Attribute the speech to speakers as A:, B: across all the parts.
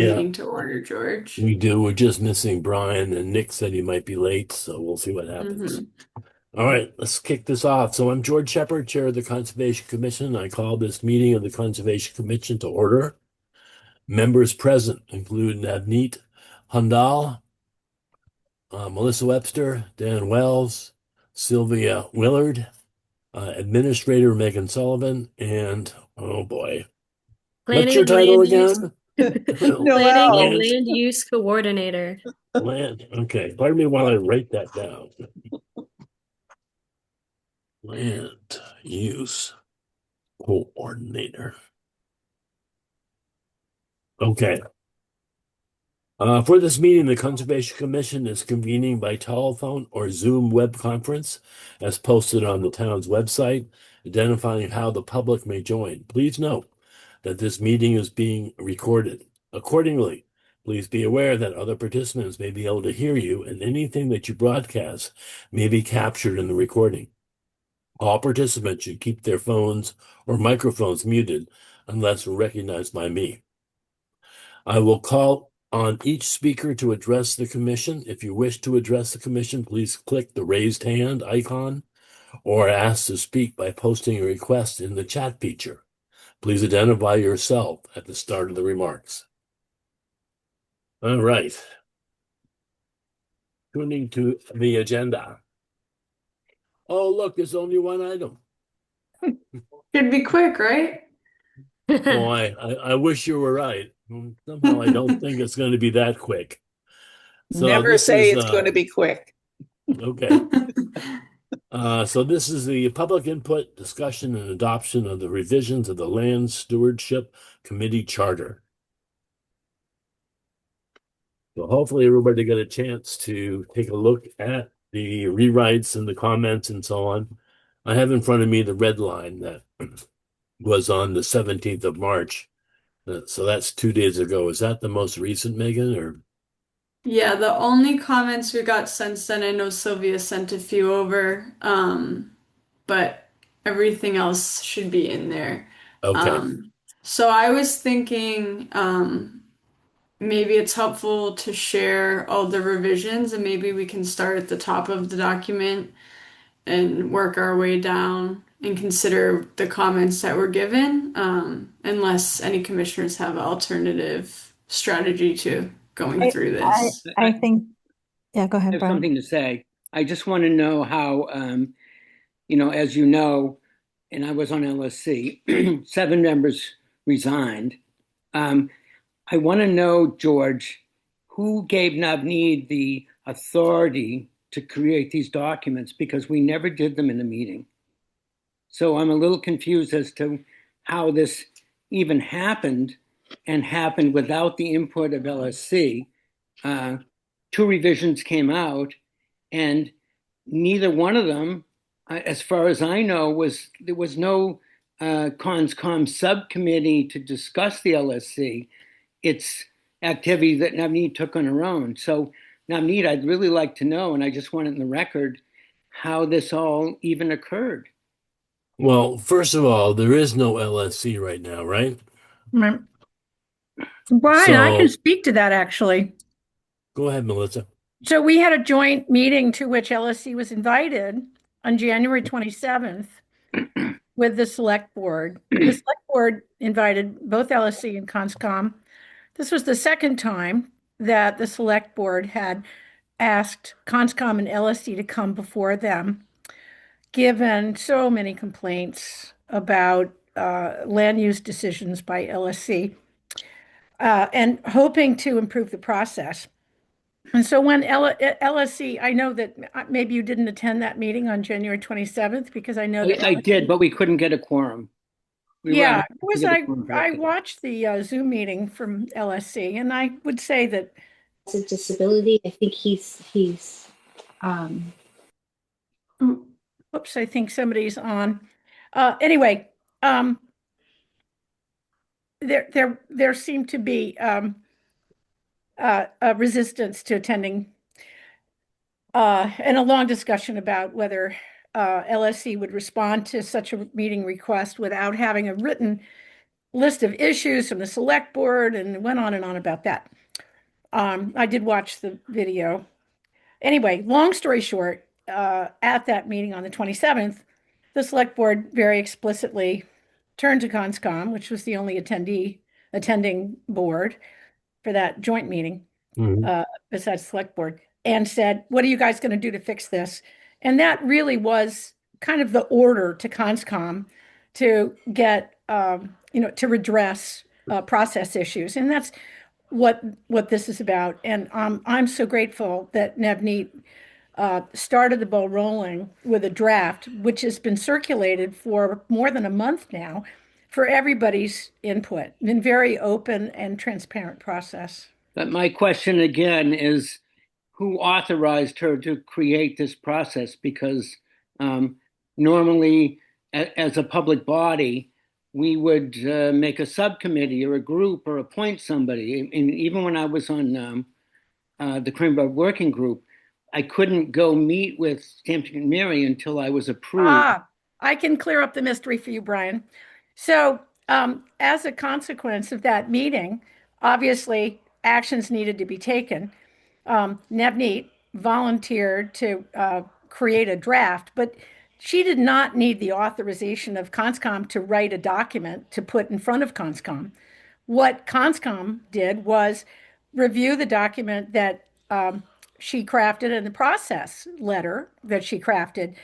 A: Yeah,
B: meeting to order, George.
A: we do. We're just missing Brian, and Nick said he might be late, so we'll see what happens.
B: Hmm.
A: All right, let's kick this off. So I'm George Shepard, Chair of the Conservation Commission. I call this meeting of the Conservation Commission to order. Members present include Navneet Handal, Melissa Webster, Dan Wells, Sylvia Willard, Administrator Megan Sullivan, and oh boy, what's
C: Planning
A: your
C: and
A: title
C: land use,
A: again?
C: planning and
B: Noel.
A: Land,
C: land use coordinator.
A: land. Okay, pardon me while I write that down. Land use coordinator. Okay. For this meeting, the Conservation Commission is convening by telephone or Zoom web conference as posted on the town's website, identifying how the public may join. Please note that this meeting is being recorded. Accordingly, please be aware that other participants may be able to hear you, and anything that you broadcast may be captured in the recording. All participants should keep their phones or microphones muted unless recognized by me. I will call on each speaker to address the commission. If you wish to address the commission, please click the raised hand icon or ask to speak by posting a request in the chat feature. Please identify yourself at the start of the remarks. All right. Tuning to the agenda. Oh, look, there's only one item.
B: Should be quick, right?
A: Oh, I wish you were right. Somehow I don't think it's going to be that quick. So
D: Never
A: this
D: say
A: is
D: it's going to be quick.
A: okay. So this is the public input, discussion, and adoption of the revisions of the Land Stewardship Committee Charter. So hopefully everybody got a chance to take a look at the rewrites and the comments and so on. I have in front of me the red line that was on the 17th of March. So that's 2 days ago. Is that the most recent, Megan, or?
B: Yeah, the only comments we got since then, I know Sylvia sent a few over, but everything else should be in there.
A: Okay.
B: Um, so I was thinking, maybe it's helpful to share all the revisions and maybe we can start at the top of the document and work our way down and consider the comments that were given, unless any commissioners have an alternative strategy to going through this.
E: I think, yeah, go
D: I
E: ahead,
D: have
E: Brian.
D: something to say. I just want to know how, as you know, and I was on LSC, 7 members resigned. Um, I want to know, George, who gave Navneet the authority to create these documents because we never did them in the meeting. So I'm a little confused as to how this even happened and happened without the input of LSC. 2 revisions came out, and neither one of them, as far as I know, there was no CONSCOM subcommittee to discuss the LSC. It's activity that Navneet took on her own. So Navneet, I'd really like to know, and I just want it in the record, how this all even occurred.
A: Well, first of all, there is no LSC right now, right?
E: Brian, I can
A: So
E: speak to that actually.
A: go ahead, Melissa.
E: So we had a joint meeting to which LSC was invited on January 27th with the select board. The select board invited both LSC and CONSCOM. This was the second time that the select board had asked CONSCOM and LSC to come before them, given so many complaints about land use decisions by LSC, and hoping to improve the process. And so when LSC, I know that maybe you didn't attend that meeting on January 27th because I know that
D: I did,
E: LSC,
D: but we couldn't get a quorum. We were
E: yeah,
D: unable
E: it
D: to
E: was
D: get a quorum for
E: I
D: that.
E: watched the Zoom meeting from LSC, and I would say that
F: a disability. I think he's um
E: oops, I think somebody's on. Anyway, there seemed to be a resistance to attending, and a long discussion about whether LSC would respond to such a meeting request without having a written list of issues from the select board and went on and on about that. I did watch the video. Anyway, long story short, at that meeting on the 27th, the select board very explicitly turned to CONSCOM, which was the only attending board for that joint meeting,
A: Mhm.
E: besides select board, and said, what are you guys going to do to fix this? And that really was kind of the order to CONSCOM to get, to redress process issues. And that's what this is about. And I'm so grateful that Navneet started the ball rolling with a draft, which has been circulated for more than a month now for everybody's input. Been very open and transparent process.
D: But my question again is, who authorized her to create this process? Because normally, as a public body, we would make a subcommittee or a group or appoint somebody. And even when I was on the Cranbrook Working Group, I couldn't go meet with Hampton Mary until I was approved.
E: I can clear up the mystery for you, Brian. So, as a consequence of that meeting, obviously actions needed to be taken. Navneet volunteered to create a draft, but she did not need the authorization of CONSCOM to write a document to put in front of CONSCOM. What CONSCOM did was review the document that she crafted and the process letter that she crafted,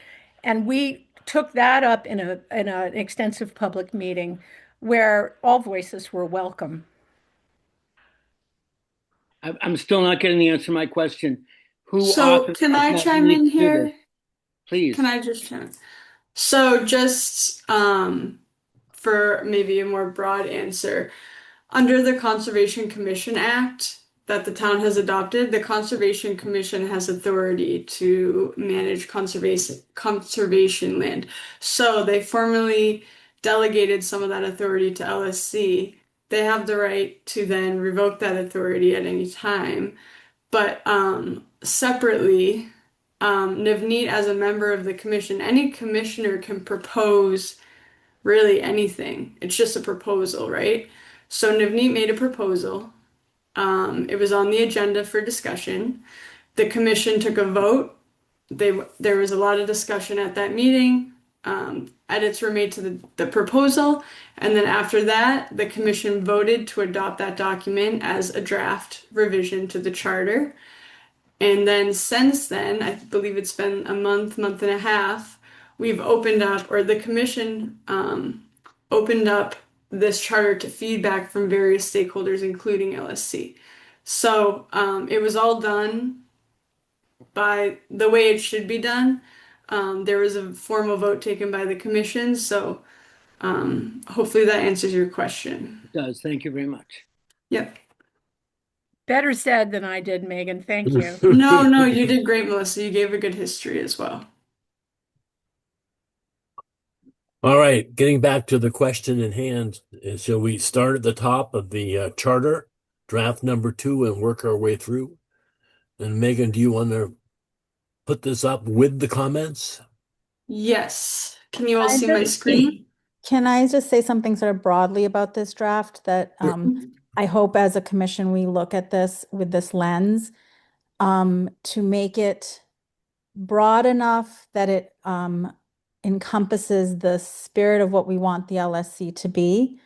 E: and we took that up in an extensive public meeting where all voices were welcome.
D: I'm still not getting the answer to my question. Who
B: So can I
D: authorized
B: chime
D: Navneet
B: in
D: to do
B: here?
D: this? Please.
B: Can I just chime in? So just for maybe a more broad answer, under the Conservation Commission Act that the town has adopted, the Conservation Commission has authority to manage conservation land. So they formally delegated some of that authority to LSC. They have the right to then revoke that authority at any time. But separately, Navneet, as a member of the commission, any commissioner can propose really anything. It's just a proposal, right? So Navneet made a proposal. It was on the agenda for discussion. The commission took a vote. There was a lot of discussion at that meeting. Edits were made to the proposal. And then after that, the commission voted to adopt that document as a draft revision to the charter. And then since then, I believe it's been a month and a half, we've opened up, or the commission opened up this charter to feedback from various stakeholders, including LSC. So it was all done by the way it should be done. There was a formal vote taken by the commission, so hopefully that answers your question.
D: It does. Thank you very much.
B: Yep.
E: Better said than I did, Megan. Thank you.
B: No, you did great, Melissa. You gave a good history as well.
A: All right, getting back to the question in hand, shall we start at the top of the charter, draft number 2, and work our way through? And Megan, do you want to put this up with the comments?
B: Yes. Can you all
G: I
B: see my
G: just-
B: screen?
G: Can I just say something sort of broadly about this draft that I hope as a commission we look at this with this lens to make it broad enough that it encompasses the spirit of what we want the LSC to be,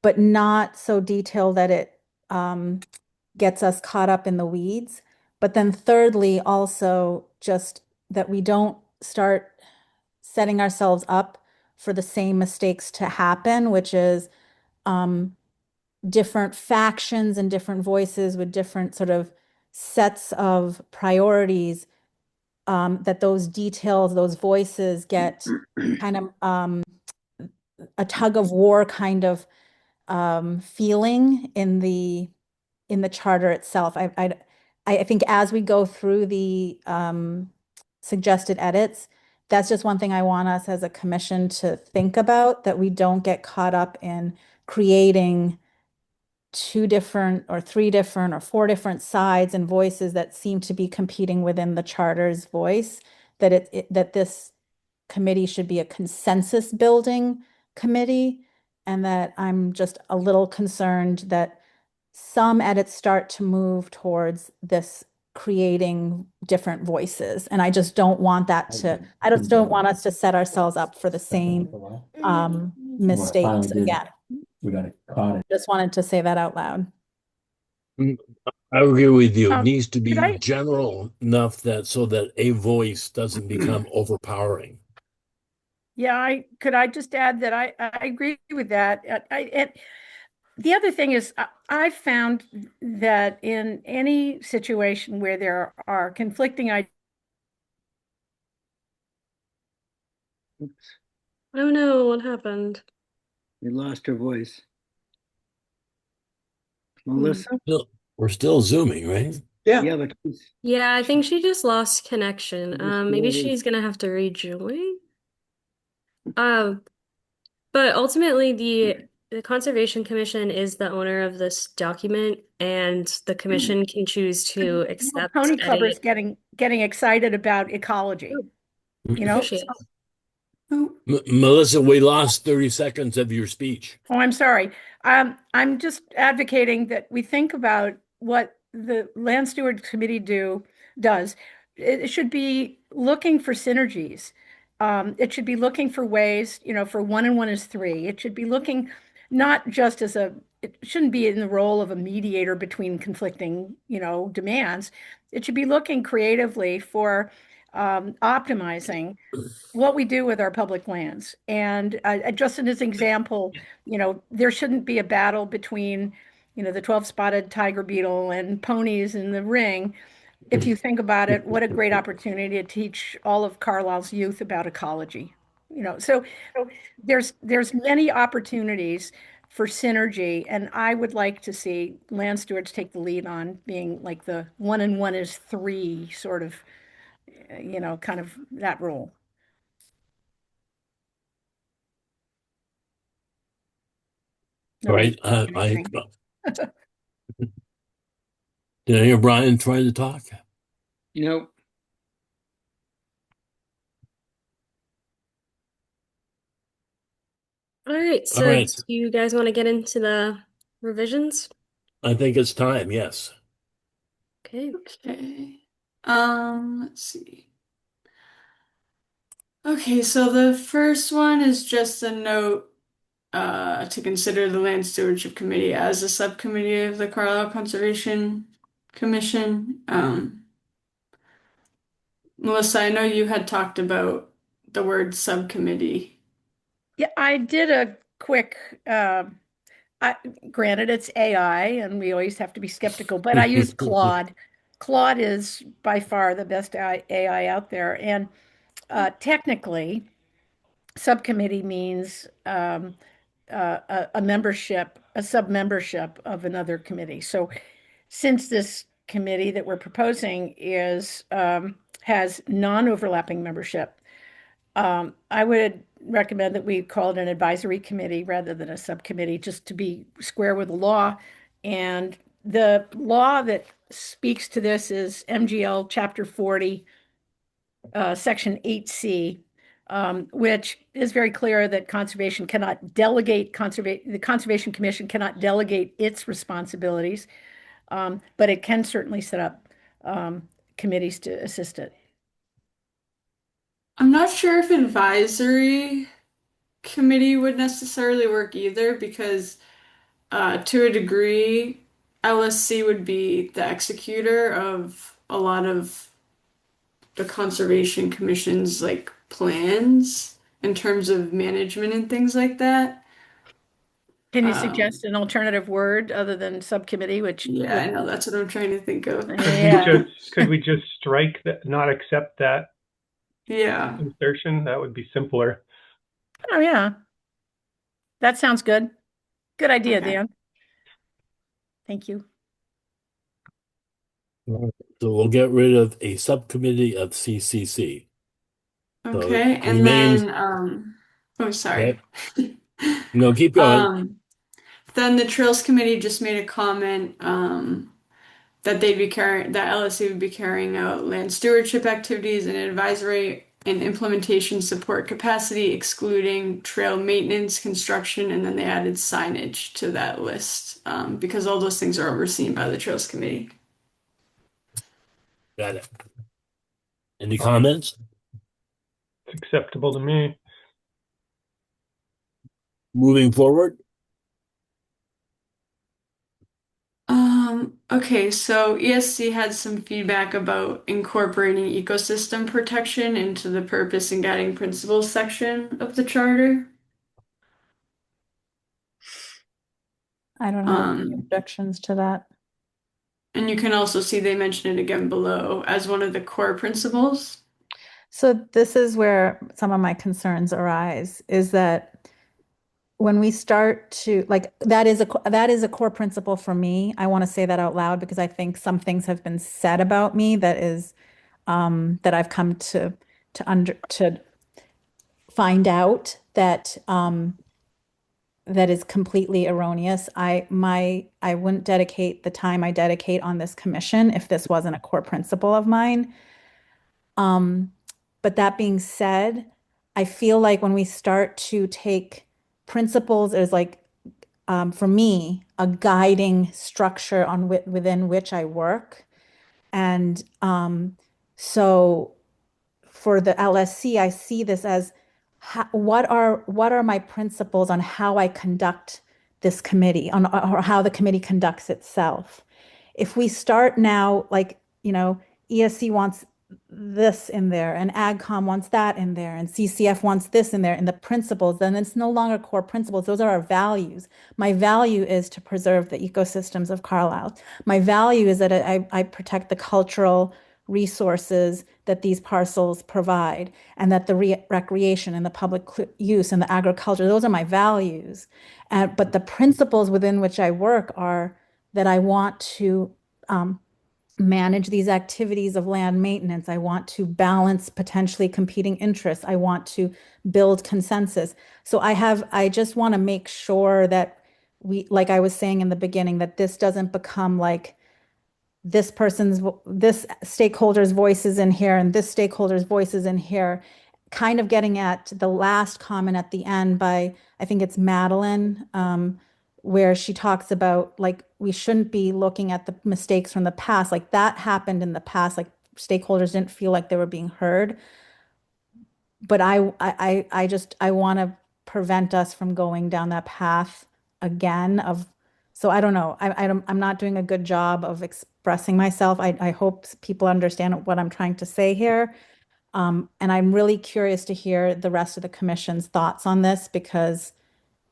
G: but not so detailed that it gets us caught up in the weeds. But then thirdly, also just that we don't start setting ourselves up for the same mistakes to happen, which is different factions and different voices with different sort of sets of priorities, that those details, those voices get kind of a tug of war kind of feeling in the charter itself. I think as we go through the suggested edits, that's just one thing I want us as a commission to think about, that we don't get caught up in creating 2 different or 3 different or 4 different sides and voices that seem to be competing within the charter's voice, that this committee should be a consensus building committee and that I'm just a little concerned that some edits start to move towards this creating different voices. And I just don't want that to, I just don't want us to set ourselves up for the same mistakes again. Just wanted to say that out loud.
A: I agree with you. It
E: Um,
A: needs to be
E: could I-
A: general enough that so that a voice doesn't become overpowering.
E: Yeah, could I just add that I agree with that. And the other thing is, I found that in any situation where there are conflicting ideas,
D: Oops,
C: Oh no, what happened?
D: we lost her voice. Melissa?
A: We're still zooming, right?
D: Yeah, but
C: Yeah, I think she just lost connection. Maybe she's gonna have to rejoin. Um, but ultimately the Conservation Commission is the owner of this document, and the commission can choose to accept
E: Pony Clubbers
C: any.
E: getting excited about ecology, you know?
C: Appreciate it.
B: Oh,
A: Melissa, we lost 30 seconds of your speech.
E: Oh, I'm sorry. I'm just advocating that we think about what the Land Steward Committee does. It should be looking for synergies. It should be looking for ways, for 1 and 1 is 3. It should be looking not just it shouldn't be in the role of a mediator between conflicting, demands. It should be looking creatively for optimizing what we do with our public lands. And just as an example, there shouldn't be a battle between, the 12-spotted tiger beetle and ponies in the ring. If you think about it, what a great opportunity to teach all of Carlisle's youth about ecology. So there's many opportunities for synergy, and I would like to see land stewards take the lead on being like the 1 and 1 is 3 sort of, kind of that role.
A: All right.
E: Nobody's
A: Did I hear Brian trying to talk?
D: Nope.
C: All right,
A: All
C: so
A: right.
C: do you guys want to get into the revisions?
A: I think it's time. Yes.
C: Okay.
B: okay. Let's see. Okay, so the first one is just a note to consider the Land Stewardship Committee as a subcommittee of the Carlisle Conservation Commission. Melissa, I know you had talked about the word subcommittee.
E: Yeah, I did a quick, granted it's AI and we always have to be skeptical, but I used Claude. Claude is by far the best AI out there. And technically, subcommittee means a membership, a sub-membership of another committee. So since this committee that we're proposing has non-overlapping membership, I would recommend that we call it an advisory committee rather than a subcommittee, just to be square with the law. And the law that speaks to this is MGL Chapter 40, Section 8C, which is very clear that conservation cannot delegate, the Conservation Commission cannot delegate its responsibilities, but it can certainly set up committees to assist it.
B: I'm not sure if advisory committee would necessarily work either because to a degree, LSC would be the executor of a lot of the Conservation Commission's like plans in terms of management and things like that.
E: Can you
B: Um,
E: suggest an alternative word other than subcommittee, which
B: Yeah, I know that's what I'm trying to think of.
E: Yeah.
H: Could we just strike that, not accept that
B: Yeah.
H: insertion? That would be simpler.
E: Oh, yeah. That sounds good. Good idea,
B: Okay.
E: Dan. Thank you.
A: So we'll get rid of a subcommittee of CCC. So
B: Okay,
A: it
B: and
A: remains.
B: then oh sorry.
A: No, keep going.
B: Then the Trails Committee just made a comment that LSC would be carrying out land stewardship activities and advisory and implementation support capacity, excluding trail maintenance, construction, and then they added signage to that list because all those things are overseen by the Trails Committee.
A: Got it. Any comments?
H: It's acceptable to me.
A: Moving forward?
B: Okay, so ESC had some feedback about incorporating ecosystem protection into the purpose and guiding principles section of the charter.
G: I don't have any
B: Um,
G: objections to that.
B: and you can also see they mention it again below as one of the core principles.
G: So this is where some of my concerns arise, is that when we start to like that is a core principle for me. I want to say that out loud because I think some things have been said about me that is that I've come to find out that that is completely erroneous. I wouldn't dedicate the time I dedicate on this commission if this wasn't a core principle of mine. But that being said, I feel like when we start to take principles as like, for me, a guiding structure on within which I work. And so for the LSC, I see this as what are my principles on how I conduct this committee, on or how the committee conducts itself. If we start now, like, ESC wants this in there, and AgCom wants that in there, and CCF wants this in there, and the principles, then it's no longer core principles. Those are our values. My value is to preserve the ecosystems of Carlisle. My value is that I protect the cultural resources that these parcels provide, and that the recreation and the public use and the agriculture, those are my values. But the principles within which I work are that I want to manage these activities of land maintenance. I want to balance potentially competing interests. I want to build consensus. So I just want to make sure that we, like I was saying in the beginning, that this doesn't become like this stakeholder's voice is in here and this stakeholder's voice is in here, kind of getting at the last comment at the end by, I think it's Madeline, where she talks about like we shouldn't be looking at the mistakes from the past. Like that happened in the past, like stakeholders didn't feel like they were being heard. But I want to prevent us from going down that path again of, so I don't know. I'm not doing a good job of expressing myself. I hope people understand what I'm trying to say here. And I'm really curious to hear the rest of the commission's thoughts on this, because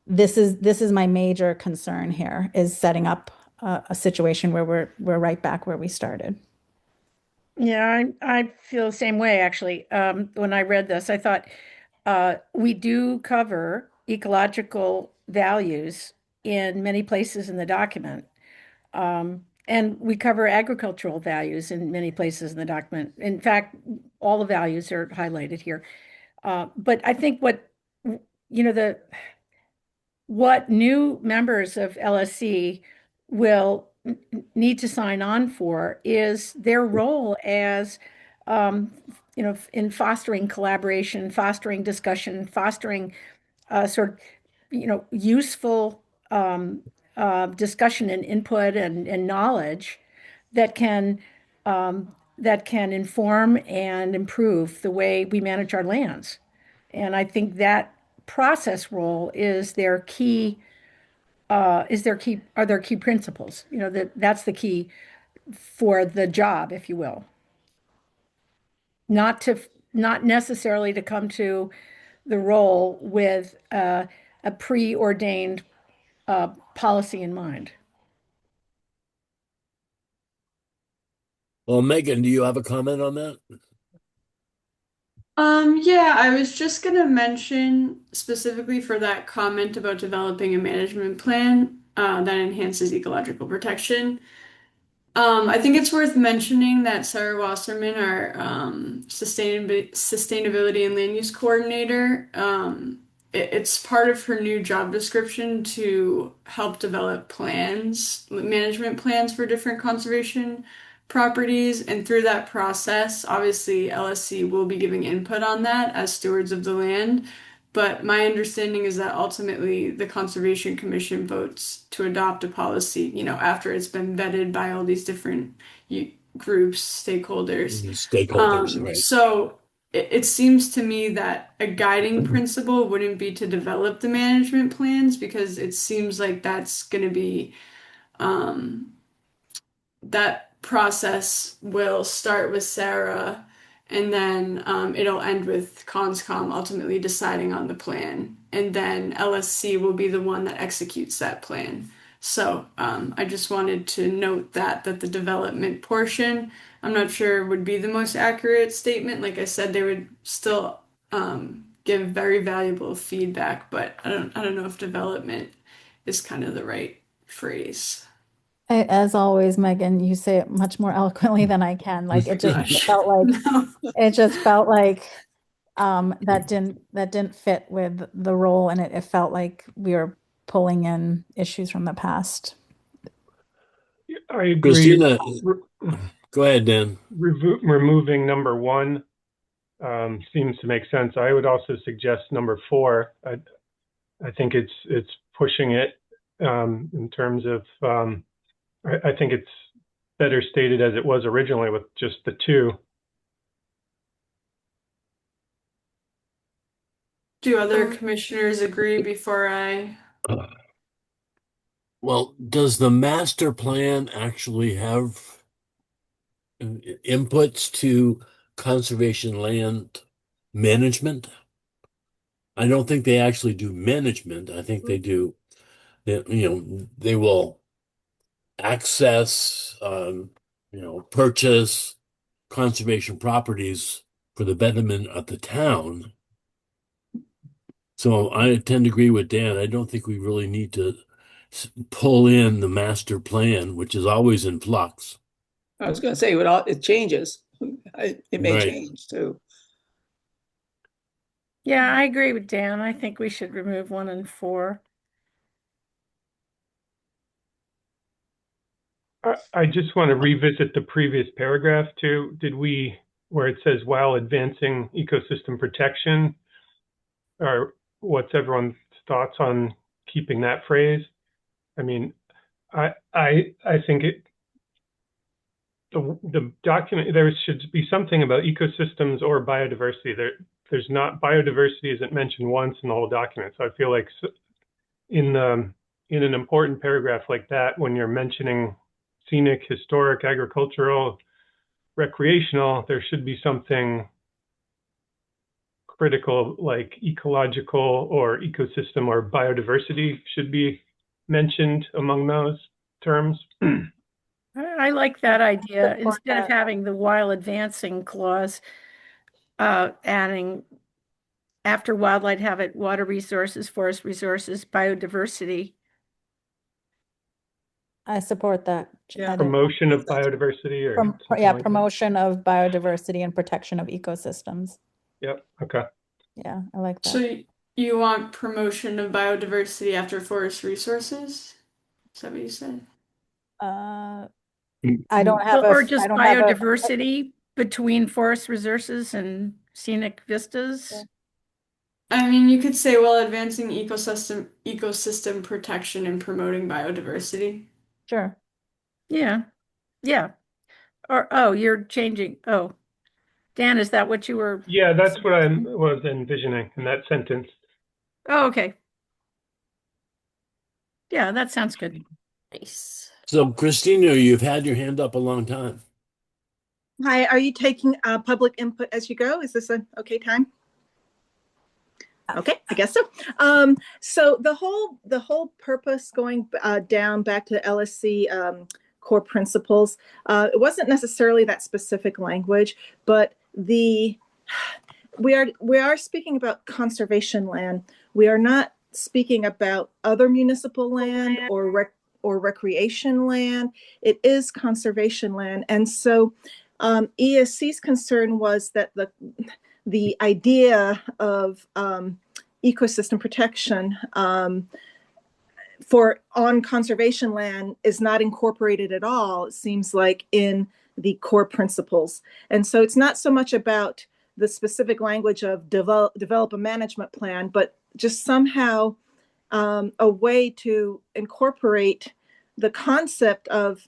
G: this is my major concern here, is setting up a situation where we're right back where we started.
E: Yeah, I feel the same way, actually. When I read this, I thought we do cover ecological values in many places in the document. And we cover agricultural values in many places in the document. In fact, all the values are highlighted here. But I think what new members of LSC will need to sign on for is their role as, in fostering collaboration, fostering discussion, fostering sort of, useful discussion and input and knowledge that can inform and improve the way we manage our lands. And I think that process role is their key principles. That's the key for the job, if you will. Not necessarily to come to the role with a preordained policy in mind.
A: Well, Megan, do you have a comment on that?
B: Yeah, I was just gonna mention specifically for that comment about developing a management plan that enhances ecological protection. I think it's worth mentioning that Sarah Wasserman, our sustainability and land use coordinator, it's part of her new job description to help develop management plans for different conservation properties, and through that process, obviously LSC will be giving input on that as stewards of the land. But my understanding is that ultimately the Conservation Commission votes to adopt a policy, after it's been vetted by all these different groups, stakeholders.
A: Stakeholders, right?
B: So it seems to me that a guiding principle wouldn't be to develop the management plans, because it seems like that's going to be that process will start with Sarah, and then it'll end with Conscom ultimately deciding on the plan, and then LSC will be the one that executes that plan. So I just wanted to note that the development portion, I'm not sure would be the most accurate statement. Like I said, they would still give very valuable feedback, but I don't know if development is kind of the right phrase.
G: As always, Megan, you say it much more eloquently than I can. Like it just felt like that didn't fit with the role, and it felt like we were pulling in issues from the past.
H: I agree.
A: Christina, go ahead, Dan.
H: Removing number 1 seems to make sense. I would also suggest number 4. I think it's pushing it in terms of. I think it's better stated as it was originally with just the 2.
B: Do other commissioners agree before I?
A: Well, does the master plan actually have inputs to conservation land management? I don't think they actually do management. I think they do, they will access, purchase conservation properties for the betterment of the town. So I tend to agree with Dan. I don't think we really need to pull in the master plan, which is always in flux.
I: I was going to say, it changes. It may
A: Right.
I: change too.
E: Yeah, I agree with Dan. I think we should remove 1 and 4.
H: I just want to revisit the previous paragraph too. Where it says while advancing ecosystem protection, or what's everyone's thoughts on keeping that phrase? I mean, I think the document, there should be something about ecosystems or biodiversity. There's not, biodiversity isn't mentioned once in the whole document. So I feel like in an important paragraph like that, when you're mentioning scenic, historic, agricultural, recreational, there should be something critical like ecological or ecosystem or biodiversity should be mentioned among those terms.
E: I like that idea.
G: Support
E: Instead of
G: that.
E: having the while advancing clause, adding after wildlife habitat, water resources, forest resources, biodiversity.
G: I support that.
I: Yeah.
H: Promotion of biodiversity or something like that.
G: Promotion of biodiversity and protection of ecosystems.
H: Yep. Okay.
G: Yeah, I like that.
B: So you want promotion of biodiversity after forest resources? Is that what you said?
G: I don't have
E: Or
G: a,
E: just
G: I don't have a,
E: biodiversity between forest resources and scenic vistas.
B: I mean, you could say while advancing ecosystem protection and promoting biodiversity.
G: sure.
E: Yeah. Yeah. Or, you're changing. Oh, Dan, is that what you were?
H: Yeah, that's what I was envisioning in that sentence.
E: Oh, okay. Yeah, that sounds good.
C: Nice.
A: So, Christina, you've had your hand up a long time.
J: Hi, are you taking public input as you go? Is this an okay time? Okay, I guess so. So the whole purpose going down back to LSC core principles, it wasn't necessarily that specific language, but we are speaking about conservation land. We are not speaking about other municipal land or recreation land. It is conservation land, and so ESC's concern was that the idea of ecosystem protection on conservation land is not incorporated at all, it seems like, in the core principles. And so it's not so much about the specific language of develop a management plan, but just somehow a way to incorporate the concept of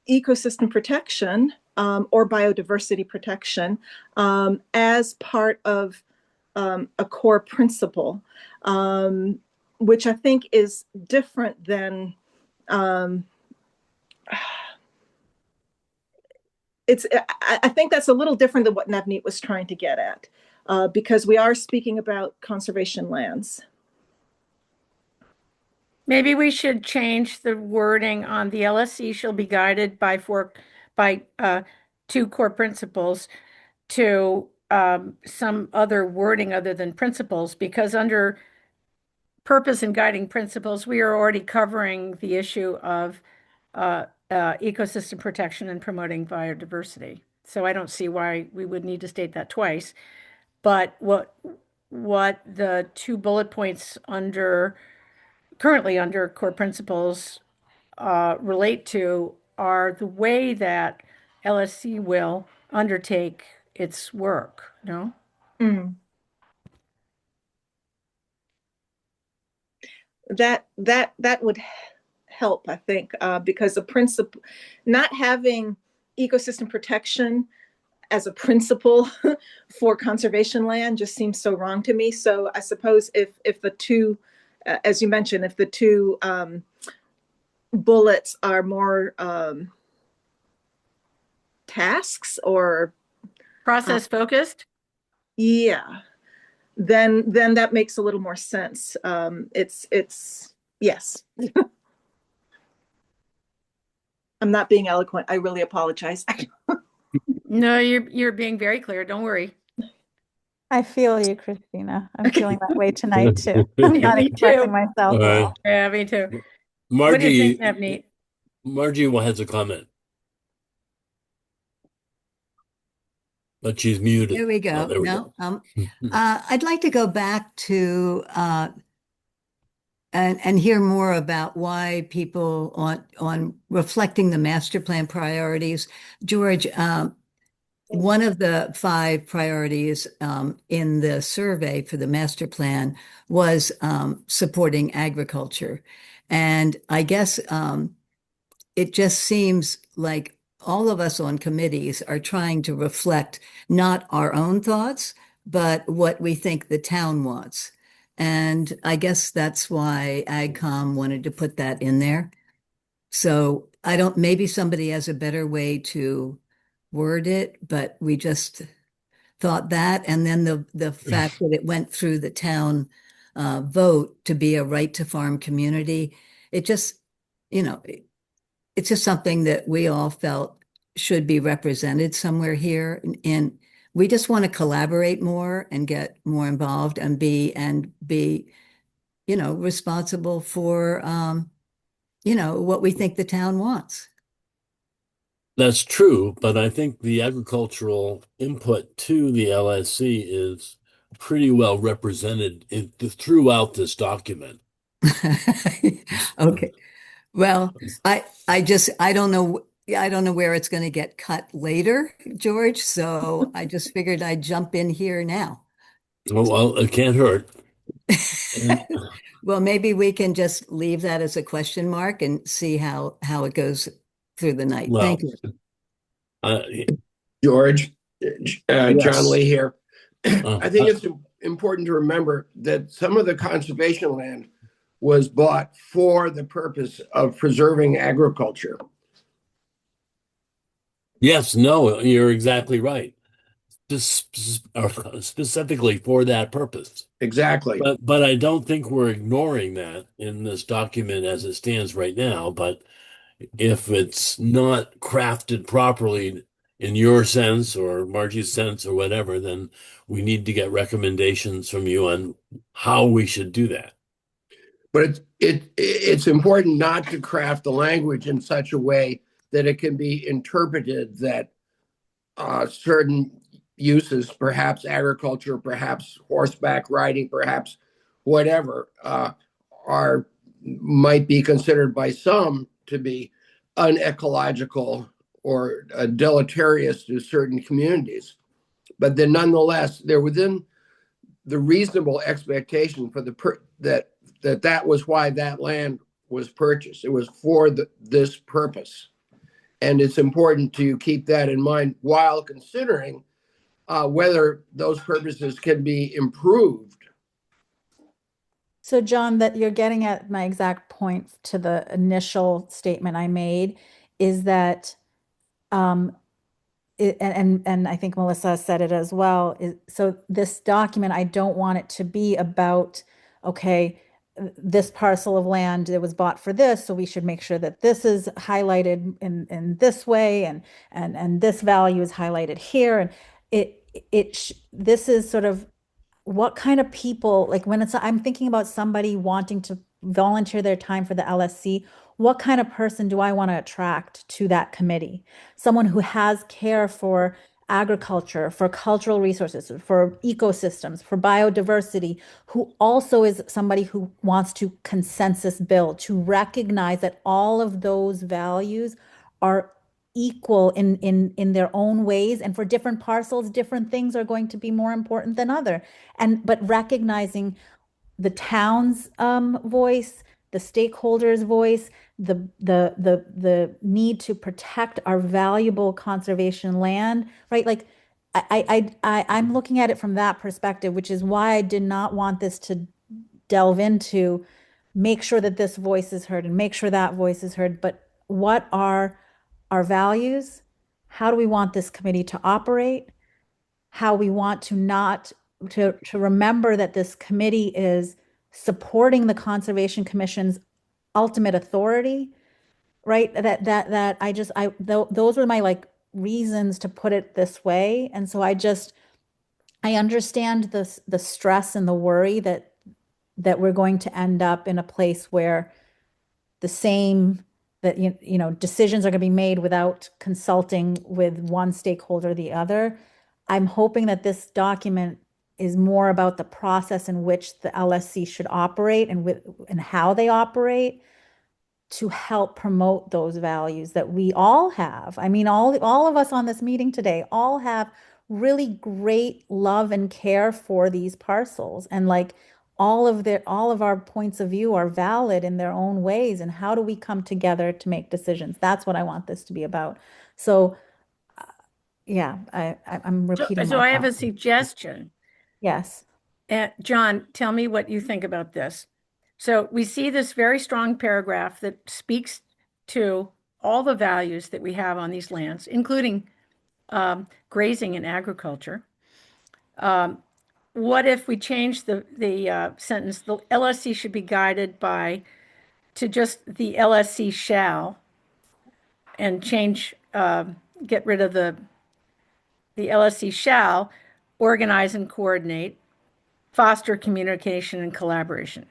J: ecosystem protection or biodiversity protection as part of a core principle, which I think is different than I think that's a little different than what Navneet was trying to get at, because we are speaking about conservation lands.
E: Maybe we should change the wording on the LSC shall be guided by two core principles to some other wording other than principles, because under purpose and guiding principles, we are already covering the issue of ecosystem protection and promoting biodiversity. So I don't see why we would need to state that twice. But what the two bullet points currently under core principles relate to are the way that LSC will undertake its work, no?
J: Mm. That would help, I think, because the principle, not having ecosystem protection as a principle for conservation land just seems so wrong to me. So I suppose if the two, as you mentioned, if the two bullets are more tasks or
E: process focused,
J: yeah, then that makes a little more sense. It's yes. I'm not being eloquent. I really apologize.
E: No, you're being very clear. Don't worry.
G: I feel you, Christina. I'm feeling that way tonight too. I'm
E: Yeah,
G: not
E: me
G: expressing
E: too.
G: myself
A: All right.
G: well.
E: Yeah, me too. What do you
A: Margie,
E: think, Navneet?
A: Margie has a comment, but she's muted.
K: There we go.
A: Oh, there we
K: No,
A: go.
K: I'd like to go back to and hear more about why people on reflecting the master plan priorities. George, one of the 5 priorities in the survey for the master plan was supporting agriculture. And I guess it just seems like all of us on committees are trying to reflect not our own thoughts, but what we think the town wants. And I guess that's why AgCom wanted to put that in there. So maybe somebody has a better way to word it, but we just thought that. And then the fact that it went through the town vote to be a right to farm community, it just, it's just something that we all felt should be represented somewhere here. And we just want to collaborate more and get more involved and be responsible for, what we think the town wants.
A: That's true, but I think the agricultural input to the LSC is pretty well represented throughout this document.
K: Okay. Well, I don't know. I don't know where it's going to get cut later, George. So I just figured I'd jump in here now.
A: Well, it can't hurt.
K: Well, maybe we can just leave that as a question mark and see how it goes through the night.
A: Well,
K: Thank you.
L: George,
A: Yes.
L: John Lee here.
A: Uh,
L: I think it's important to remember that some of the conservation land was bought for the purpose of preserving agriculture.
A: Yes, no, you're exactly right. Specifically for that purpose.
L: Exactly.
A: But I don't think we're ignoring that in this document as it stands right now. But if it's not crafted properly in your sense or Margie's sense or whatever, then we need to get recommendations from you on how we should do that.
L: But it's important not to craft the language in such a way that it can be interpreted that certain uses, perhaps agriculture, perhaps horseback riding, perhaps whatever, might be considered by some to be unecological deleterious to certain communities. But then nonetheless, they're within the reasonable expectation for that was why that land was purchased. It was for this purpose. And it's important to keep that in mind while considering whether those purposes can be improved.
G: So John, that you're getting at my exact point to the initial statement I made is that, and I think Melissa said it as well. So this document, I don't want it to be about, okay, this parcel of land that was bought for this, so we should make sure that this is highlighted in this way, and this value is highlighted here, and this is sort of what kind of people, like when I'm thinking about somebody wanting to volunteer their time for the LSC, what kind of person do I want to attract to that committee? Someone who has care for agriculture, for cultural resources, for ecosystems, for biodiversity, who also is somebody who wants to consensus build, to recognize that all of those values are equal in their own ways, and for different parcels, different things are going to be more important than other. But recognizing the town's voice, the stakeholders' voice, the need to protect our valuable conservation land, right? Like I'm looking at it from that perspective, which is why I did not want this to delve into make sure that this voice is heard and make sure that voice is heard. But what are our values? How do we want this committee to operate? How we want to remember that this committee is supporting the Conservation Commission's ultimate authority, right? Those were my like reasons to put it this way. And so I understand the stress and the worry that we're going to end up in a place where decisions are going to be made without consulting with one stakeholder or the other. I'm hoping that this document is more about the process in which the LSC should operate and how they operate to help promote those values that we all have. I mean, all of us on this meeting today all have really great love and care for these parcels, and like all of our points of view are valid in their own ways. And how do we come together to make decisions? That's what I want this to be about. So yeah, I'm repeating.
E: So I have a suggestion.
G: Yes.
E: John, tell me what you think about this. So we see this very strong paragraph that speaks to all the values that we have on these lands, including grazing and agriculture. What if we change the sentence? The LSC should be guided to just the LSC shall, and change, get rid of the LSC shall organize and coordinate, foster communication and collaboration.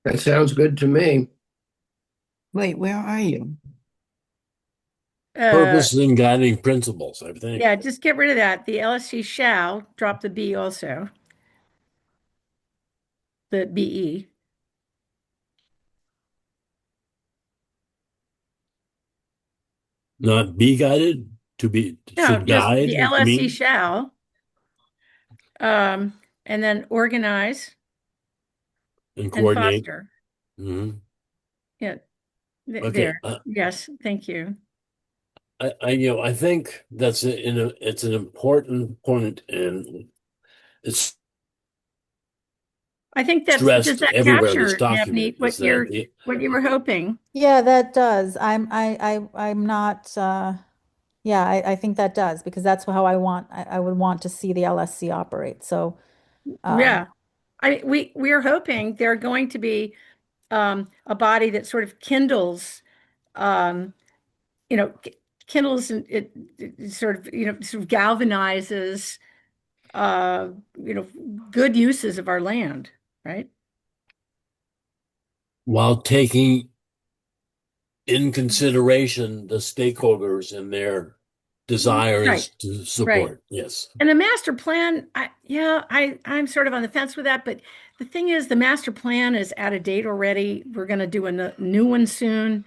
L: That sounds good to me.
K: Wait, where are you?
A: Purpose and guiding principles, I think.
E: Yeah, just get rid of that. The LSC shall, drop the B also. The BE.
A: Not be guided, should guide.
E: The LSC shall. And then organize
A: and coordinate.
E: And foster.
A: Mm-hmm.
E: Yeah.
A: Okay.
E: There. Yes, thank you.
A: I think it's an important point, and it's
E: I think does that
A: everywhere
E: capture,
A: in this document,
E: what you were hoping?
G: Yeah, that does. I'm not. Yeah, I think that does, because that's how I would want to see the LSC operate. So
E: yeah, we are hoping they're going to be a body that sort of kindles, kindles and it sort of galvanizes, good uses of our land, right?
A: While taking in consideration the stakeholders and their desires to support. Right. Yes.
E: And the master plan, I'm sort of on the fence with that, but the thing is, the master plan is out of date already. We're going to do a new one soon.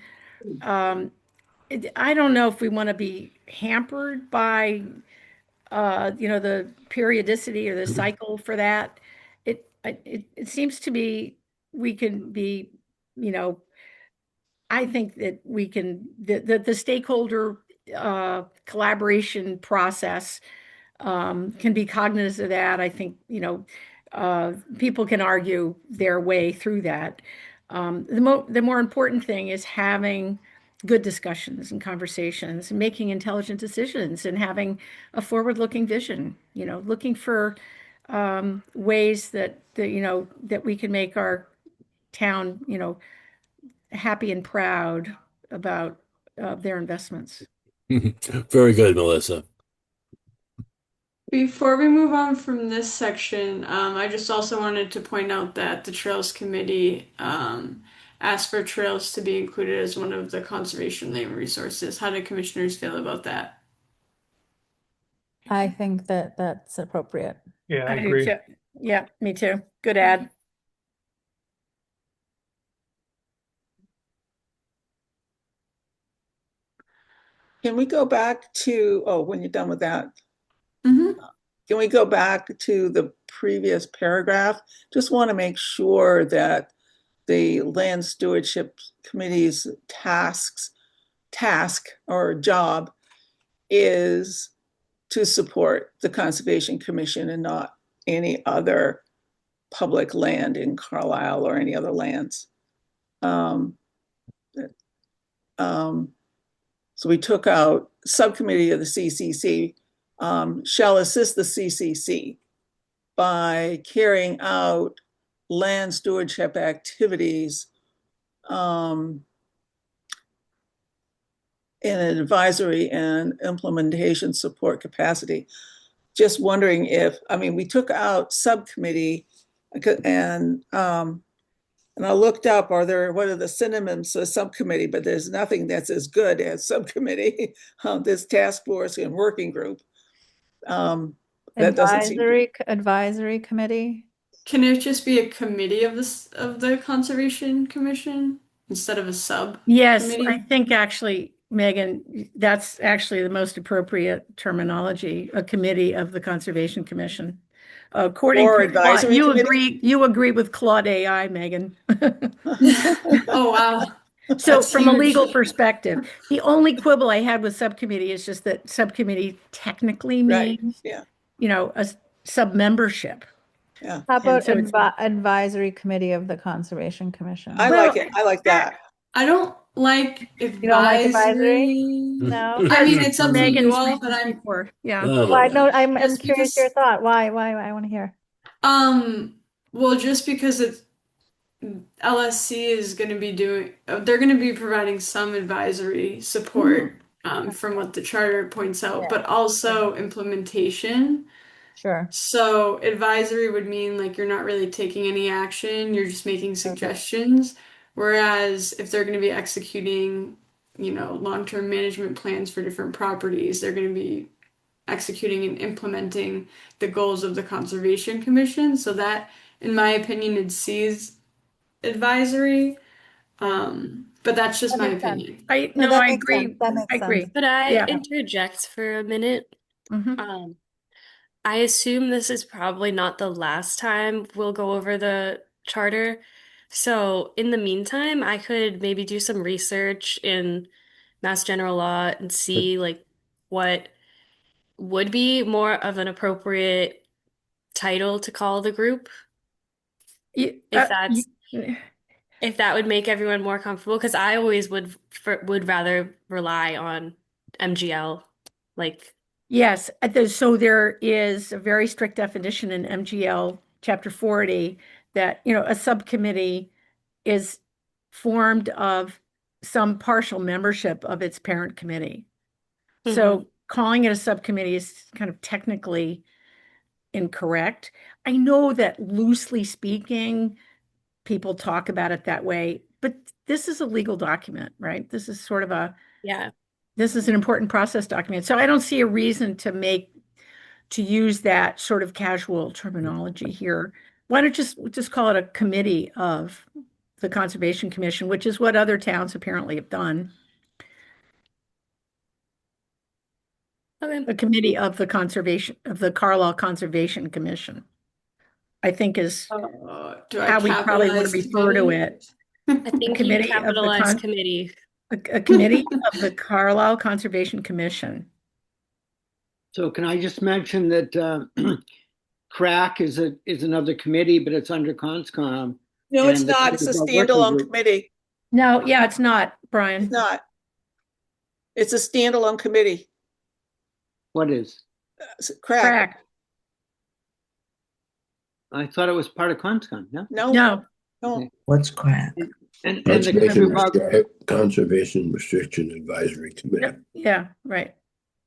E: I don't know if we want to be hampered by, the periodicity or the cycle for that. It seems to be we can be, I think that we can, the stakeholder collaboration process can be cognizant of that. I think, people can argue their way through that. The more important thing is having good discussions and conversations and making intelligent decisions and having a forward-looking vision, looking for ways that we can make our town, happy and proud about their investments.
A: Very good, Melissa.
B: Before we move on from this section, I just also wanted to point out that the Trails Committee asked for trails to be included as one of the conservation land resources. How do commissioners feel about that?
G: I think that that's appropriate.
H: Yeah, I
E: do
H: agree.
E: too. Yeah, me too. Good ad.
I: Can we go back to, when you're done with that,
B: Mm-hmm.
I: can we go back to the previous paragraph? Just want to make sure that the Land Stewardship Committee's task or job is to support the Conservation Commission and not any other public land in Carlisle or any other lands. So we took out subcommittee of the CCC shall assist the CCC by carrying out land stewardship activities in an advisory and implementation support capacity. Just wondering we took out subcommittee and I looked up, what are the synonyms of subcommittee, but there's nothing that's as good as subcommittee, this task force and working group. That doesn't seem
G: Advisory committee.
B: Can it just be a committee of the Conservation Commission instead of a sub?
E: Yes,
B: committee?
E: I think actually, Megan, that's actually the most appropriate terminology, a committee of the Conservation Commission. According
I: Or
E: to
I: advisory
E: Claude,
I: committee?
E: you agree with Claude AI, Megan.
B: Oh, wow.
E: So
B: That's
E: from a
B: huge.
E: legal perspective, the only quibble I had with subcommittee is just that subcommittee technically
I: Right,
E: means,
I: yeah,
E: a sub-membership.
I: yeah.
G: How about
E: so it's-
G: advisory committee of the Conservation Commission?
I: I like it. I like that.
B: I don't like advisory.
G: You don't like advisory? No.
B: I mean, it's up to
E: Megan's
B: you all, but
E: reasons
B: I'm
E: before. Yeah.
G: Why? No, I'm
B: Just
G: curious
B: because-
G: your thought. Why? I want to hear.
B: Well, just because it's LSC is going to be they're going to be providing some advisory support from what the charter points out, but also implementation.
G: Sure.
B: So advisory would mean like you're not really taking any action, you're just making suggestions. Whereas if they're going to be executing, long-term management plans for different properties, they're going to be executing and implementing the goals of the Conservation Commission. So that, in my opinion, exceeds advisory. But that's just my
G: makes sense.
B: opinion.
E: I
G: that makes
E: agree.
G: sense. That makes
E: I agree.
G: sense.
C: Could I
E: Yeah.
C: interject for a minute?
E: Mhm.
C: I assume this is probably not the last time we'll go over the charter. So in the meantime, I could maybe do some research in Mass General Law and see like what would be more of an appropriate title to call the group. If that would make everyone more comfortable, because I always would rather rely on MGL, like.
E: Yes, so there is a very strict definition in MGL Chapter 40 that, a subcommittee is formed of some partial membership of its parent committee. So calling it a subcommittee is kind of technically incorrect. I know that loosely speaking, people talk about it that way, but this is a legal document, right? This is sort of this is an important process document. So I don't see a reason to use that sort of casual terminology here. Why don't just call it a committee of the Conservation Commission, which is what other towns apparently have done.
C: Okay.
E: a committee of the Carlisle Conservation Commission, I think is
B: Do I
E: how we probably would
B: capitalize
E: refer to
B: committee?
E: it.
C: I
E: A
C: think you
E: committee of the
C: capitalize committee.
E: a committee of the Carlisle Conservation Commission.
D: So can I just mention that CRAC is another committee, but it's under CONSCOM.
I: No, it's
D: And the
I: not. It's a
D: committee's working
I: standalone
D: group.
I: committee.
E: No, yeah, it's not, Brian.
I: It's not. It's a standalone committee.
D: What is?
I: CRAC.
E: Crack.
D: I thought it was part of CONSCOM, no?
I: No,
E: No,
M: What's crack?
D: And the
L: Conservation Restriction Advisory Committee.
E: yeah, right.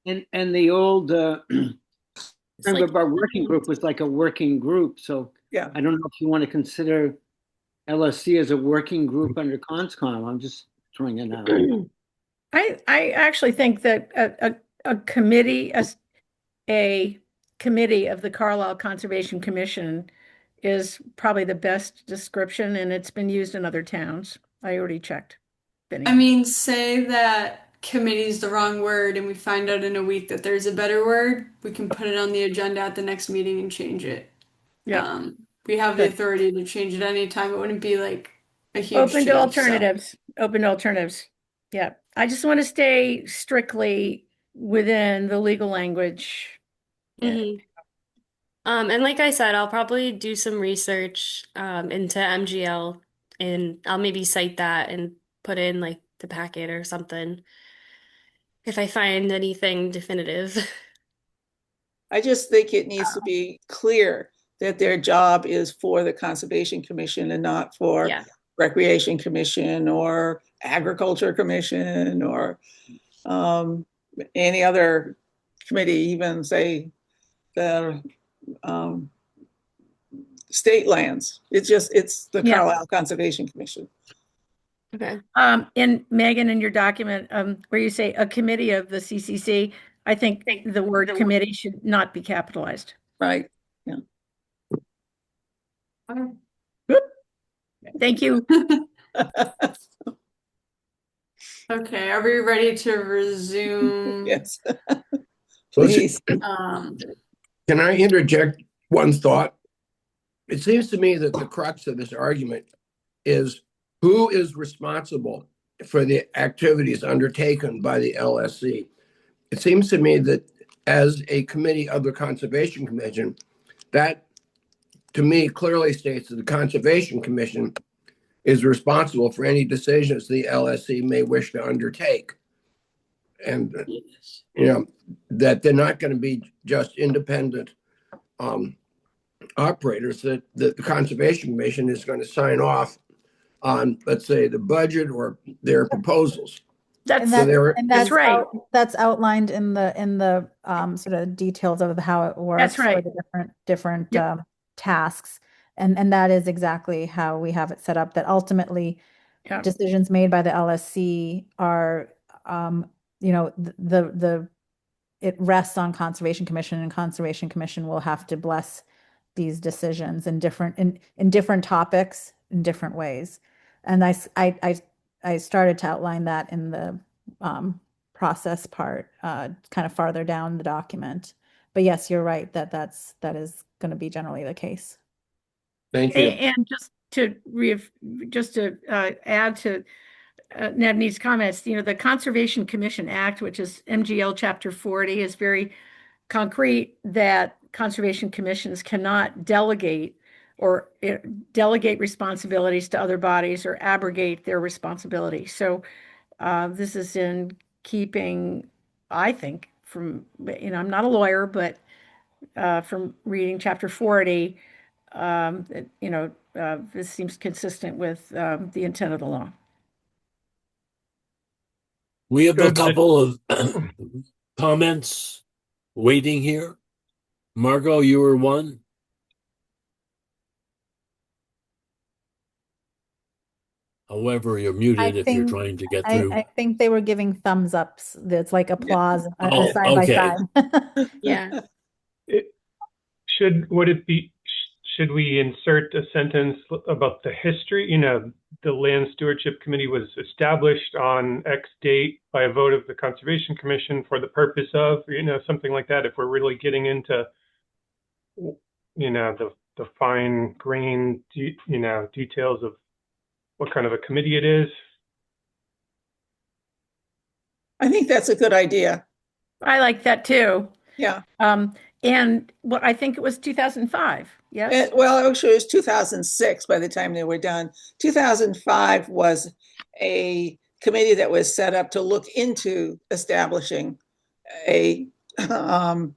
D: and the old
C: It's
D: member
C: like-
D: of our working group was like a working group. So
I: Yeah.
D: I don't know if you want to consider LSC as a working group under CONSCOM. I'm just throwing it out.
E: I actually think that a committee, a committee of the Carlisle Conservation Commission is probably the best description, and it's been used in other towns. I already checked. Benny.
B: I mean, say that committee's the wrong word and we find out in a week that there's a better word, we can put it on the agenda at the next meeting and change it.
E: Yeah.
B: We have the
E: Good.
B: authority to change it anytime. It wouldn't be like a huge
E: Open
B: change,
E: to
B: so-
E: alternatives. Open to alternatives. Yeah. I just want to stay strictly within the legal language.
C: Mhm. And like I said, I'll probably do some research into MGL, and I'll maybe cite that and put in like the packet or something if I find anything definitive.
I: I just think it needs to be clear that their job is for the Conservation Commission and not for
C: Yeah.
I: Recreation Commission or Agriculture Commission or any other committee, even say the state lands. It's the
E: Yeah.
I: Carlisle Conservation Commission.
C: Okay.
E: In Megan, in your document, where you say a committee of the CCC, I think the word committee should not be capitalized.
I: Right.
E: Thank you.
B: Okay, are we ready to resume?
I: Yes.
L: Please.
B: Um,
L: Can I interject one thought? It seems to me that the crux of this argument is who is responsible for the activities undertaken by the LSC. It seems to me that as a committee of the Conservation Commission, that to me clearly states that the Conservation Commission is responsible for any decisions the LSC may wish to undertake. And, that they're not going to be just independent operators, that the Conservation Commission is going to sign off on, let's say, the budget or their proposals.
E: That's
G: That's
E: right.
G: That's outlined in the sort of details of how it works.
E: That's right.
G: For the different
E: Yep.
G: tasks, and that is exactly how we have it set up. That ultimately,
E: Yeah.
G: decisions made by the LSC are, it rests on Conservation Commission, and Conservation Commission will have to bless these decisions in different topics in different ways. And I started to outline that in the process part, kind of farther down the document. But yes, you're right that is going to be generally the case.
L: Thank you.
E: And just to add to Navneet's comments, the Conservation Commission Act, which is MGL Chapter 40, is very concrete that conservation commissions cannot delegate responsibilities to other bodies or abrogate their responsibility. So this is in keeping, I think, from, I'm not a lawyer, but from reading Chapter 40, this seems consistent with the intent of the law.
A: We have a
H: Good.
A: couple of comments waiting here. Margot, you were one. However, you're muted if you're trying to get through.
G: I think they were giving thumbs ups. It's like applause
A: Oh,
G: side by
A: okay.
G: side.
C: Yeah.
H: should we insert a sentence about the history? You know, the Land Stewardship Committee was established on X date by a vote of the Conservation Commission for the purpose of, you know, something like that. If we're really getting into, you know, the fine grained, you know, details of what kind of a committee it is.
I: I think that's a good idea.
E: I like that too.
I: Yeah.
E: And what I think it was 2005. Yes.
I: Well, actually, it was 2006 by the time they were done. 2005 was a committee that was set up to look into establishing a land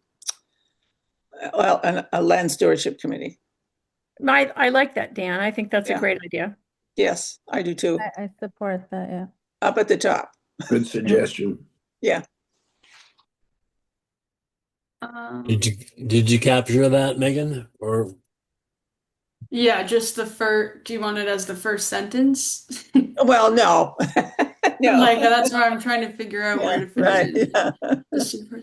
I: stewardship committee.
E: I like that, Dan. I think that's a great idea.
I: Yes, I do too.
G: I support that, yeah.
I: Up at the top.
L: Good suggestion.
I: Yeah.
A: Did you capture that, Megan? Or
B: Yeah, just the first. Do you want it as the first sentence?
I: Well, no. No.
B: Like that's why I'm trying to figure out where to fit
I: Right.
B: it in.
I: Yeah.
B: The super-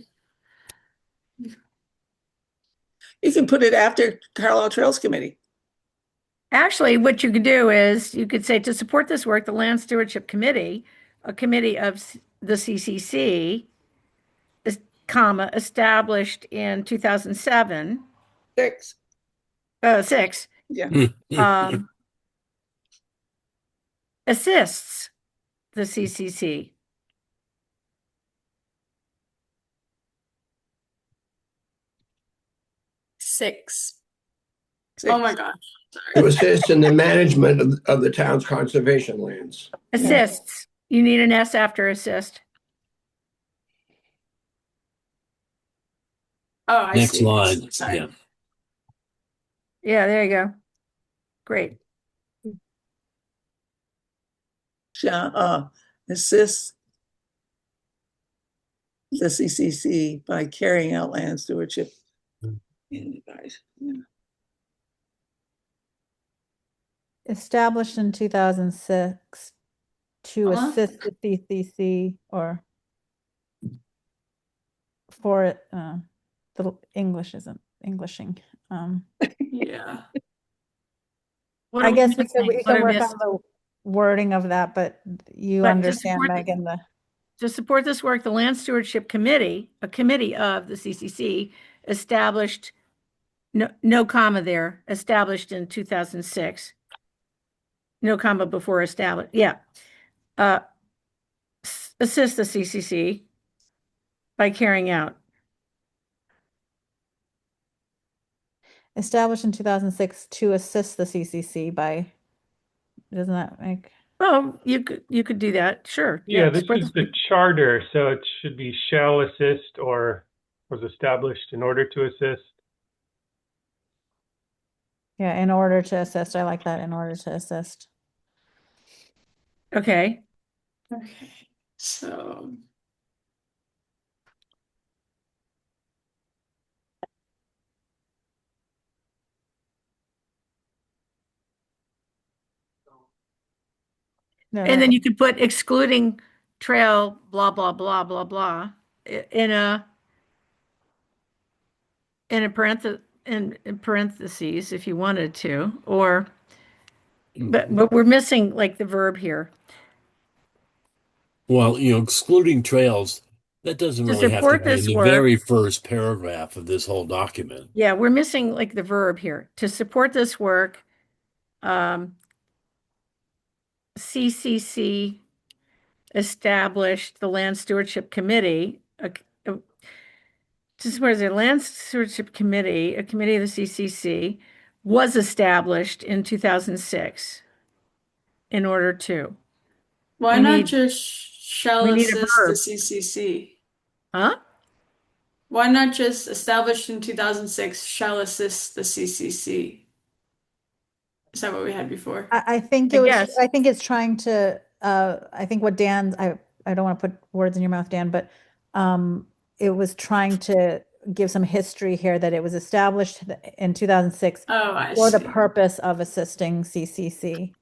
I: You can put it after Carlisle Trails Committee.
E: Actually, what you could do is you could say to support this work, the Land Stewardship Committee, a committee of the CCC, is, comma, established in 2007,
I: 6.
E: 6,
I: Yeah.
E: assists the CCC.
B: Six.
I: 6.
B: Oh my gosh.
L: To assist in the management of the town's conservation lands.
E: Assists. You need an S after assist.
B: Oh, I
A: next
B: see.
A: line?
B: Sorry.
A: Yeah.
E: Yeah, there you go. Great.
I: Assist the CCC by carrying out land stewardship.
G: Established in 2006 to
B: Uh-huh.
G: assist the CCC or for it, the English isn't Englishing.
B: Yeah.
E: What
G: I
E: are we
G: guess we
E: missing?
G: could
E: What are
G: work
E: miss-
G: on the wording of that, but you
E: But to
G: understand,
E: support the-
G: Megan,
E: To support this work, the Land Stewardship Committee, a committee of the CCC, established, no comma there, established in 2006. No comma before established, yeah. Assist the CCC by carrying out.
G: established in 2006 to assist the CCC by, doesn't that make?
E: Well, you could do that, sure.
H: Yeah, this
E: support
H: is the charter, so it should be shall assist or was established in order to assist.
G: Yeah, in order to assist. I like that, in order to assist.
E: Okay.
B: Okay. So
G: No,
E: And then you could put excluding trail, blah, blah, blah, blah, blah, in a parentheses if you wanted to, or, but we're missing like the verb here.
A: Well, you know, excluding trails, that doesn't
E: To
A: really have to
E: support
A: be in
E: this
A: the
E: work-
A: very first paragraph of this whole document.
E: Yeah, we're missing like the verb here. To support this work, CCC established the Land Stewardship Committee. To support the Land Stewardship Committee, a committee of the CCC, was established in 2006 in order to.
B: why
E: We
B: not
E: need-
B: just shall
E: we need a
B: assist
E: verb.
B: the CCC?
E: Huh?
B: Why not just established in 2006 shall assist the CCC? Is that what we had before?
G: I think
E: I
G: it was,
E: guess.
G: I think it's trying to, I think what Dan, I don't want to put words in your mouth, Dan, but it was trying to give some history here that it was established in 2006
B: Oh, I
G: for the
B: see.
G: purpose of assisting CCC.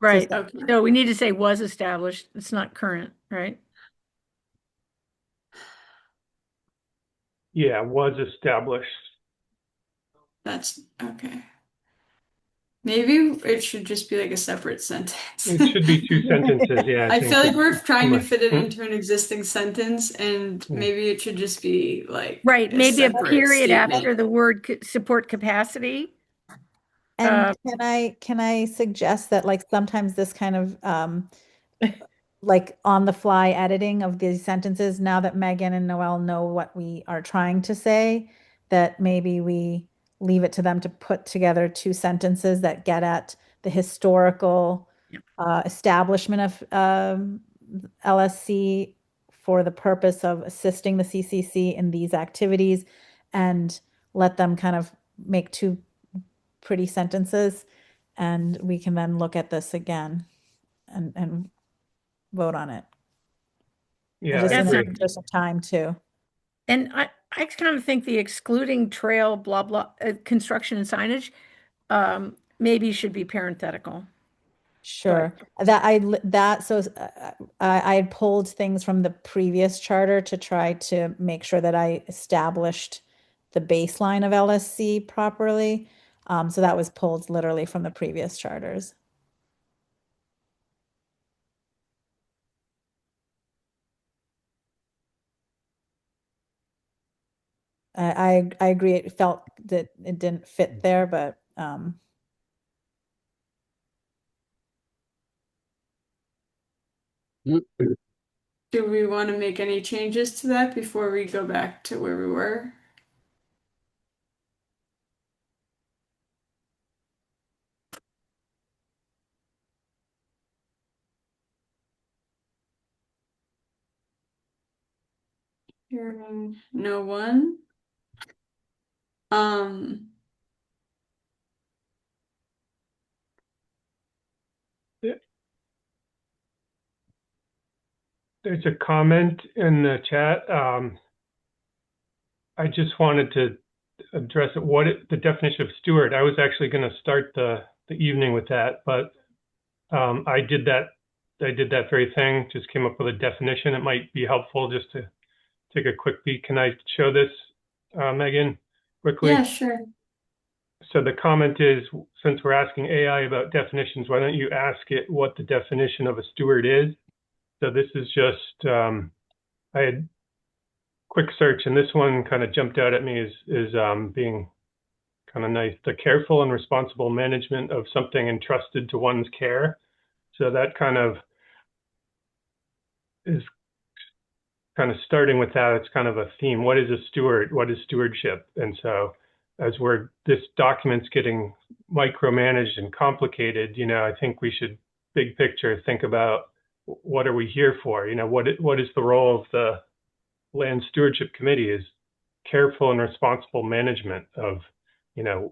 E: Right.
B: Okay.
E: No, we need to say was established. It's not current, right?
H: Yeah, was established.
B: That's okay. Maybe it should just be like a separate sentence.
H: It should be 2 sentences. Yeah,
B: I
H: think
B: feel like
H: it's
B: we're
H: too
B: trying to
H: much.
B: fit it into an existing sentence, and
H: Yeah.
B: maybe it should just be like
E: Right,
B: a
E: maybe a
B: separate
E: period
B: statement.
E: after the word support capacity.
G: And can I suggest that like sometimes this kind of like on the fly editing of these sentences, now that Megan and Noelle know what we are trying to say, that maybe we leave it to them to put together 2 sentences that get at the historical establishment of LSC for the purpose of assisting the CCC in these activities, and let them kind of make 2 pretty sentences, and we can then look at this again and vote on it.
H: Yeah,
G: Just
H: I
G: in the
H: agree.
G: interest of time too.
E: And I kind of think the excluding trail, blah, blah, construction and signage, maybe should be parenthetical.
G: Sure. I had pulled things from the previous charter to try to make sure that I established the baseline of LSC properly. So that was pulled literally from the previous charters. I agree. It felt that it didn't fit there, but
B: Do we want to make any changes to that before we go back to where we were? Hearing no one.
H: There's a comment in the chat. I just wanted to address it. The definition of steward. I was actually going to start the evening with that, but I did that very thing. Just came up with a definition. It might be helpful just to take a quick peek. Can I show this, Megan, quickly?
B: Yeah, sure.
H: So the comment is, since we're asking AI about definitions, why don't you ask it what the definition of a steward is? So this is just, I had quick search, and this one kind of jumped out at me as being kind of nice. The careful and responsible management of something entrusted to one's care. So that kind of is kind of starting with that. It's kind of a theme. What is a steward? What is stewardship? And so as this document's getting micromanaged and complicated, I think we should big picture think about what are we here for? What is the role of the Land Stewardship Committee is careful and responsible management of,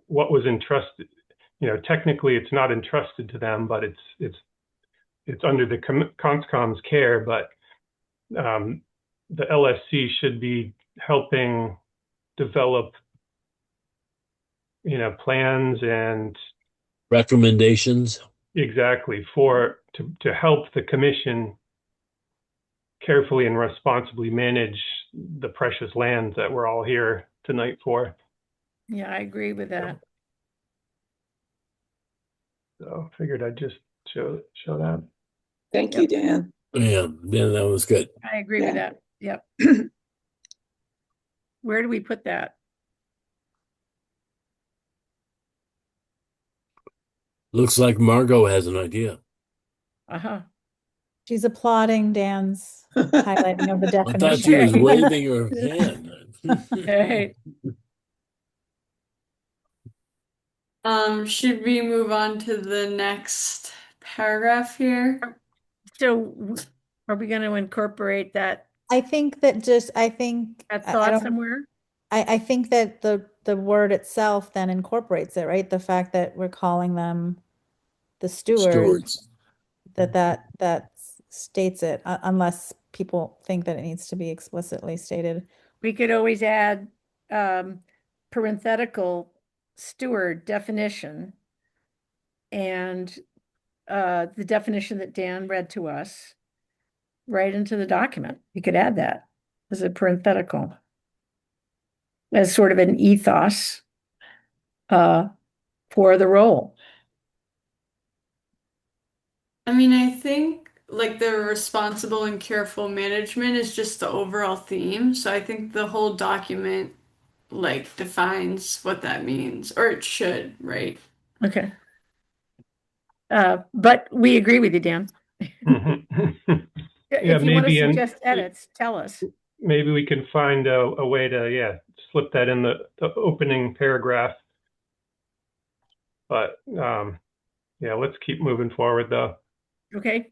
H: what was entrusted. Technically it's not entrusted to them, but it's under the CONSCOM's care, but the LSC should be helping develop, plans and
A: recommendations.
H: Exactly, to help the commission carefully and responsibly manage the precious lands that we're all here tonight for.
E: Yeah, I agree with that.
H: So I figured I'd just show that.
I: Thank you, Dan.
A: Yeah, that was good.
E: I agree with that. Yep. Where do we put that?
A: Looks like Margot has an idea.
E: Uh-huh.
G: She's applauding Dan's highlighting of the
A: I
G: definition.
A: thought she was waving her hand.
E: Hey.
B: Should we move on to the next paragraph here?
E: So are we going to incorporate that
G: I think that
E: thought somewhere?
G: I think that the word itself then incorporates it, right? The fact that we're calling them the stewards. That states it, unless people think that it needs to be explicitly stated.
E: We could always add parenthetical steward definition and the definition that Dan read to us right into the document. You could add that as a parenthetical, as sort of an ethos for the role.
B: I mean, I think like the responsible and careful management is just the overall theme. So I think the whole document like defines what that means, or it should, right?
E: Okay. But we agree with you, Dan.
H: Mhm. Yeah,
E: If you want to
H: maybe, and
E: suggest edits, tell us.
H: maybe we can find a way to, yeah, slip that in the opening paragraph. But yeah, let's keep moving forward though.
E: Okay.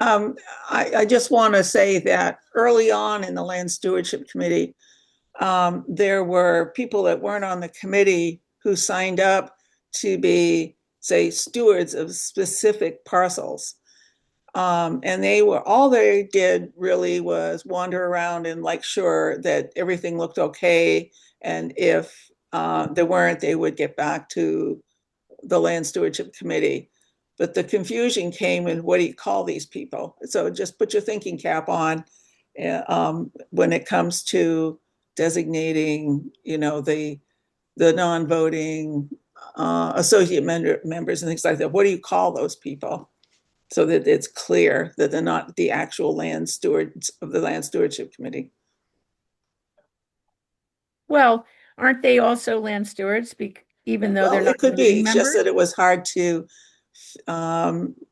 I: I just want to say that early on in the Land Stewardship Committee, there were people that weren't on the committee who signed up to be, say, stewards of specific parcels. And all they did really was wander around and like sure that everything looked okay. And if there weren't, they would get back to the Land Stewardship Committee. But the confusion came in, what do you call these people? So just put your thinking cap on when it comes to designating, the non-voting associate members and things like that. What do you call those people? So that it's clear that they're not the actual land stewards of the Land Stewardship Committee.
E: Well, aren't they also land stewards? Even though they're
I: Well,
E: not
I: it could be,
E: voting
I: it's just
E: members?
I: that it was hard to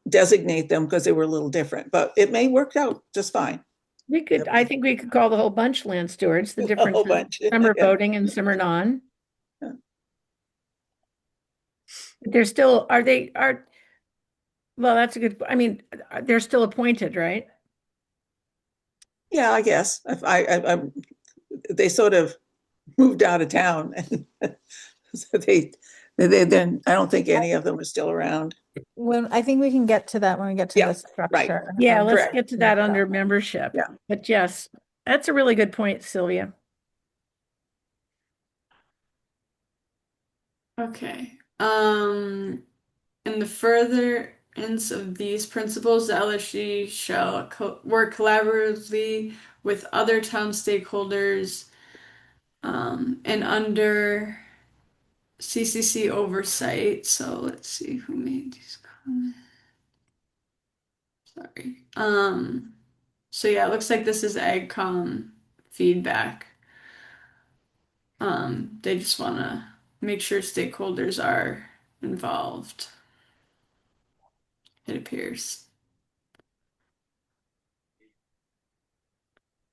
I: designate them because they were a little different, but it may work out just fine.
E: We could, I think we could call the whole bunch land stewards. The
I: A
E: difference
I: whole
E: is
I: bunch.
E: some are
I: Yeah.
E: voting and some are non.
I: Yeah.
E: They're still, well, that's a good, I mean, they're still appointed, right?
I: Yeah, I guess. They sort of moved out of town. So then I don't think any of them are still around.
G: I think we can get to that when we get to
I: Yeah,
G: the structure.
E: Yeah, let's
I: correct.
E: get to that under membership.
I: Yeah.
E: But yes, that's a really good point, Sylvia.
B: Okay. In the furtherance of these principles, the LSG shall work collaboratively with other town stakeholders, and under CCC oversight. So let's see who made these comments. Sorry. So yeah, it looks like this is AgCom feedback. They just want to make sure stakeholders are involved, it appears.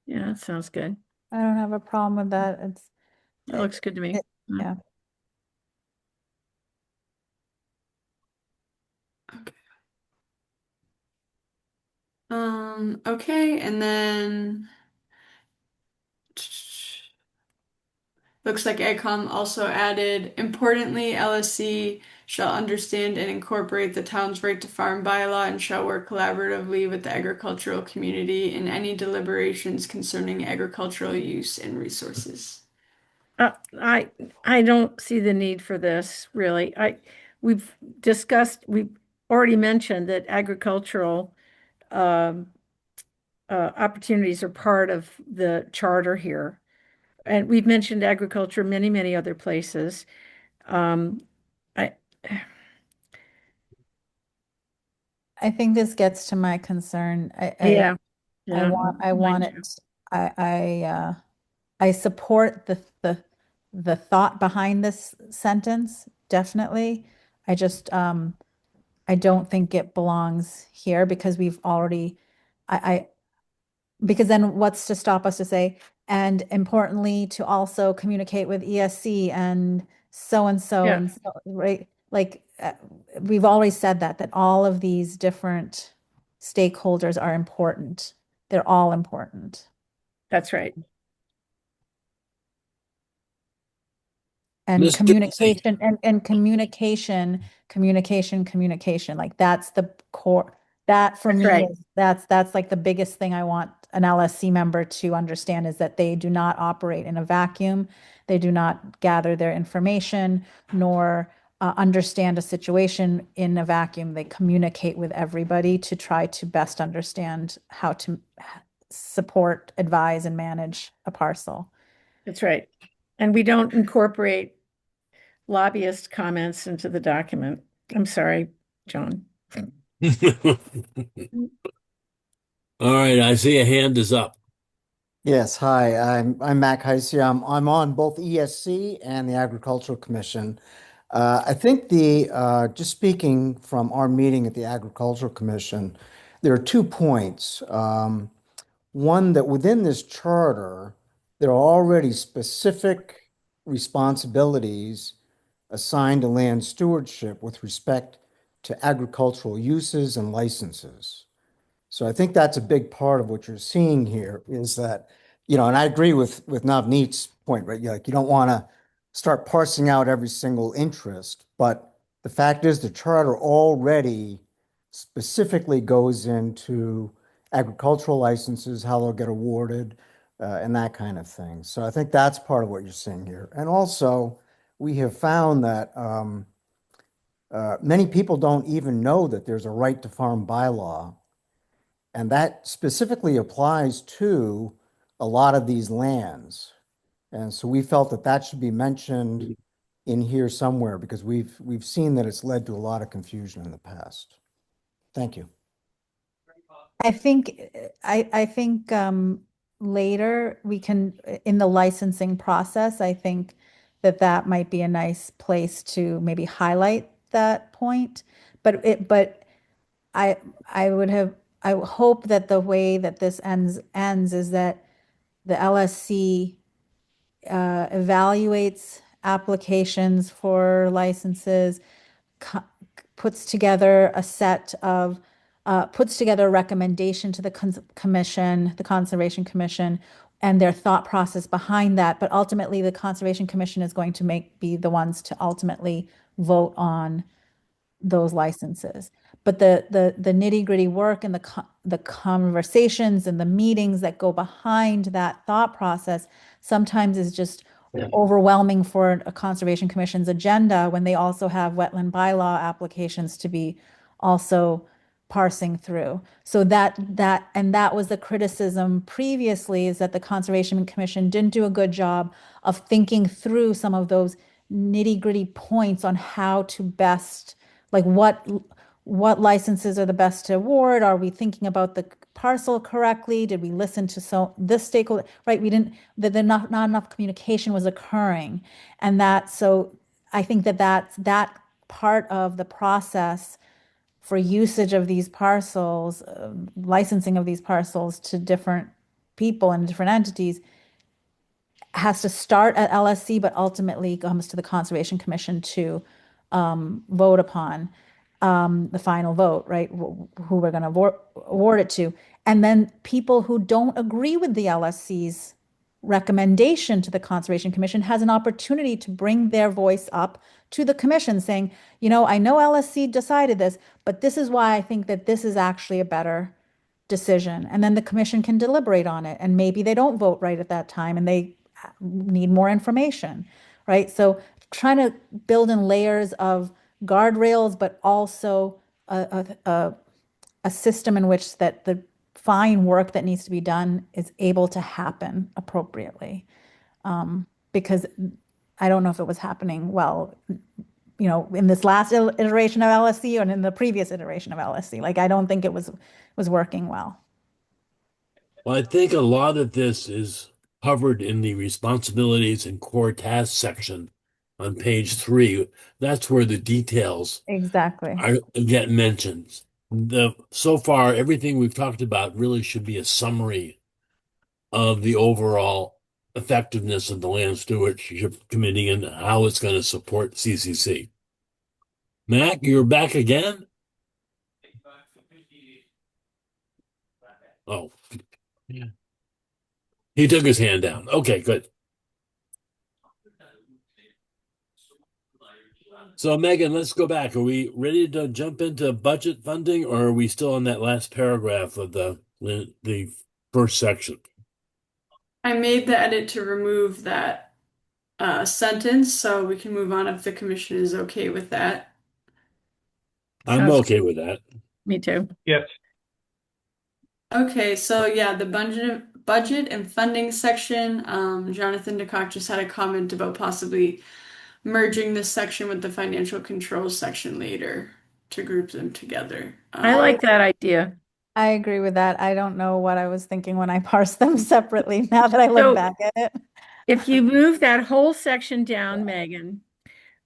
E: Yeah, that sounds good.
G: I don't have a problem with that.
E: That looks good to me.
G: Yeah.
B: Okay, and then looks like AgCom also added, importantly, LSC shall understand and incorporate the town's right to farm bylaw and shall work collaboratively with the agricultural community in any deliberations concerning agricultural use and resources.
E: I don't see the need for this really. We've already mentioned that agricultural opportunities are part of the charter here. And we've mentioned agriculture many, many other places.
G: I think this gets to my concern.
E: Yeah.
G: I want
E: Mine
G: it. I support the thought behind this sentence, definitely. I just I don't think it belongs here because we've already because then what's to stop us to say, and importantly to also communicate with ESC and so and so
E: Yeah.
G: and so, right? Like we've always said that all of these different stakeholders are important. They're all important.
E: That's right.
G: And
L: This-
G: communication and communication. Like that's the core. That for
E: That's
G: me
E: right.
G: is that's like the biggest thing I want an LSC member to understand is that they do not operate in a vacuum. They do not gather their information nor understand a situation in a vacuum. They communicate with everybody to try to best understand how to support, advise, and manage a parcel.
E: That's right. And we don't incorporate lobbyist comments into the document. I'm sorry, John.
A: All right, I see a hand is up.
M: Yes, hi, I'm Mac Heisey. I'm on both ESC and the Agricultural Commission. I think just speaking from our meeting at the Agricultural Commission, there are 2 points. One, that within this charter, there are already specific responsibilities assigned to land stewardship with respect to agricultural uses and licenses. So I think that's a big part of what you're seeing here is that, and I agree with Navneet's point, right? You don't want to start parsing out every single interest, but the fact is the charter already specifically goes into agricultural licenses, how they'll get awarded, and that kind of thing. So I think that's part of what you're seeing here. And also, we have found that many people don't even know that there's a right to farm bylaw. And that specifically applies to a lot of these lands. And so we felt that that should be mentioned in here somewhere because we've seen that it's led to a lot of confusion in the past. Thank you.
G: I think later we can in the licensing process, I think that might be a nice place to maybe highlight that point. But I I hope that the way that this ends is that the LSC evaluates applications for licenses, puts together a set of puts together a recommendation to the commission, the Conservation Commission, and their thought process behind that. But ultimately, the Conservation Commission is going to be the ones to ultimately vote on those licenses. But the nitty-gritty work and the conversations and the meetings that go behind that thought process sometimes is just overwhelming for a Conservation Commission's agenda when they also have wetland bylaw applications to be also parsing through. So that was the criticism previously, is that the Conservation Commission didn't do a good job of thinking through some of those nitty-gritty points on how to best, like what licenses are the best to award? Are we thinking about the parcel correctly? Did we listen to this stakeholder? Right, we didn't. That not enough communication was occurring, and so I think that part of the process for usage of these parcels, licensing of these parcels to different people and different entities, has to start at LSC, but ultimately comes to the Conservation Commission to vote upon the final vote, right? Who we're going to award it to. And then people who don't agree with the LSC's recommendation to the Conservation Commission has an opportunity to bring their voice up to the commission saying, I know LSC decided this, but this is why I think that this is actually a better decision. And then the commission can deliberate on it. And maybe they don't vote right at that time and they need more information, right? So trying to build in layers of guardrails, but also a system in which that the fine work that needs to be done is able to happen appropriately. Because I don't know if it was happening well, in this last iteration of LSC and in the previous iteration of LSC. Like, I don't think it was working well.
A: Well, I think a lot of this is covered in the responsibilities and core tasks section on page 3. That's where the details
G: Exactly
A: get mentioned. So far, everything we've talked about really should be a summary of the overall effectiveness of the Land Stewardship Committee and how it's going to support CCC. Mac, you're back again? Oh, yeah. He took his hand down. Okay, good. So, Megan, let's go back. Are we ready to jump into budget funding, or are we still on that last paragraph of the first section?
B: I made the edit to remove that sentence, so we can move on if the commission is okay with that.
A: I'm okay with that.
E: Me too.
H: Yes.
B: Okay, so yeah, the budget and funding section, Jonathan DeCock just had a comment about possibly merging this section with the financial controls section later to group them together.
E: I like that idea.
G: I agree with that. I don't know what I was thinking when I parsed them separately now that I look
E: So-
G: back at it.
E: If you move that whole section down, Megan,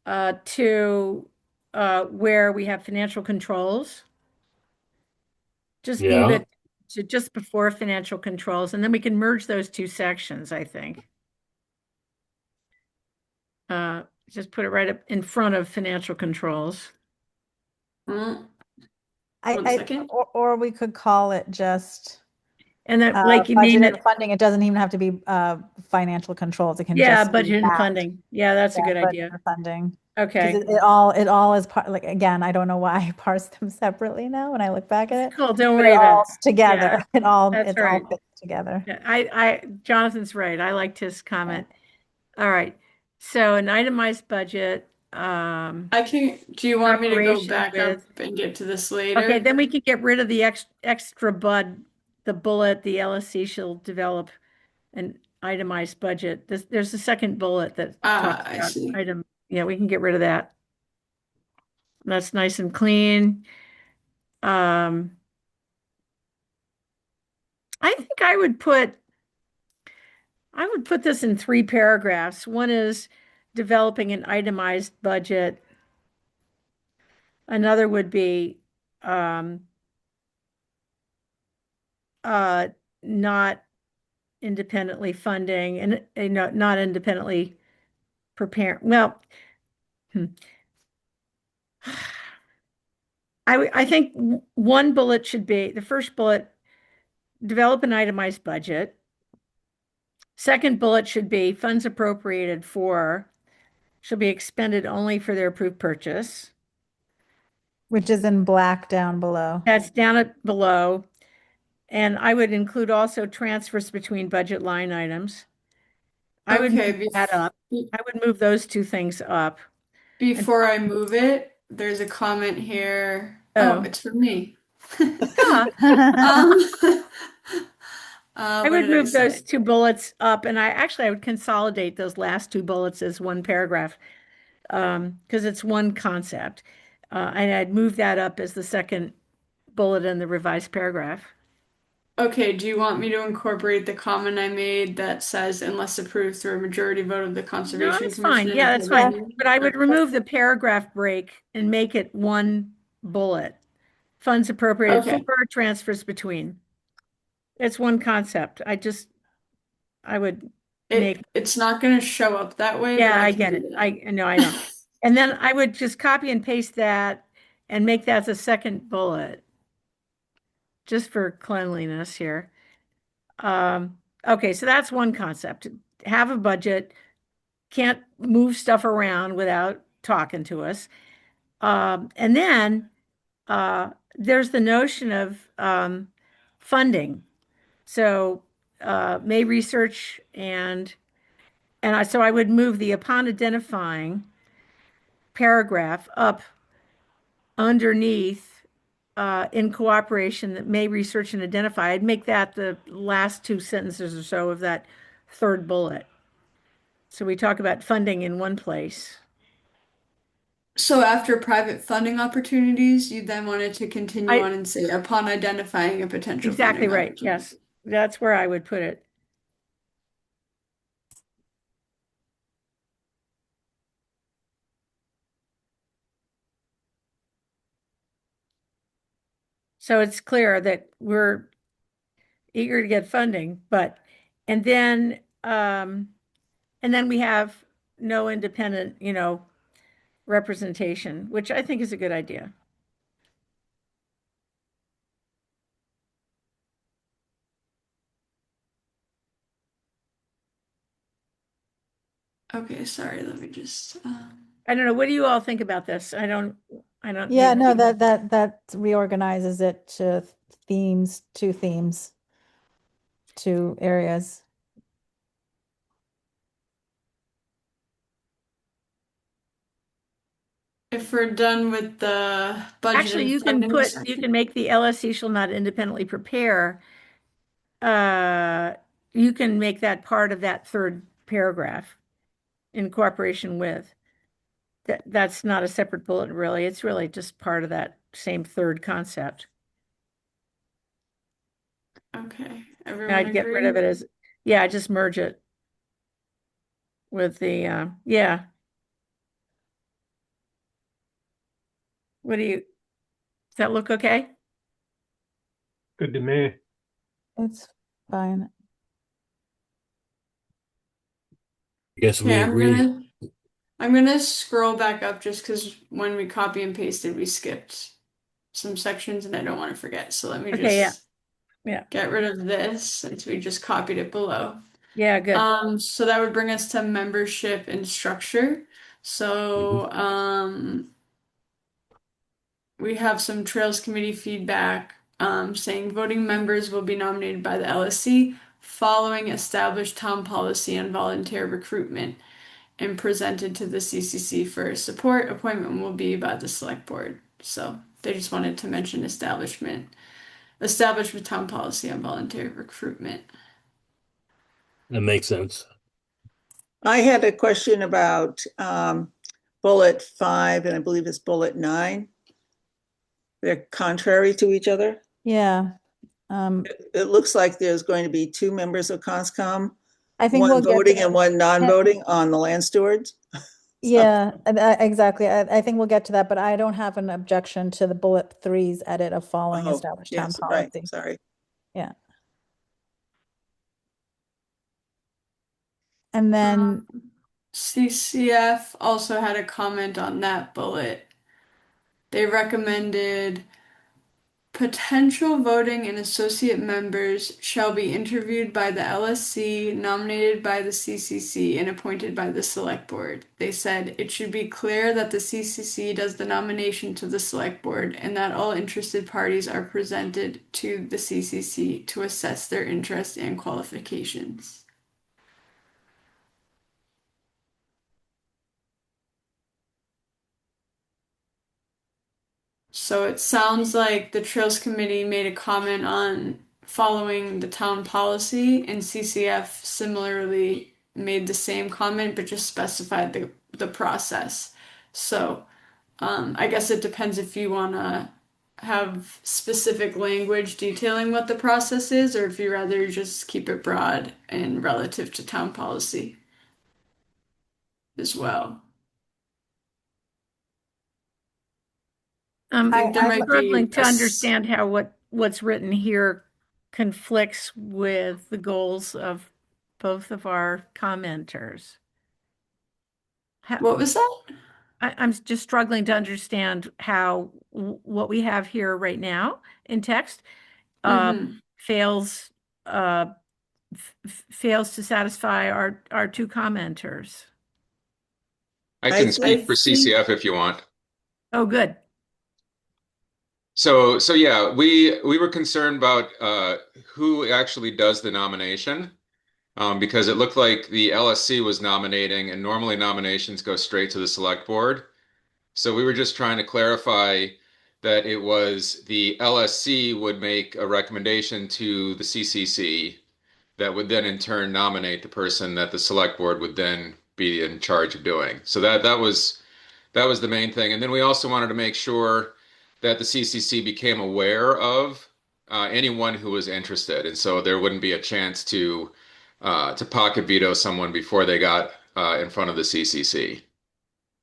E: to where we have financial controls, just move
A: Yeah.
E: it to just before financial controls, and then we can merge those two sections, I think. Just put it right up in front of financial controls.
B: One
G: I
B: second.
G: or we could call it just
E: And then, like, you
G: budget
E: name
G: and
E: it,
G: funding. It doesn't even have to be financial controls. It can
E: yeah,
G: just be
E: budget and
G: that.
E: funding. Yeah, that's a
G: Yeah,
E: good
G: budget
E: idea.
G: and funding.
E: Okay.
G: Because it all is part, like, again, I don't know why I parsed them separately now when I look back at it.
E: Cool, don't
G: But
E: worry
G: it
E: about
G: all
E: it.
G: together.
E: Yeah,
G: It all
E: that's
G: it's all
E: right.
G: fits together.
E: Yeah, Jonathan's right. I liked his comment. All right. So an itemized budget.
B: Do you want me to go
E: Preparation
B: back
E: with-
B: up and get to this later?
E: Okay, then we can get rid of the extra the bullet, the LSC shall develop an itemized budget. There's a second bullet that talks
B: I
E: about
B: see.
E: item. Yeah, we can get rid of that. That's nice and clean. I think I would put this in 3 paragraphs. One is developing an itemized budget. Another would be not independently funding and not independently preparing. Well, I think one bullet should be, the first bullet, develop an itemized budget. Second bullet should be funds appropriated for shall be expended only for their approved purchase.
G: Which is in black down below.
E: That's down below. And I would include also transfers between budget line items. I would
B: Okay,
E: move that up. I would move those 2 things up.
B: Before I move it, there's a comment here.
E: Oh.
B: Oh, it's from me.
E: I
B: What
E: would
B: did
E: move
B: say?
E: those 2 bullets up, and I would consolidate those last 2 bullets as one paragraph, because it's one concept. And I'd move that up as the second bullet in the revised paragraph.
B: Okay, do you want me to incorporate the comment I made that says unless approved through a majority vote of the
E: No,
B: Conservation
E: that's
B: Commission?
E: fine. Yeah, that's fine. But I would remove the paragraph break and make it one bullet. Funds appropriated
B: Okay.
E: for transfers between. It's one concept. I would make.
B: It's not going to show up that way.
E: Yeah,
B: but
E: I
B: can
E: get
B: do
E: it.
B: that.
E: I know, I know. And then I would just copy and paste that and make that the second bullet, just for cleanliness here. Okay, so that's one concept. Have a budget, can't move stuff around without talking to us. And then there's the notion of funding. So may research so I would move the upon identifying paragraph up underneath in cooperation that may research and identify. I'd make that the last 2 sentences or so of that third bullet. So we talk about funding in one place.
B: So after private funding opportunities, you then wanted to continue on and say upon identifying a potential
E: Exactly
B: funding
E: right.
B: opportunity.
E: Yes, that's where I would put it. So it's clear that we're eager to get funding, and then we have no independent, representation, which I think is a good idea.
B: Okay, sorry, let me just
E: I don't know. What do you all think about this? I don't.
G: Yeah, no, that reorganizes it to themes, 2 themes, 2 areas.
B: if we're done with the budget
E: Actually,
B: and
E: you can
B: funding
E: you
B: section-
E: can make the LSC shall not independently prepare. You can make that part of that third paragraph in cooperation with. That's not a separate bullet, really. It's really just part of that same third concept.
B: Okay,
E: And
B: everyone
E: I'd get rid of
B: agree?
E: it as, yeah, just merge it with the, yeah. What do you, does that look okay?
H: Good to me.
G: It's fine.
A: I guess we
B: Okay,
A: agree.
B: I'm gonna scroll back up just because when we copy and pasted, we skipped some sections and I don't want to forget. So let me
E: Okay, yeah,
B: just
E: yeah,
B: get rid of this since we just copied it below.
E: yeah, good.
B: So that would bring us to membership and structure. So, we have some Trails Committee feedback, saying voting members will be nominated by the LSC following established town policy on volunteer recruitment and presented to the CCC for support. Appointment will be by the select board. So they just wanted to mention establishment town policy on volunteer recruitment.
A: That makes sense.
I: I had a question about bullet 5, and I believe it's bullet 9. They're contrary to each other.
G: Yeah.
I: It looks like there's going to be 2 members of CONSCOM,
G: I think
I: one
G: we'll get
I: voting
G: to
I: and one non-voting on the land stewards.
G: yeah, exactly. I think we'll get to that, but I don't have an objection to the bullet 3's edit of following
I: Oh,
G: established town
I: yes, right,
G: policy.
I: sorry.
G: Yeah. And then
B: CCF also had a comment on that bullet. They recommended potential voting and associate members shall be interviewed by the LSC, nominated by the CCC, and appointed by the select board. They said it should be clear that the CCC does the nomination to the select board and that all interested parties are presented to the CCC to assess their interests and qualifications. So it sounds like the Trails Committee made a comment on following the town policy, and CCF similarly made the same comment but just specified the process. So I guess it depends if you want to have specific language detailing what the process is, or if you rather just keep it broad and relative to town policy as well. I think there
E: I'm
B: might
E: struggling
B: be
E: to understand how what's written here conflicts with the goals of both of our commenters.
B: What was that?
E: I'm just struggling to understand how what we have here right now in text fails fails to satisfy our 2 commenters.
N: I can speak for CCF if you want.
E: Oh, good.
N: So yeah, we were concerned about who actually does the nomination, because it looked like the LSC was nominating, and normally nominations go straight to the select board. So we were just trying to clarify that it was the LSC would make a recommendation to the CCC that would then in turn nominate the person that the select board would then be in charge of doing. So that was the main thing. And then we also wanted to make sure that the CCC became aware of anyone who was interested, and so there wouldn't be a chance to pocket veto someone before they got in front of the CCC.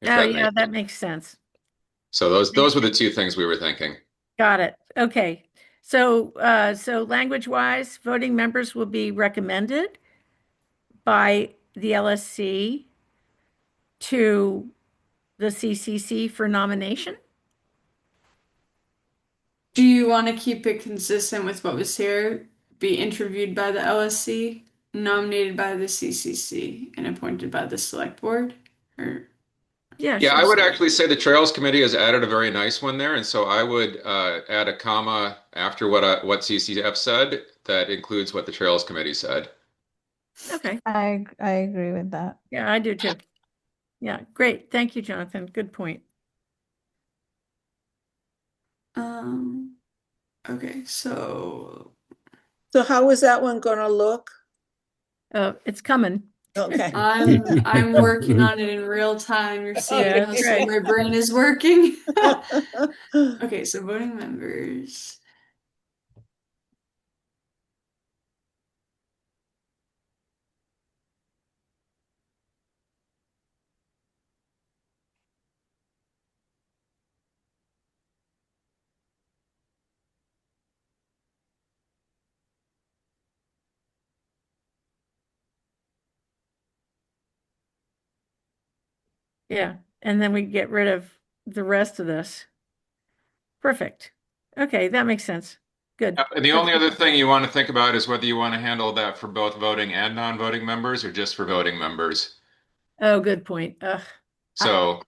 E: Oh, yeah, that makes sense.
N: So those were the 2 things we were thinking.
E: Got it. Okay. So so language-wise, voting members will be recommended by the LSC to the CCC for nomination.
B: Do you want to keep it consistent with what was here? Be interviewed by the LSC, nominated by the CCC, and appointed by the select board? Or
E: yeah,
N: I would actually say the Trails Committee has added a very nice one there, and so I would add a comma after what CCF said that includes what the Trails Committee said.
E: Okay.
G: I agree with that.
E: Yeah, I do too. Yeah, great. Thank you, Jonathan. Good point.
B: Okay, so
I: how is that one going to look?
E: It's coming.
I: Okay.
B: I'm working on it in real time. You're seeing
E: Yeah,
B: how
E: that's
B: slow
E: right.
B: my brain is working. Okay, so voting members.
E: Yeah, and then we get rid of the rest of this. Perfect. Okay, that makes sense. Good.
N: And the only other thing you want to think about is whether you want to handle that for both voting and non-voting members or just for voting members.
E: Oh, good point. Ugh.
N: So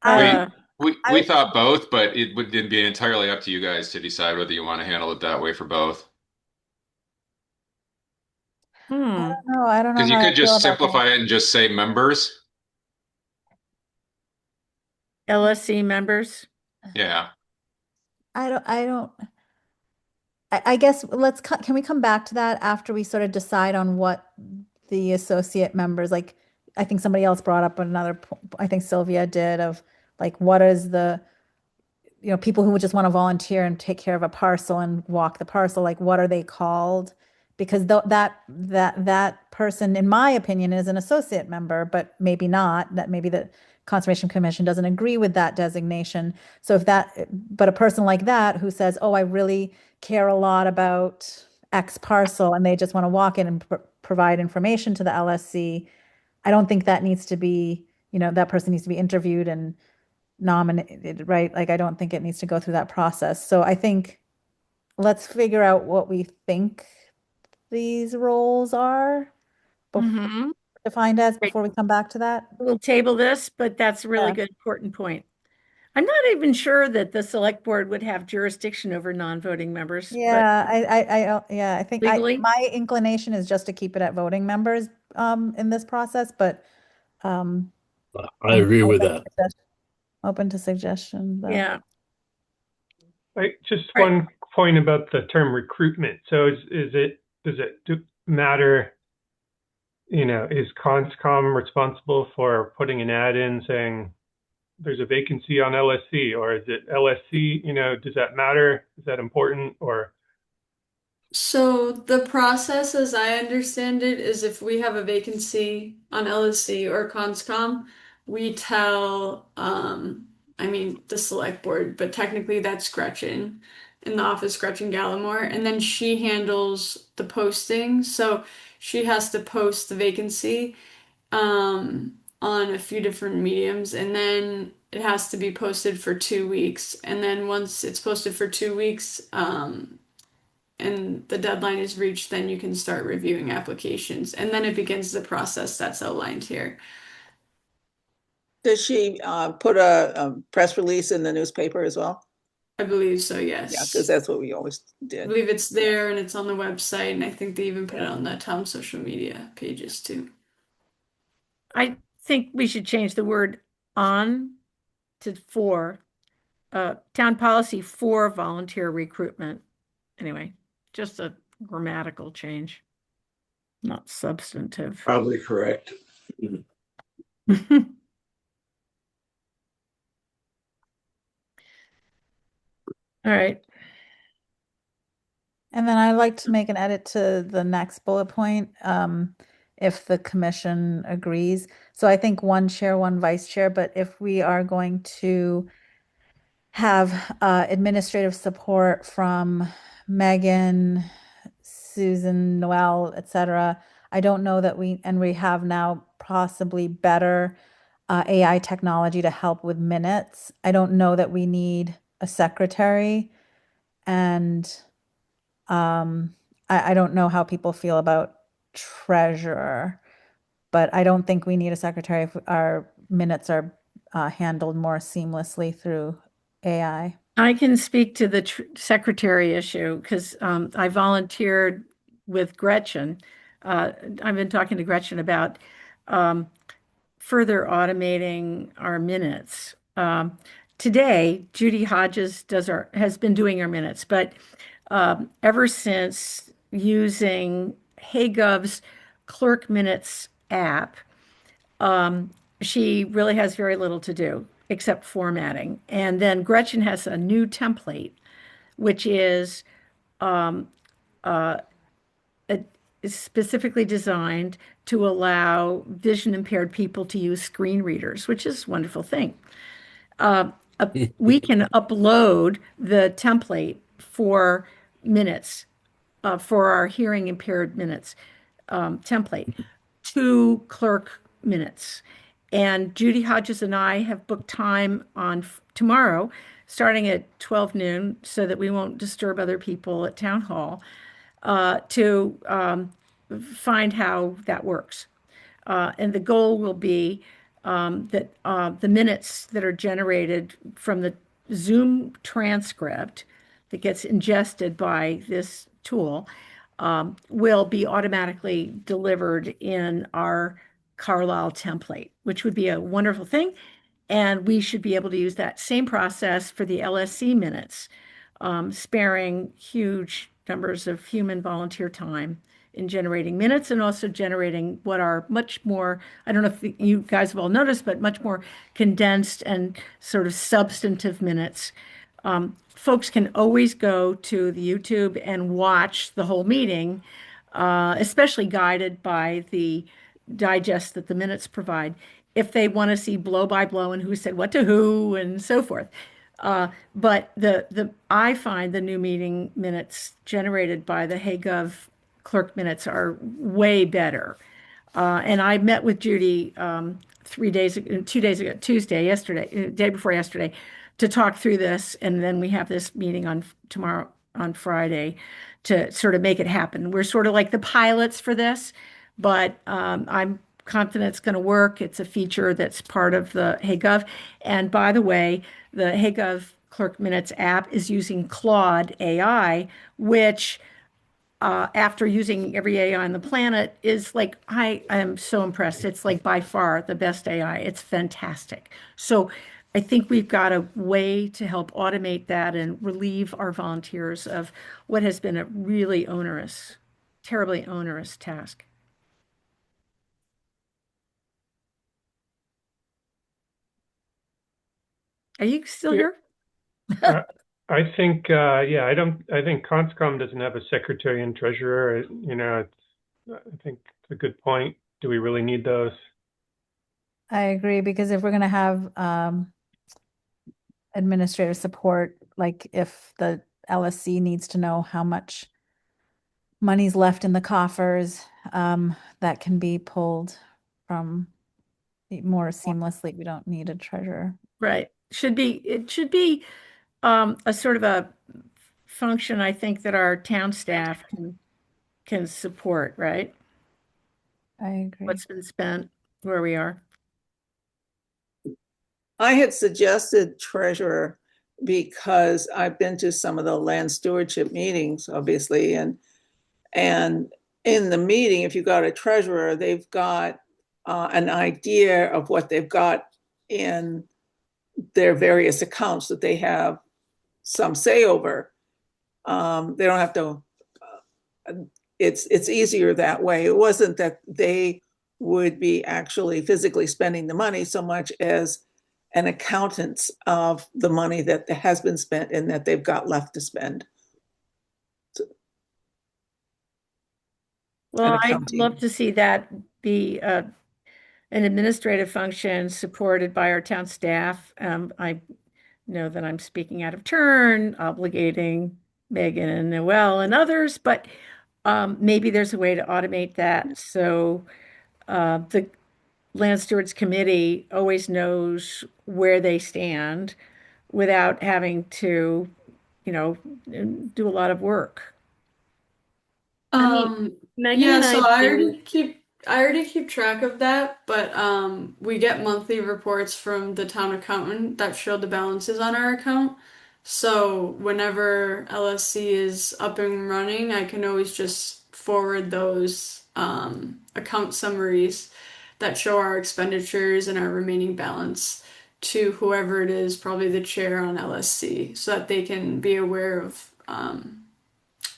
G: I-
N: we thought both, but it would be entirely up to you guys to decide whether you want to handle it that way for both.
G: I don't know. I don't know
N: Because you
G: how I
N: could
G: feel
N: just
G: about that.
N: simplify it and just say members.
E: LSC members.
N: Yeah.
G: I guess can we come back to that after we sort of decide on what the associate members, like, I think somebody else brought up another, I think Sylvia did, of like, what is the, people who would just want to volunteer and take care of a parcel and walk the parcel, like, what are they called? Because that person, in my opinion, is an associate member, but maybe not, that maybe the Conservation Commission doesn't agree with that designation. So but a person like that who says, oh, I really care a lot about X parcel, and they just want to walk in and provide information to the LSC, I don't think that needs to be, that person needs to be interviewed and nominated, right? Like, I don't think it needs to go through that process. So I think let's figure out what we think these roles are defined as before we come back to that.
E: We'll table this, but that's a really good, important point. I'm not even sure that the select board would have jurisdiction over non-voting members.
G: Yeah, I think
E: Legally?
G: my inclination is just to keep it at voting members in this process, but
A: I agree with that.
G: Open to suggestion, though.
E: Yeah.
H: Just one point about the term recruitment. So does it matter, is Conscom responsible for putting an ad in saying there's a vacancy on LSC, or is it LSC, does that matter? Is that important, or?
B: So the process, as I understand it, is if we have a vacancy on LSC or Conscom, we tell, the select board, but technically that's Gretchen in the office, Gretchen Gallimore, and then she handles the posting. So she has to post the vacancy on a few different mediums, and then it has to be posted for 2 weeks. And then once it's posted for 2 weeks, and the deadline is reached, then you can start reviewing applications. And then it begins the process that's outlined here.
I: Does she put a press release in the newspaper as well?
B: I believe so, yes.
I: Yeah, because that's what we always
B: I
I: did.
B: believe it's there and it's on the website, and I think they even put it on the town social media pages too.
E: I think we should change the word on to for. Town policy for volunteer recruitment. Anyway, just a grammatical change, not substantive.
L: Probably correct.
E: All right.
G: And then I'd like to make an edit to the next bullet point, if the commission agrees. So I think one chair, one vice chair, but if we are going to have administrative support from Megan, Susan, Noel, etc., I don't know that we have now possibly better AI technology to help with minutes. I don't know that we need a secretary, and I don't know how people feel about treasurer, but I don't think we need a secretary if our minutes are handled more seamlessly through AI.
E: I can speak to the secretary issue because I volunteered with Gretchen. I've been talking to Gretchen about further automating our minutes. Today, Judy Hodges has been doing our minutes, but ever since using HeyGov's Clerk Minutes app, she really has very little to do except formatting. And then Gretchen has a new template, which is um, uh, is specifically designed to allow vision impaired people to use screen readers, which is a wonderful thing. We can upload the template for minutes, for our hearing impaired minutes template to Clerk Minutes. And Judy Hodges and I have booked time on tomorrow, starting at 12 noon, so that we won't disturb other people at Town Hall, to find how that works. And the goal will be that the minutes that are generated from the Zoom transcript that gets ingested by this tool will be automatically delivered in our Carlisle template, which would be a wonderful thing. And we should be able to use that same process for the LSC minutes, sparing huge numbers of human volunteer time in generating minutes and also generating what are much more, I don't know if you guys have all noticed, but much more condensed and sort of substantive minutes. Folks can always go to the YouTube and watch the whole meeting, especially guided by the digest that the minutes provide, if they want to see blow by blow and who said what to who and so forth. But I find the new meeting minutes generated by the HayGov Clerk Minutes are way better. And I met with Judy 2 days ago, day before yesterday, to talk through this. And then we have this meeting on tomorrow, on Friday, to sort of make it happen. We're sort of like the pilots for this, but I'm confident it's going to work. It's a feature that's part of the HayGov. And by the way, the HayGov Clerk Minutes app is using Claude AI, which after using every AI on the planet is like, I am so impressed. It's like by far the best AI. It's fantastic. So I think we've got a way to help automate that and relieve our volunteers of what has been a really onerous, terribly onerous task. Are you still here?
H: I think, I think Conscom doesn't have a secretary and treasurer. I think it's a good point. Do we really need those?
G: I agree, because if we're going to have administrative support, like if the LSC needs to know how much money's left in the coffers, that can be pulled from more seamlessly. We don't need a treasurer.
E: Right. It should be a sort of a function, I think, that our town staff can support, right?
G: I agree.
E: What's been spent, where we are.
I: I had suggested treasurer because I've been to some of the land stewardship meetings, obviously, and in the meeting, if you've got a treasurer, they've got an idea of what they've got in their various accounts that they have some say over. They don't have to, it's easier that way. It wasn't that they would be actually physically spending the money so much as an accountants of the money that has been spent and that they've got left to spend.
E: Well, I'd love to see that be an administrative function supported by our town staff. I know that I'm speaking out of turn, obligating Megan and Noelle and others, but maybe there's a way to automate that so the Land Stewards Committee always knows where they stand without having to, do a lot of work.
C: Megan
B: Yeah,
C: and
B: so
C: I
B: I
C: do.
B: already keep track of that, but we get monthly reports from the town accountant that show the balances on our account. So whenever LSC is up and running, I can always just forward those account summaries that show our expenditures and our remaining balance to whoever it is, probably the chair on LSC, so that they can be aware of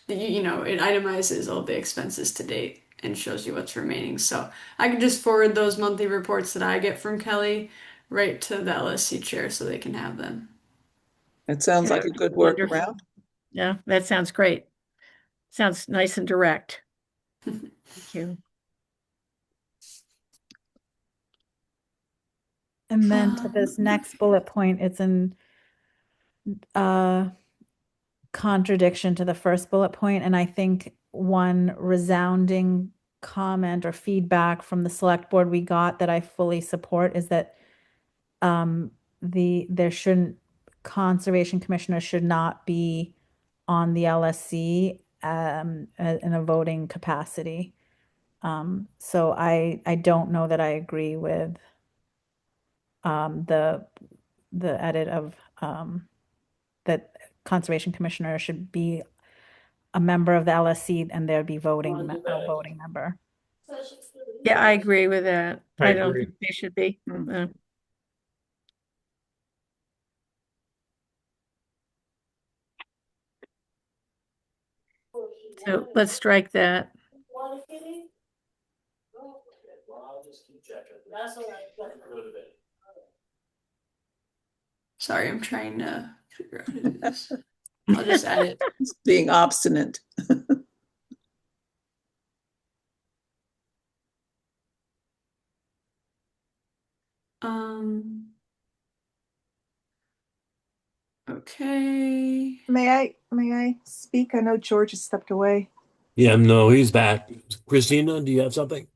B: it itemizes all the expenses to date and shows you what's remaining. So I can just forward those monthly reports that I get from Kelly right to the LSC chair so they can have them.
I: It sounds like a good workaround.
E: Yeah, that sounds great. Sounds nice and direct. Thank you.
G: And then to this next bullet point, it's in contradiction to the first bullet point, and I think one resounding comment or feedback from the select board we got that I fully support is that conservation commissioner should not be on the LSC in a voting capacity. So I don't know that I agree with the edit of that conservation commissioner should be a member of the LSC and there'd be a voting member.
E: Yeah, I agree with that.
H: I
E: I don't
H: agree.
E: think they should be. So let's strike that.
B: Sorry, I'm trying to figure out how to do this. I'll just add it.
I: It's being obstinate.
B: Okay.
J: May I speak? I know George has stepped away.
A: Yeah, no, he's back. Christina, do you have something?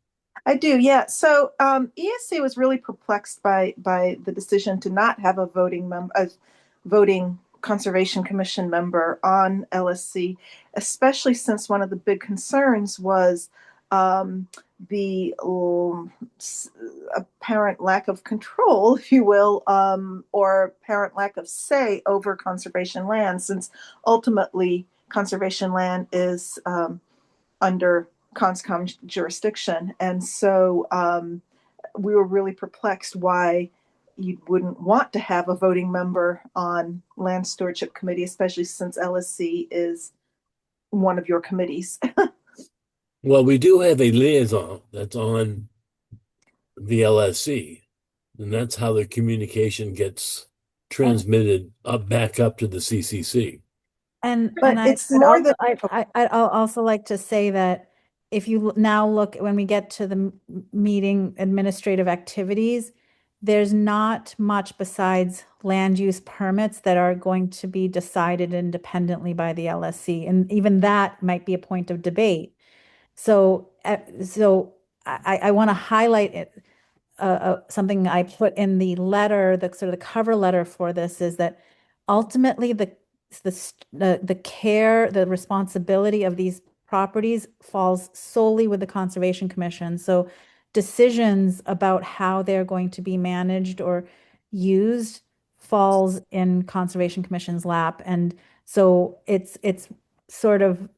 J: I do, yeah. So ESC was really perplexed by the decision to not have a voting conservation commission member on LSC, especially since one of the big concerns was the apparent lack of control, if you will, or apparent lack of say over conservation land, since ultimately conservation land is under CONSCOM jurisdiction. And so we were really perplexed why you wouldn't want to have a voting member on Land Stewardship Committee, especially since LSC is one of your committees.
A: Well, we do have a liaison that's on the LSC, and that's how the communication gets transmitted back up to the CCC.
G: And
J: But
G: and
J: it's more than
G: I'd also like to say that if you now look when we get to the meeting administrative activities, there's not much besides land use permits that are going to be decided independently by the LSC, and even that might be a point of debate. So I want to highlight it. Something I put in the letter, the sort of the cover letter for this is that ultimately the care, the responsibility of these properties falls solely with the Conservation Commission. So decisions about how they're going to be managed or used falls in Conservation Commission's lap. And so it's sort of,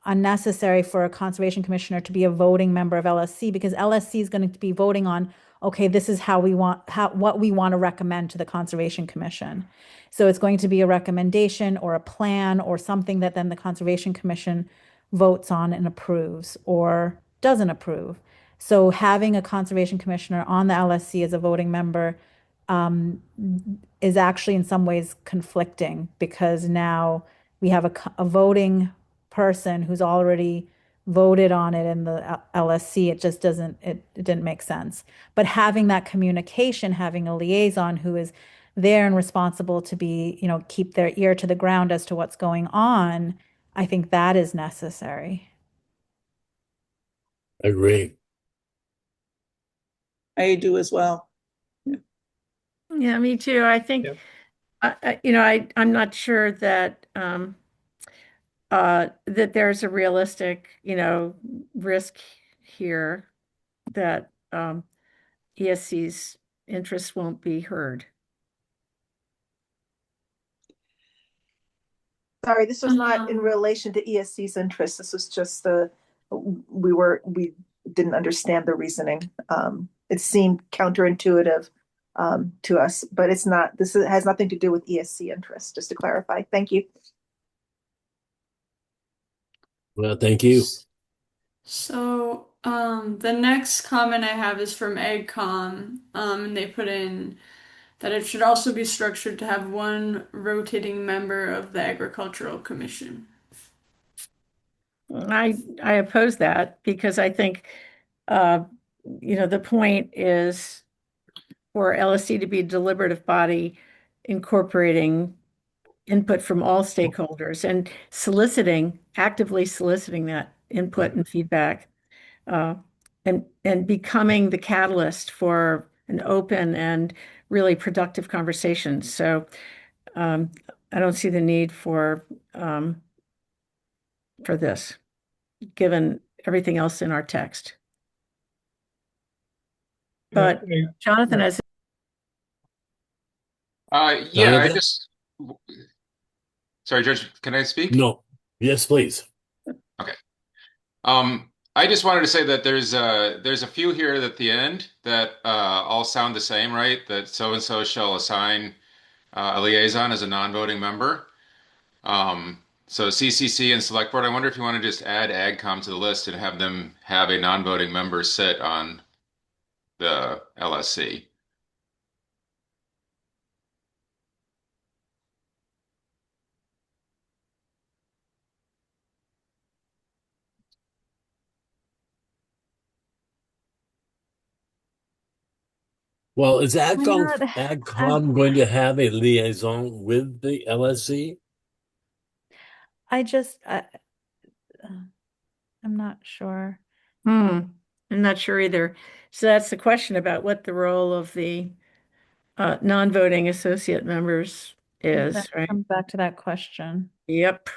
G: unnecessary for a conservation commissioner to be a voting member of LSC, because LSC is going to be voting on, okay, this is what we want to recommend to the Conservation Commission. So it's going to be a recommendation or a plan or something that then the Conservation Commission votes on and approves or doesn't approve. So having a conservation commissioner on the LSC as a voting member is actually in some ways conflicting, because now we have a voting person who's already voted on it in the LSC. It just it didn't make sense. But having that communication, having a liaison who is there and responsible to be, keep their ear to the ground as to what's going on, I think that is necessary.
A: I agree.
I: I do as well.
E: Yeah, me too. I think, I'm not sure that that there's a realistic, risk here that ESC's interests won't be heard.
J: Sorry, this was not in relation to ESC's interests. This was just we didn't understand the reasoning. It seemed counterintuitive to us, but it's not. This has nothing to do with ESC interests, just to clarify. Thank you.
A: Well, thank you.
B: So, the next comment I have is from AgCom, and they put in that it should also be structured to have one rotating member of the Agricultural Commission.
E: I oppose that because I think, the point is for LSC to be a deliberative body incorporating input from all stakeholders and actively soliciting that input and feedback, and becoming the catalyst for an open and really productive conversation. So I don't see the need for this, given everything else in our text. But Jonathan has.
N: Yeah, sorry, George, can I speak?
A: No. Yes, please.
N: Okay. I just wanted to say that there's a few here at the end that all sound the same, right? That so and so shall assign a liaison as a non-voting member. So CCC and Select Board. I wonder if you want to just add AgCom to the list and have them have a non-voting member sit on the LSC.
A: Well, is
G: Why not?
A: AgCom going to have a liaison with the LSC?
G: I'm not sure.
E: I'm not sure either. So that's the question about what the role of the non-voting associate members is,
G: That
E: right?
G: comes back to that question.
E: Yep.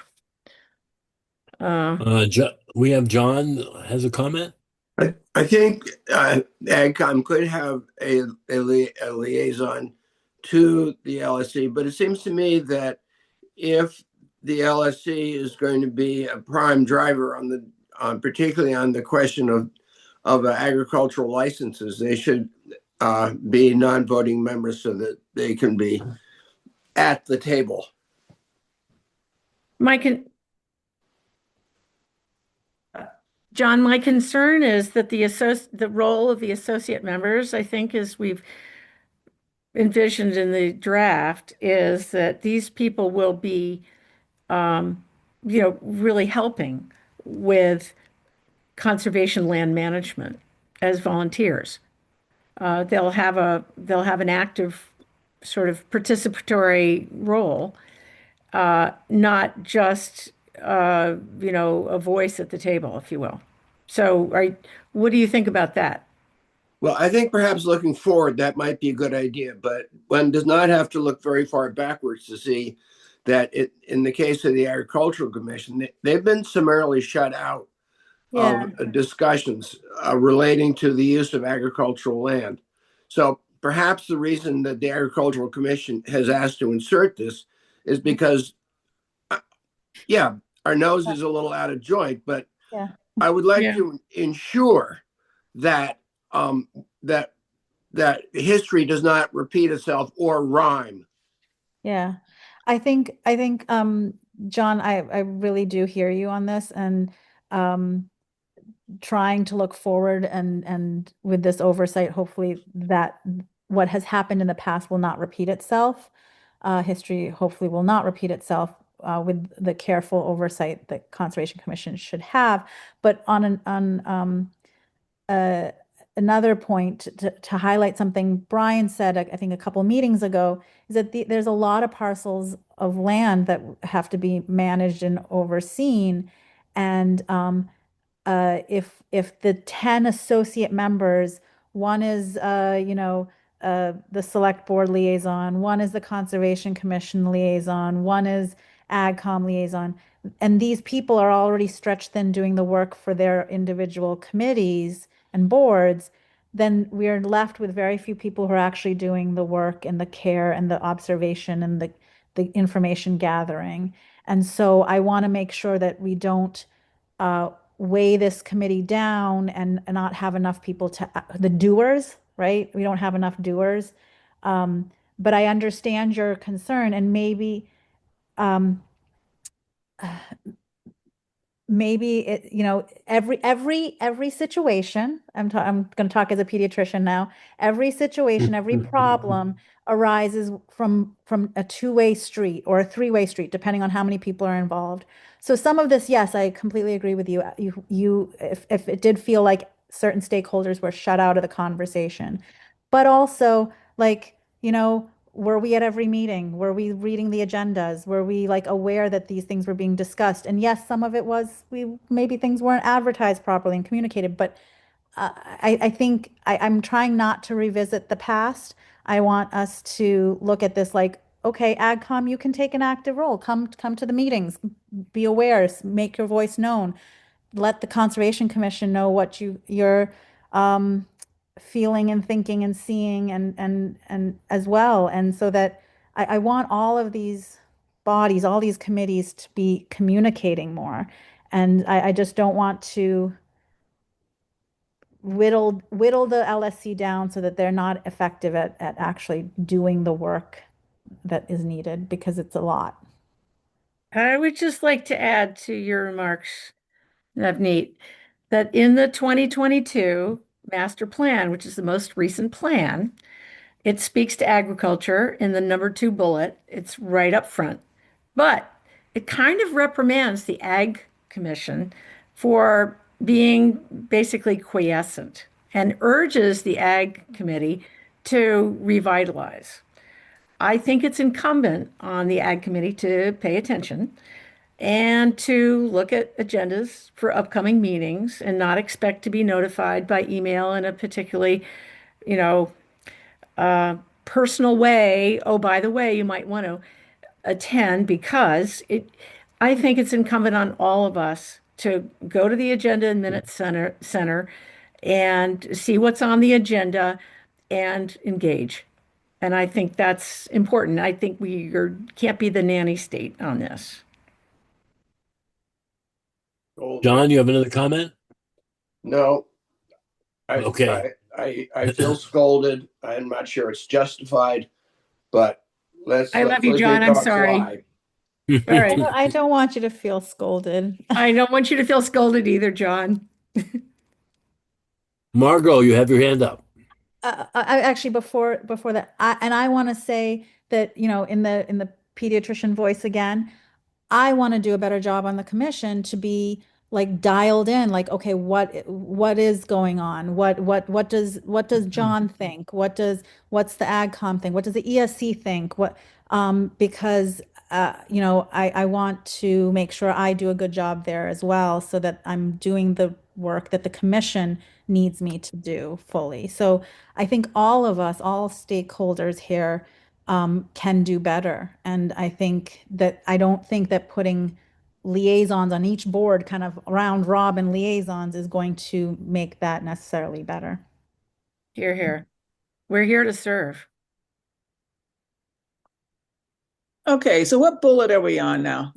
A: We have John has a comment.
L: I think AgCom could have a liaison to the LSC, but it seems to me that if the LSC is going to be a prime driver particularly on the question of agricultural licenses, they should be non-voting members so that they can be at the table.
E: John, my concern is that the role of the associate members, I think, as we've envisioned in the draft, is that these people will be, really helping with conservation land management as volunteers. They'll have an active sort of participatory role, not just a voice at the table, if you will. So, what do you think about that?
L: Well, I think perhaps looking forward, that might be a good idea, but one does not have to look very far backwards to see that in the case of the Agricultural Commission, they've been summarily shut out of discussions relating to the use of agricultural land. So perhaps the reason that the Agricultural Commission has asked to insert this is because, our nose is a little out of joint, but I would like to ensure that that history does not repeat itself or rhyme.
G: Yeah, I think John, I really do hear you on this, and trying to look forward and with this oversight, hopefully that what has happened in the past will not repeat itself. History hopefully will not repeat itself with the careful oversight that Conservation Commission should have. But on another point to highlight something Brian said, I think a couple meetings ago, is that there's a lot of parcels of land that have to be managed and overseen. And if the 10 associate members, one is the select board liaison, one is the Conservation Commission liaison, one is AgCom liaison, and these people are already stretched thin doing the work for their individual committees and boards, then we're left with very few people who are actually doing the work and the care and the observation and the information gathering. And so I want to make sure that we don't weigh this committee down and not have enough people the doers, right? We don't have enough doers. But I understand your concern, and maybe maybe it, every situation, I'm going to talk as a pediatrician now, every situation, every problem arises from a two-way street or a three-way street, depending on how many people are involved. So some of this, yes, I completely agree with you. If it did feel like certain stakeholders were shut out of the conversation, but also like, were we at every meeting? Were we reading the agendas? Were we like aware that these things were being discussed? And yes, some of it was maybe things weren't advertised properly and communicated, but I think I'm trying not to revisit the past. I want us to look at this like, okay, AgCom, you can take an active role. Come to the meetings, be aware, make your voice known. Let the Conservation Commission know what you're feeling and thinking and seeing and as well. And so that I want all of these bodies, all these committees to be communicating more. And I just don't want to whittle the LSC down so that they're not effective at actually doing the work that is needed, because it's a lot.
E: I would just like to add to your remarks, Navneet, that in the 2022 master plan, which is the most recent plan, it speaks to agriculture in the number 2 bullet. It's right up front. But it kind of reprimands the Ag Commission for being basically quiescent and urges the Ag Committee to revitalize. I think it's incumbent on the Ag Committee to pay attention and to look at agendas for upcoming meetings and not expect to be notified by email in a particularly, personal way. Oh, by the way, you might want to attend, because I think it's incumbent on all of us to go to the Agenda and Minutes Center and see what's on the agenda and engage. And I think that's important. I think we can't be the nanny state on this.
A: John, you have another comment?
L: No.
A: Okay.
L: I feel scolded. I'm not sure it's justified, but
E: I love you, John. I'm sorry. All right.
G: I don't want you to feel scolded.
E: I don't want you to feel scolded either, John.
A: Margot, you have your hand up.
G: I actually before that, I want to say that, in the pediatrician voice again, I want to do a better job on the commission to be like dialed in, like, okay, what is going on? What does John think? What's the AgCom think? What does the ESC think? Because I want to make sure I do a good job there as well, so that I'm doing the work that the commission needs me to do fully. So I think all of us, all stakeholders here, can do better. And I don't think that putting liaisons on each board, kind of round robin liaisons, is going to make that necessarily better.
E: Hear, hear. We're here to serve.
I: Okay, so what bullet are we on now?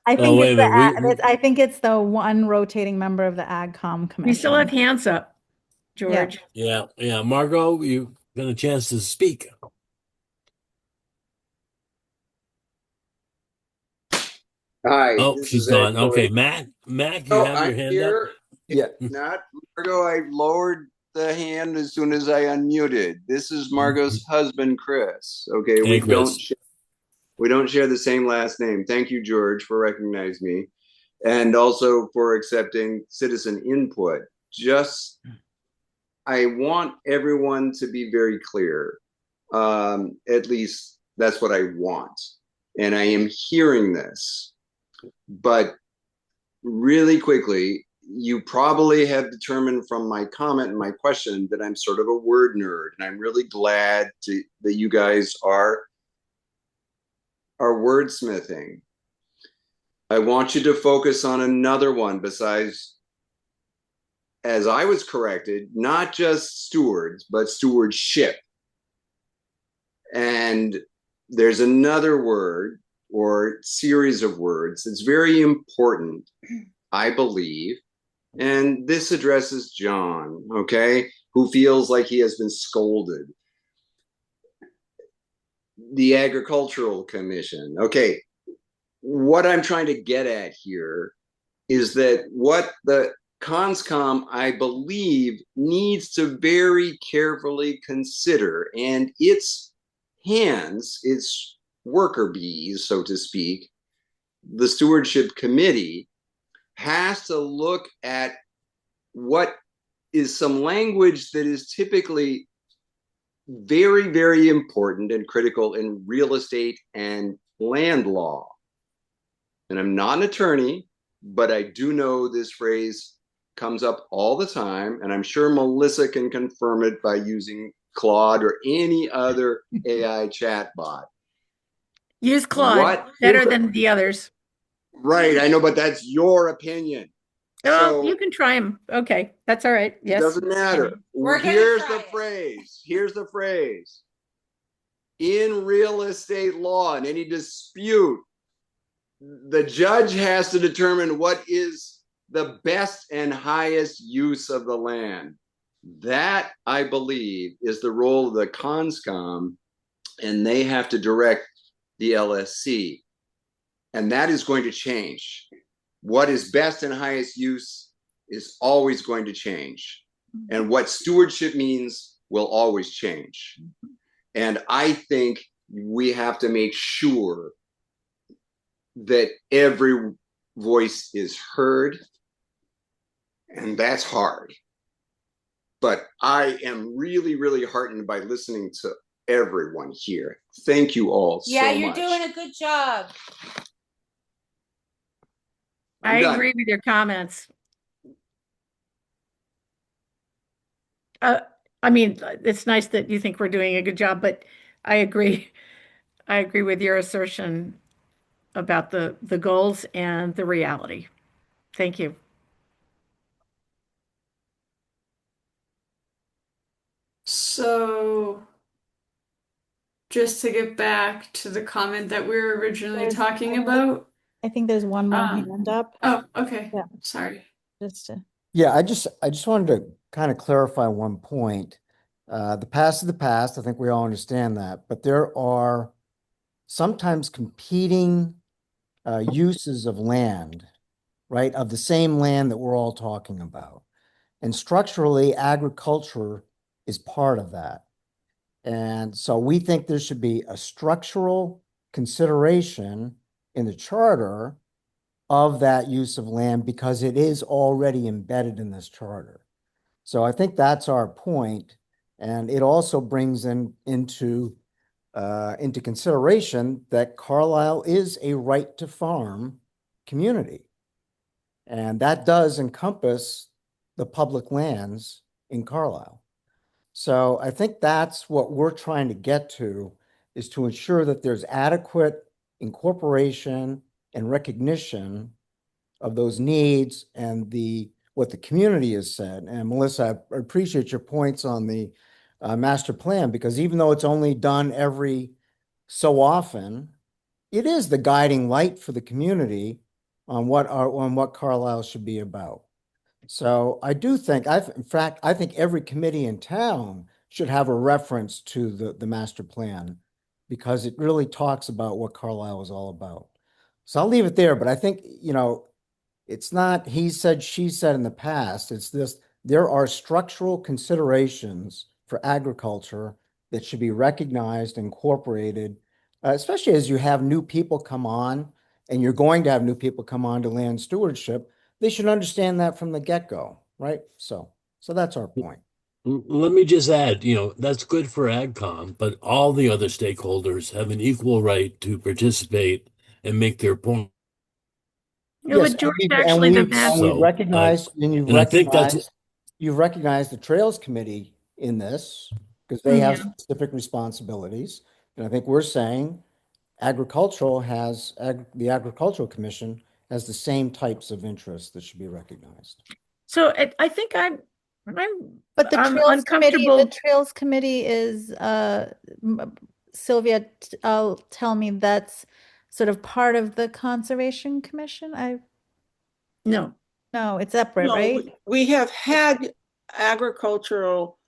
G: I think it's the one rotating member of the AgCom commission.
E: We still have hands up, George.
A: Yeah. Margot, you got a chance to speak.
O: Hi.
A: Oh, she's gone. Okay, Mac, you have your hand
O: here.
A: up?
O: Yeah. Not Margot. I lowered the hand as soon as I unmuted. This is Margot's husband, Chris. Okay,
A: Hey, Chris.
O: we don't share the same last name. Thank you, George, for recognizing me, and also for accepting citizen input. I want everyone to be very clear. At least that's what I want, and I am hearing this. But really quickly, you probably have determined from my comment and my question that I'm sort of a word nerd, and I'm really glad that you guys are wordsmithing. I want you to focus on another one besides, as I was corrected, not just stewards, but stewardship. And there's another word or series of words that's very important, I believe. And this addresses John, okay, who feels like he has been scolded. The Agricultural Commission. Okay, what I'm trying to get at here is that what the CONSCOM, I believe, needs to very carefully consider, and its hands, its worker bees, so to speak, the stewardship committee, has to look at what is some language that is typically very, very important and critical in real estate and land law. And I'm not an attorney, but I do know this phrase comes up all the time, and I'm sure Melissa can confirm it by using Claude or any other AI chatbot.
E: Use Claude better than the others.
O: Right, I know, but that's your opinion.
E: Oh, you can try them. Okay, that's all right. Yes.
O: It doesn't matter. Here's the phrase. Here's the phrase. In real estate law, in any dispute, the judge has to determine what is the best and highest use of the land. That, I believe, is the role of the CONSCOM, and they have to direct the LSC. And that is going to change. What is best and highest use is always going to change. And what stewardship means will always change. And I think we have to make sure that every voice is heard. And that's hard. But I am really, really heartened by listening to everyone here. Thank you all so much.
P: Yeah, you're doing a good job.
E: I agree with your comments. I mean, it's nice that you think we're doing a good job, but I agree. I agree with your assertion about the goals and the reality. Thank you.
B: So, just to get back to the comment that we were originally talking about.
G: I think there's one more hand up.
B: Oh, okay.
G: Yeah.
B: Sorry.
G: Just to.
M: Yeah, I just wanted to kind of clarify one point. The past is the past. I think we all understand that, but there are sometimes competing uses of land, right? Of the same land that we're all talking about. And structurally, agriculture is part of that. And so we think there should be a structural consideration in the charter of that use of land because it is already embedded in this charter. So I think that's our point. And it also brings into consideration that Carlisle is a right to farm community. And that does encompass the public lands in Carlisle. So I think that's what we're trying to get to, is to ensure that there's adequate incorporation and recognition of those needs and what the community has said. And Melissa, I appreciate your points on the master plan, because even though it's only done every so often, it is the guiding light for the community on what Carlisle should be about. So I do think, in fact, I think every committee in town should have a reference to the master plan, because it really talks about what Carlisle is all about. So I'll leave it there, but I think, it's not he said, she said in the past. It's this: there are structural considerations for agriculture that should be recognized, incorporated, especially as you have new people come on, and you're going to have new people come on to land stewardship. They should understand that from the get-go, right? So that's our point.
A: Let me just add, that's good for AgCom, but all the other stakeholders have an equal right to participate and make their point.
E: Yeah, but George actually the
M: best. And I think you've recognized the Trails Committee in this, because they have specific responsibilities. And I think we're saying the Agricultural Commission has the same types of interests that should be recognized.
E: So I think
G: but the Trails Committee, is Sylvia, tell me that's sort of part of the Conservation Commission.
E: No,
G: it's separate, right?
I: We have had agricultural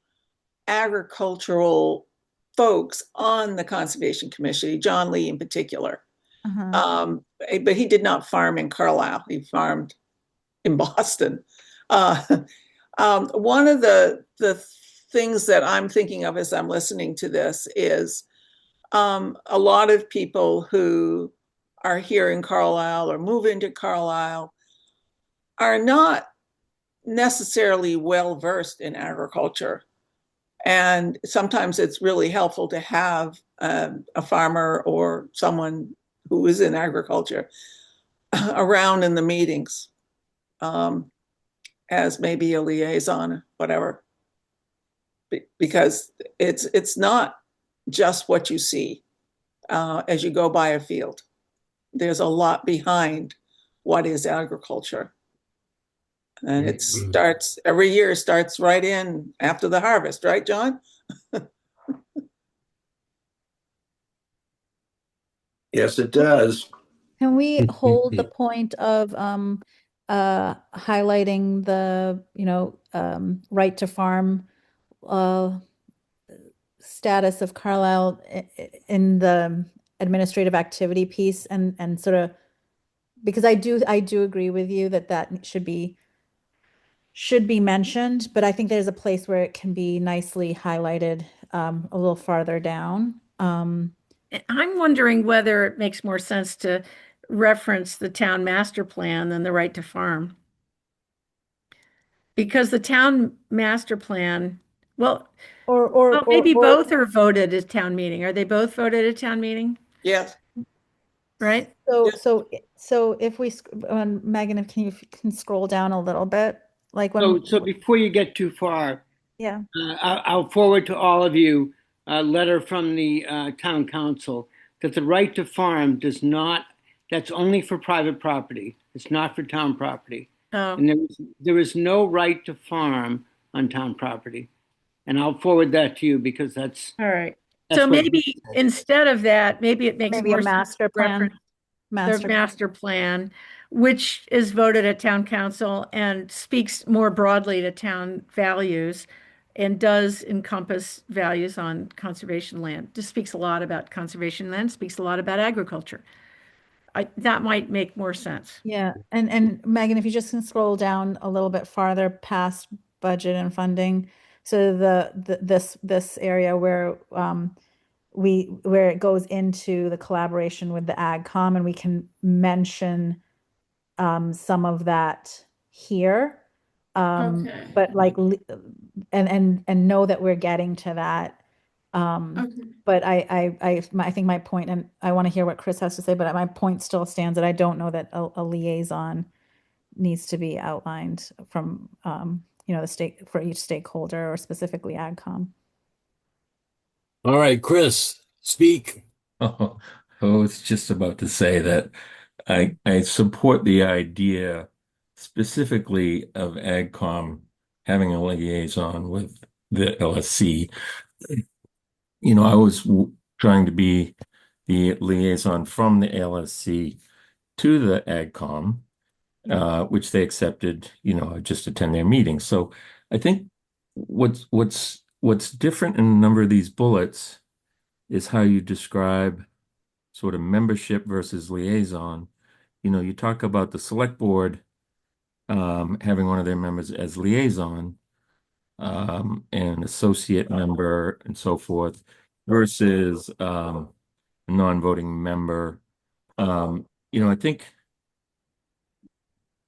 I: folks on the Conservation Commission, John Lee in particular. But he did not farm in Carlisle. He farmed in Boston. One of the things that I'm thinking of as I'm listening to this is a lot of people who are here in Carlisle or move into Carlisle are not necessarily well versed in agriculture. And sometimes it's really helpful to have a farmer or someone who is in agriculture around in the meetings as maybe a liaison, whatever. Because it's not just what you see as you go by a field. There's a lot behind what is agriculture. And it starts every year, starts right in after the harvest, right, John?
L: Yes, it does.
G: Can we hold the point of highlighting the, right to farm status of Carlisle in the administrative activity piece and sort of, because I do agree with you that should be mentioned, but I think there's a place where it can be nicely highlighted a little farther down.
E: I'm wondering whether it makes more sense to reference the town master plan than the right to farm. Because the town master plan, maybe both are voted at town meeting. Are they both voted at town meeting?
I: Yes.
E: Right?
G: So if we, Megan, if you can scroll down a little bit, like when.
D: So before you get too far,
G: yeah,
D: I'll forward to all of you a letter from the town council that the right to farm that's only for private property. It's not for town property.
E: Oh.
D: And there is no right to farm on town property. And I'll forward that to you because that's
E: all right. So maybe instead of that, maybe it makes more
G: a master plan.
E: Their master plan, which is voted at town council and speaks more broadly to town values and does encompass values on conservation land. Just speaks a lot about conservation land, speaks a lot about agriculture. That might make more sense.
G: Yeah, and Megan, if you just can scroll down a little bit farther past budget and funding, so this area where where it goes into the collaboration with the AgCom, and we can mention some of that here.
B: Okay.
G: But like, and know that we're getting to that.
B: Okay.
G: But I think my point, and I want to hear what Chris has to say, but my point still stands that I don't know that a liaison needs to be outlined from the state for each stakeholder or specifically AgCom.
A: All right, Chris, speak.
P: Oh, I was just about to say that I support the idea specifically of AgCom having a liaison with the LSC. I was trying to be the liaison from the LSC to the AgCom, which they accepted, just attend their meetings. So I think what's different in a number of these bullets is how you describe sort of membership versus liaison. You talk about the select board having one of their members as liaison, an associate member and so forth, versus a non-voting member. I think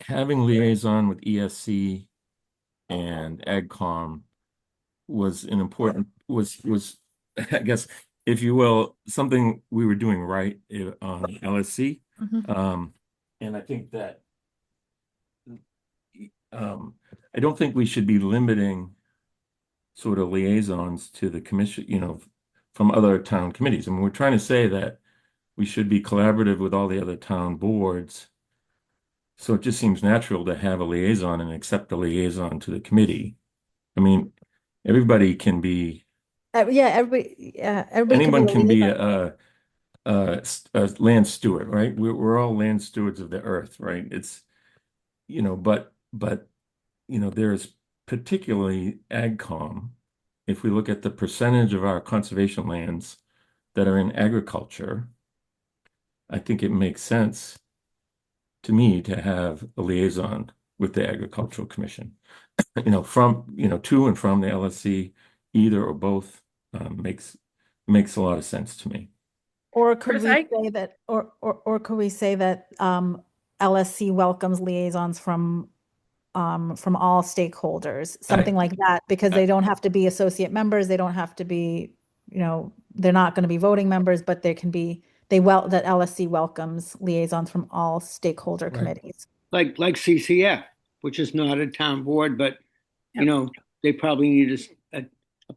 P: having liaison with ESC and AgCom was an important, was I guess, if you will, something we were doing right on LSC. And I think that I don't think we should be limiting sort of liaisons to the commission, from other town committees. I mean, we're trying to say that we should be collaborative with all the other town boards. So it just seems natural to have a liaison and accept a liaison to the committee. I mean, everybody can be.
G: Everybody
P: Anyone can be a land steward, right? We're all land stewards of the earth, right? It's, but there's particularly AgCom. If we look at the percentage of our conservation lands that are in agriculture, I think it makes sense to me to have a liaison with the Agricultural Commission. To and from the LSC, either or both makes a lot of sense to me.
G: Or could
E: Chris,
G: we say that, or could we say that LSC welcomes liaisons from all stakeholders, something like that, because they don't have to be associate members, they don't have to be, they're not going to be voting members, but they can be, that LSC welcomes liaisons from all stakeholder committees.
D: Like CCF, which is not a town board, but they probably need a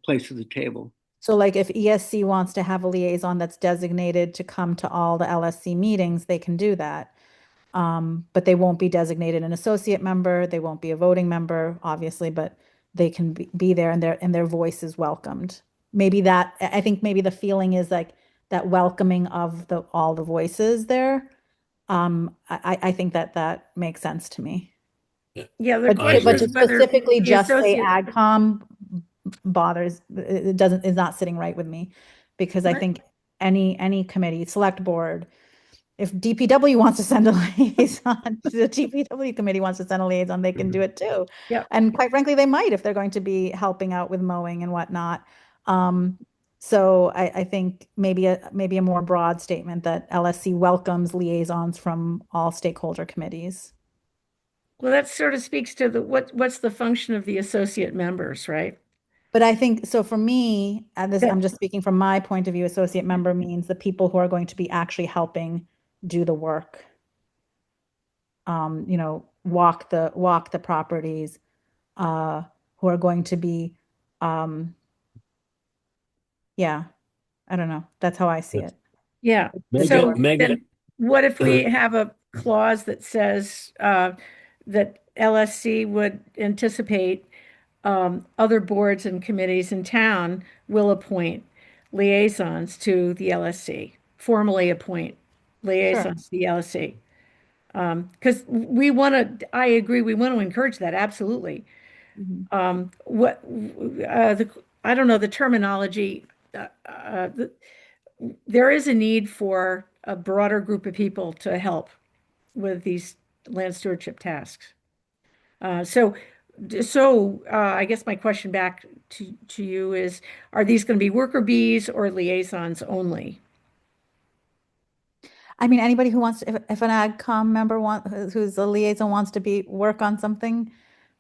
D: place at the table.
G: So like if ESC wants to have a liaison that's designated to come to all the LSC meetings, they can do that. But they won't be designated an associate member. They won't be a voting member, obviously, but they can be there and their voice is welcomed. I think maybe the feeling is like that welcoming of all the voices there. I think that makes sense to me.
E: Yeah,
G: but to specifically just say AgCom is not sitting right with me, because I think any committee, select board, if DPW wants to send a liaison, the DPW committee wants to send a liaison, they can do it too.
E: Yeah.
G: And quite frankly, they might if they're going to be helping out with mowing and whatnot. So I think maybe a more broad statement that LSC welcomes liaisons from all stakeholder committees.
E: Well, that sort of speaks to what's the function of the associate members, right?
G: But I think, so for me, I'm just speaking from my point of view, associate member means the people who are going to be actually helping do the work. Walk the properties, who are going to be, I don't know. That's how I see it.
E: Yeah. So then what if we have a clause that says that LSC would anticipate other boards and committees in town will appoint liaisons to the LSC, formally appoint liaisons to the LSC. Because I agree, we want to encourage that, absolutely. I don't know the terminology. There is a need for a broader group of people to help with these land stewardship tasks. So I guess my question back to you is, are these going to be worker bees or liaisons only?
G: I mean, anybody who wants to, if an AgCom member who's a liaison wants to work on something,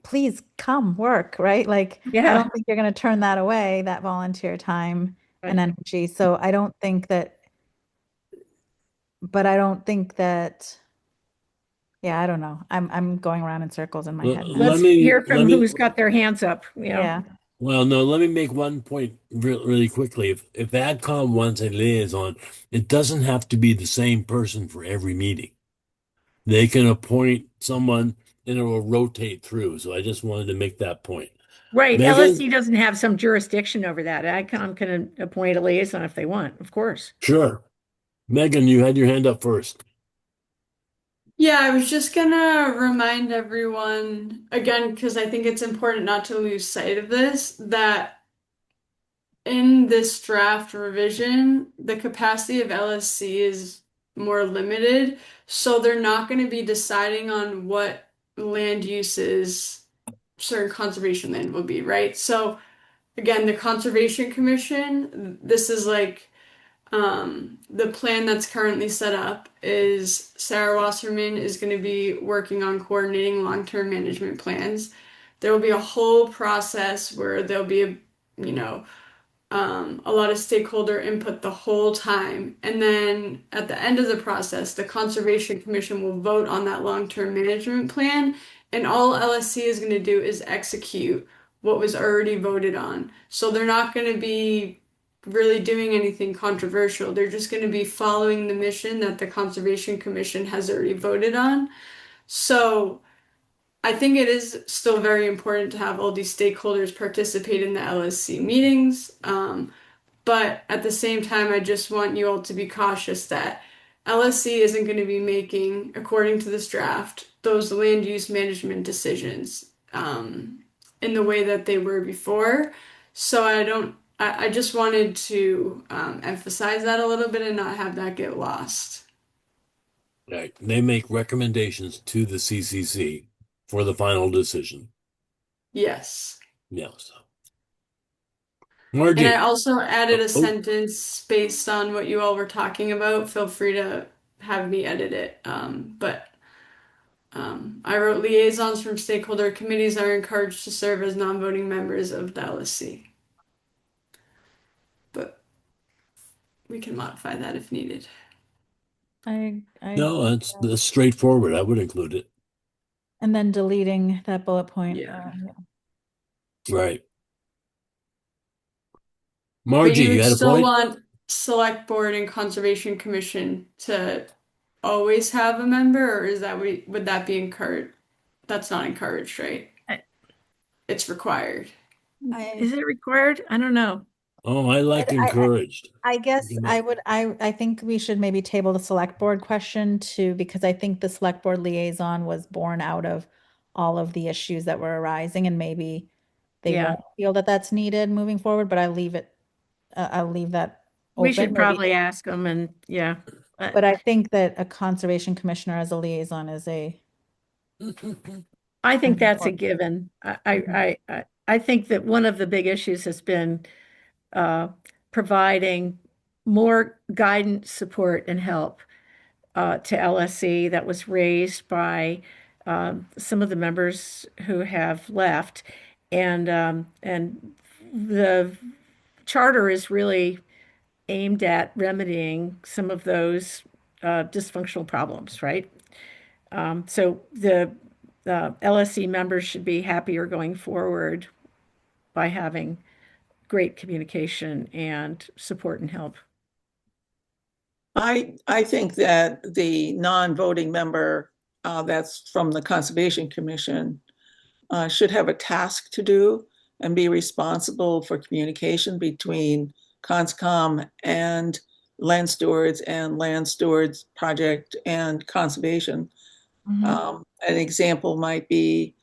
G: please come work, right? Like, I don't think you're going to turn that away, that volunteer time and energy. So I don't think that, I don't know. I'm going around in circles in my head.
E: Let's hear from who's got their hands up.
G: Yeah.
A: Well, no, let me make one point really quickly. If AdCom wants a liaison, it doesn't have to be the same person for every meeting. They can appoint someone and it will rotate through. So I just wanted to make that point.
E: Right. LSC doesn't have some jurisdiction over that. AdCom can appoint a liaison if they want, of course.
A: Sure. Megan, you had your hand up first.
B: Yeah, I was just gonna remind everyone again, because I think it's important not to lose sight of this, that in this draft revision, the capacity of LSC is more limited. So they're not going to be deciding on what land uses certain conservation land will be, right? So again, the Conservation Commission, this is like the plan that's currently set up is Sarah Wasserman is going to be working on coordinating long-term management plans. There will be a whole process where there'll be a lot of stakeholder input the whole time. And then at the end of the process, the Conservation Commission will vote on that long-term management plan. And all LSC is going to do is execute what was already voted on. So they're not going to be really doing anything controversial. They're just going to be following the mission that the Conservation Commission has already voted on. So I think it is still very important to have all these stakeholders participate in the LSC meetings. But at the same time, I just want you all to be cautious that LSC isn't going to be making, according to this draft, those land use management decisions in the way that they were before. So I just wanted to emphasize that a little bit and not have that get lost.
A: Right. They make recommendations to the CCC for the final decision.
B: Yes.
A: Yes.
B: And
A: Margie.
B: I also added a
A: Oh,
B: sentence based on what you all were talking about. Feel free to have me edit it. I wrote liaisons from stakeholder committees are encouraged to serve as non-voting members of the LSC. But we can modify that if needed.
A: no, that's straightforward. I would include it.
G: And then deleting that bullet point.
B: Yeah.
A: Right.
B: But
A: Margie,
B: you
A: you
B: would
A: had a
B: still
A: point?
B: want select board and conservation commission to always have a member, or is that would that be encouraged? That's not encouraged, right? It's required.
E: Is it required? I don't know.
A: Oh, I like encouraged.
G: I guess I think we should maybe table the select board question too, because I think the select board liaison was born out of all of the issues that were arising, and maybe they
E: Yeah.
G: won't feel that that's needed moving forward, but I'll leave that
E: We
G: open.
E: should
G: maybe.
E: probably ask them, and yeah.
G: But I think that a conservation commissioner as a liaison is
E: I think that's a given. I think that one of the big issues has been providing more guidance, support, and help to LSC. That was raised by some of the members who have left, and the charter is really aimed at remedying some of those dysfunctional problems, right? So the LSC members should be happier going forward by having great communication and support and help.
I: I think that the non-voting member that's from the Conservation Commission should have a task to do and be responsible for communication between CONSCOM and land stewards project and conservation. An example might be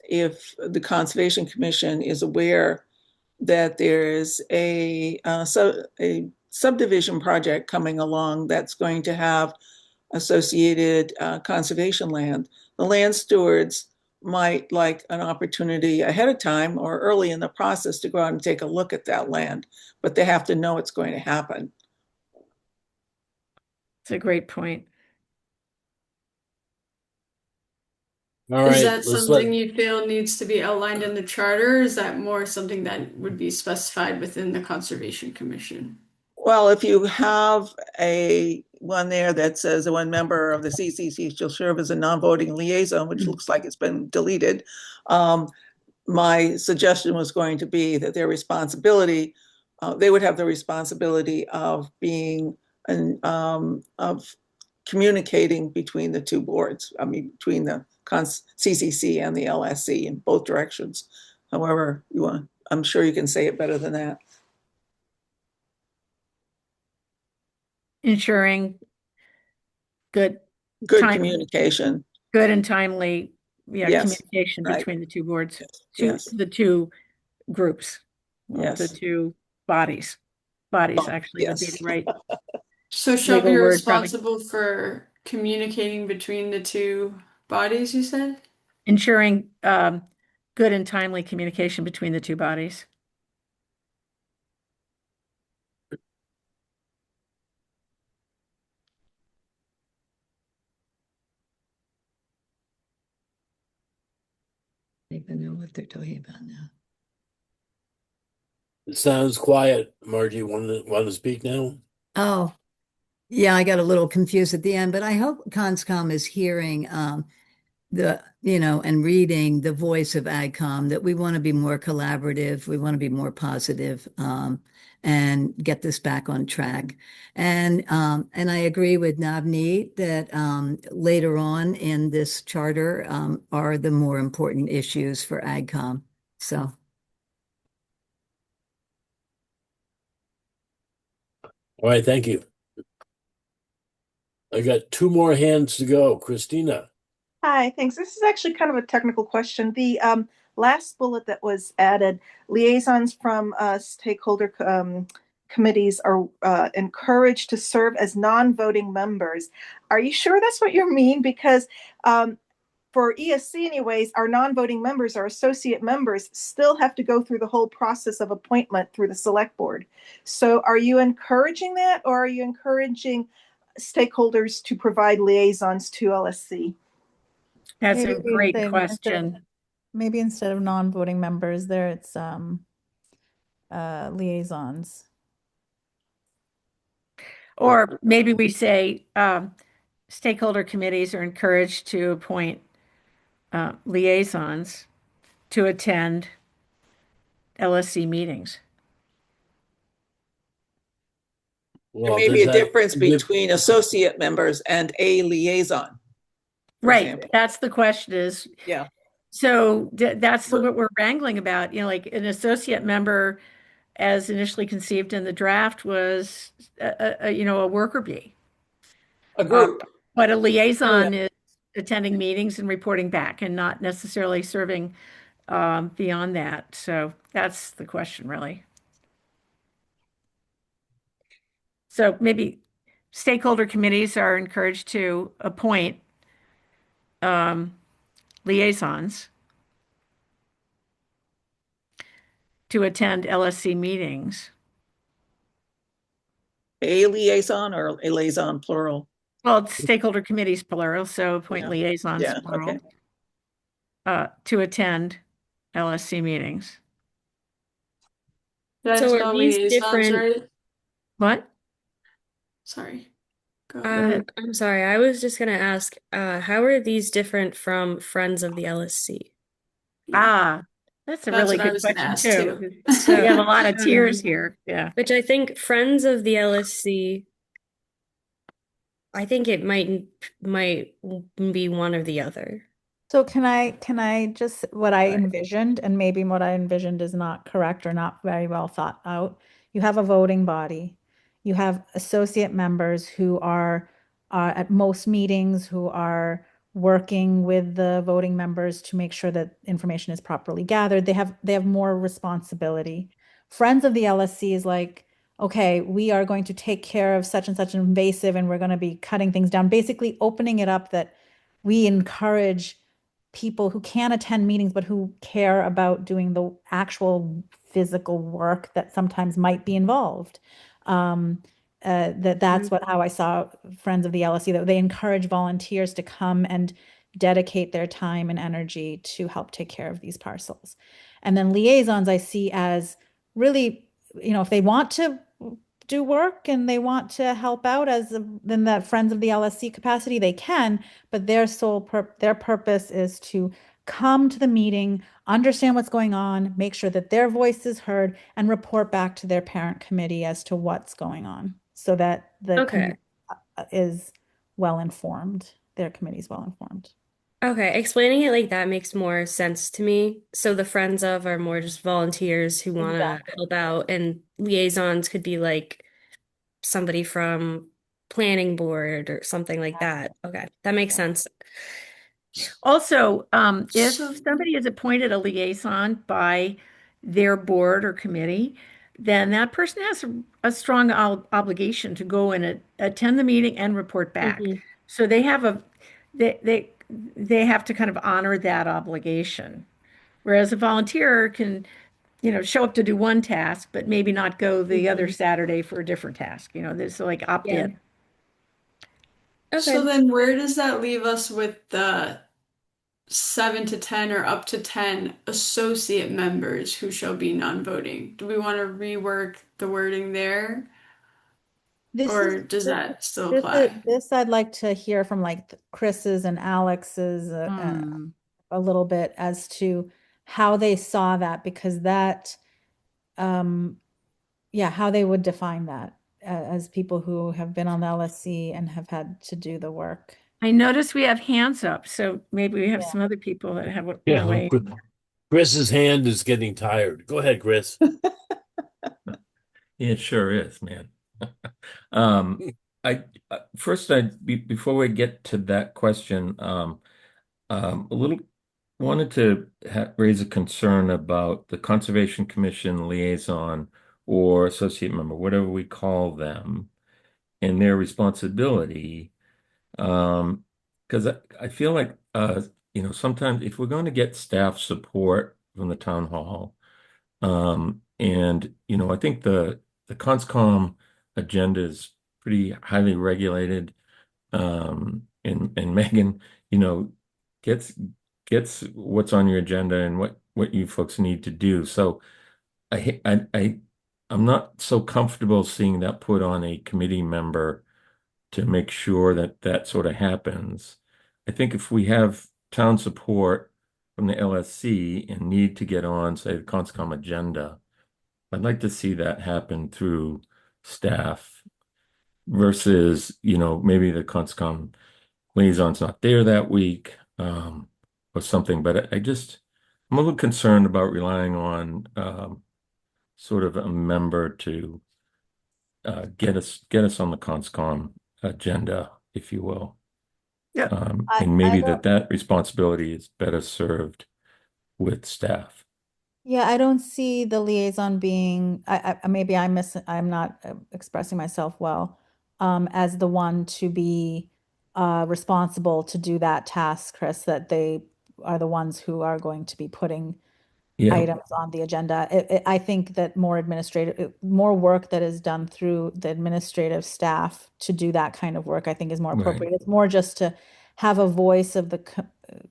I: if the Conservation Commission is aware that there is a subdivision project coming along that's going to have associated conservation land. The land stewards might like an opportunity ahead of time or early in the process to go out and take a look at that land, but they have to know it's going to happen.
E: It's a great point.
A: All
B: Is
A: right,
B: that something you feel needs to be outlined in the charter, or is that more something that would be specified within the Conservation Commission?
I: Well, if you have one there that says one member of the CCC shall serve as a non-voting liaison, which looks like it's been deleted, my suggestion was going to be that their responsibility, they would have the responsibility of being of communicating between the two boards. I mean, between the CCC and the LSC in both directions. However you want, I'm sure you can say it better than that.
E: Ensuring good
I: communication,
E: good and timely,
I: Yes,
E: communication
I: right.
E: between the two boards,
I: Yes.
E: the two groups,
I: Yes.
E: the two bodies. Bodies actually would be
I: yes.
E: the right.
B: So shall
E: legal
B: be
E: word, probably.
B: responsible for communicating between the two bodies, you said?
E: Ensuring good and timely communication between the two bodies.
K: I don't even know what they're talking about now.
A: It sounds quiet. Margie, want to speak now?
K: Oh, yeah, I got a little confused at the end, but I hope CONSCOM is hearing and reading the voice of AgCom, that we want to be more collaborative, we want to be more positive, and get this back on track. And I agree with Navneet that later on in this charter are the more important issues for AgCom. So.
A: All right, thank you. I got two more hands to go. Christina.
J: Hi, thanks. This is actually kind of a technical question. The last bullet that was added, liaisons from stakeholder committees are encouraged to serve as non-voting members. Are you sure that's what you mean? Because for ESC anyways, our non-voting members, our associate members, still have to go through the whole process of appointment through the select board. So are you encouraging that, or are you encouraging stakeholders to provide liaisons to LSC?
E: That's a
G: Maybe
E: great
G: instead
E: question.
G: maybe instead of non-voting members there, it's liaisons.
E: Or maybe we say stakeholder committees are encouraged to appoint liaisons to attend LSC meetings.
I: There
A: Well,
I: may be
A: does
I: a
A: that
I: difference
A: give-
I: between associate members and a liaison. for
E: Right.
I: example.
E: That's the question is,
I: Yeah.
E: so that's what we're wrangling about. You know, like an associate member, as initially conceived in the draft, was a worker bee.
I: A group.
E: But a liaison is attending meetings and reporting back, and not necessarily serving beyond that. So that's the question, really. So maybe stakeholder committees are encouraged to appoint liaisons to attend LSC meetings.
I: A liaison or a liaison plural?
E: Well, it's stakeholder committees plural, so appoint liaisons
I: Yeah,
E: plural.
I: okay.
E: To attend LSC meetings.
B: Did I
C: So are
B: spell
C: these
B: liaisons
C: different-
B: right?
E: What?
B: Sorry. Go ahead.
C: I'm sorry, I was just gonna ask, how are these different from Friends of the LSC?
E: Ah, that's a
B: That's
E: really
B: what I
E: good
B: was gonna
E: question
B: ask,
E: too.
B: too.
C: So-
E: We have a lot of tiers here. Yeah.
C: Which I think Friends of the LSC, I think it might be one or the other.
G: So can I just, what I envisioned, and maybe what I envisioned is not correct or not very well thought out. You have a voting body. You have associate members who are at most meetings, who are working with the voting members to make sure that information is properly gathered. They have more responsibility. Friends of the LSC is like, okay, we are going to take care of such and such invasive, and we're going to be cutting things down, basically opening it up that we encourage people who can attend meetings, but who care about doing the actual physical work that sometimes might be involved. That's how I saw Friends of the LSC, that they encourage volunteers to come and dedicate their time and energy to help take care of these parcels. And then liaisons I see as really, if they want to do work and they want to help out in that Friends of the LSC capacity, they can, but their purpose is to come to the meeting, understand what's going on, make sure that their voice is heard, and report back to their parent committee as to what's going on, so that the committee is well informed. Their committee is well informed.
C: Okay, explaining it like that makes more sense to me. So the friends of are more just volunteers who want to help out, and liaisons could be like somebody from planning board or something like that. Okay, that makes sense.
E: Also, if somebody is appointed a liaison by their board or committee, then that person has a strong obligation to go and attend the meeting and report back. So they have they have to kind of honor that obligation. Whereas a volunteer can, show up to do one task, but maybe not go the other Saturday for a different task. There's like opt in.
B: So then where does that leave us with the 7 to 10 or up to 10 associate members who shall be non-voting? Do we want to rework the wording there? Or does that still apply?
G: This I'd like to hear from like Chris's and Alex's a little bit as to how they saw that, because that, how they would define that as people who have been on the LSC and have had to do the work.
E: I notice we have hands up, so maybe we have some other people that have a way.
A: Chris's hand is getting tired. Go ahead, Chris.
P: It sure is, man. Before we get to that question, wanted to raise a concern about the Conservation Commission liaison or associate member, whatever we call them, and their responsibility. Because I feel like, sometimes if we're going to get staff support from the town hall, I think the CONSCOM agenda is pretty highly regulated. And Megan, gets what's on your agenda and what you folks need to do. So I'm not so comfortable seeing that put on a committee member to make sure that that sort of happens. I think if we have town support from the LSC and need to get on, say, the CONSCOM agenda, I'd like to see that happen through staff versus, maybe the CONSCOM liaison's not there that week, or something. But I'm a little concerned about relying on sort of a member to get us on the CONSCOM agenda, if you will.
I: Yeah.
P: And maybe that responsibility is better served with staff.
G: Yeah, I don't see the liaison being, maybe I'm not expressing myself well, as the one to be responsible to do that task, Chris, that they are the ones who are going to be putting
P: Yeah.
G: items on the agenda. I think that more work that is done through the administrative staff to do that kind of work, I think is more
P: Right.
G: appropriate. It's more just to have a voice of the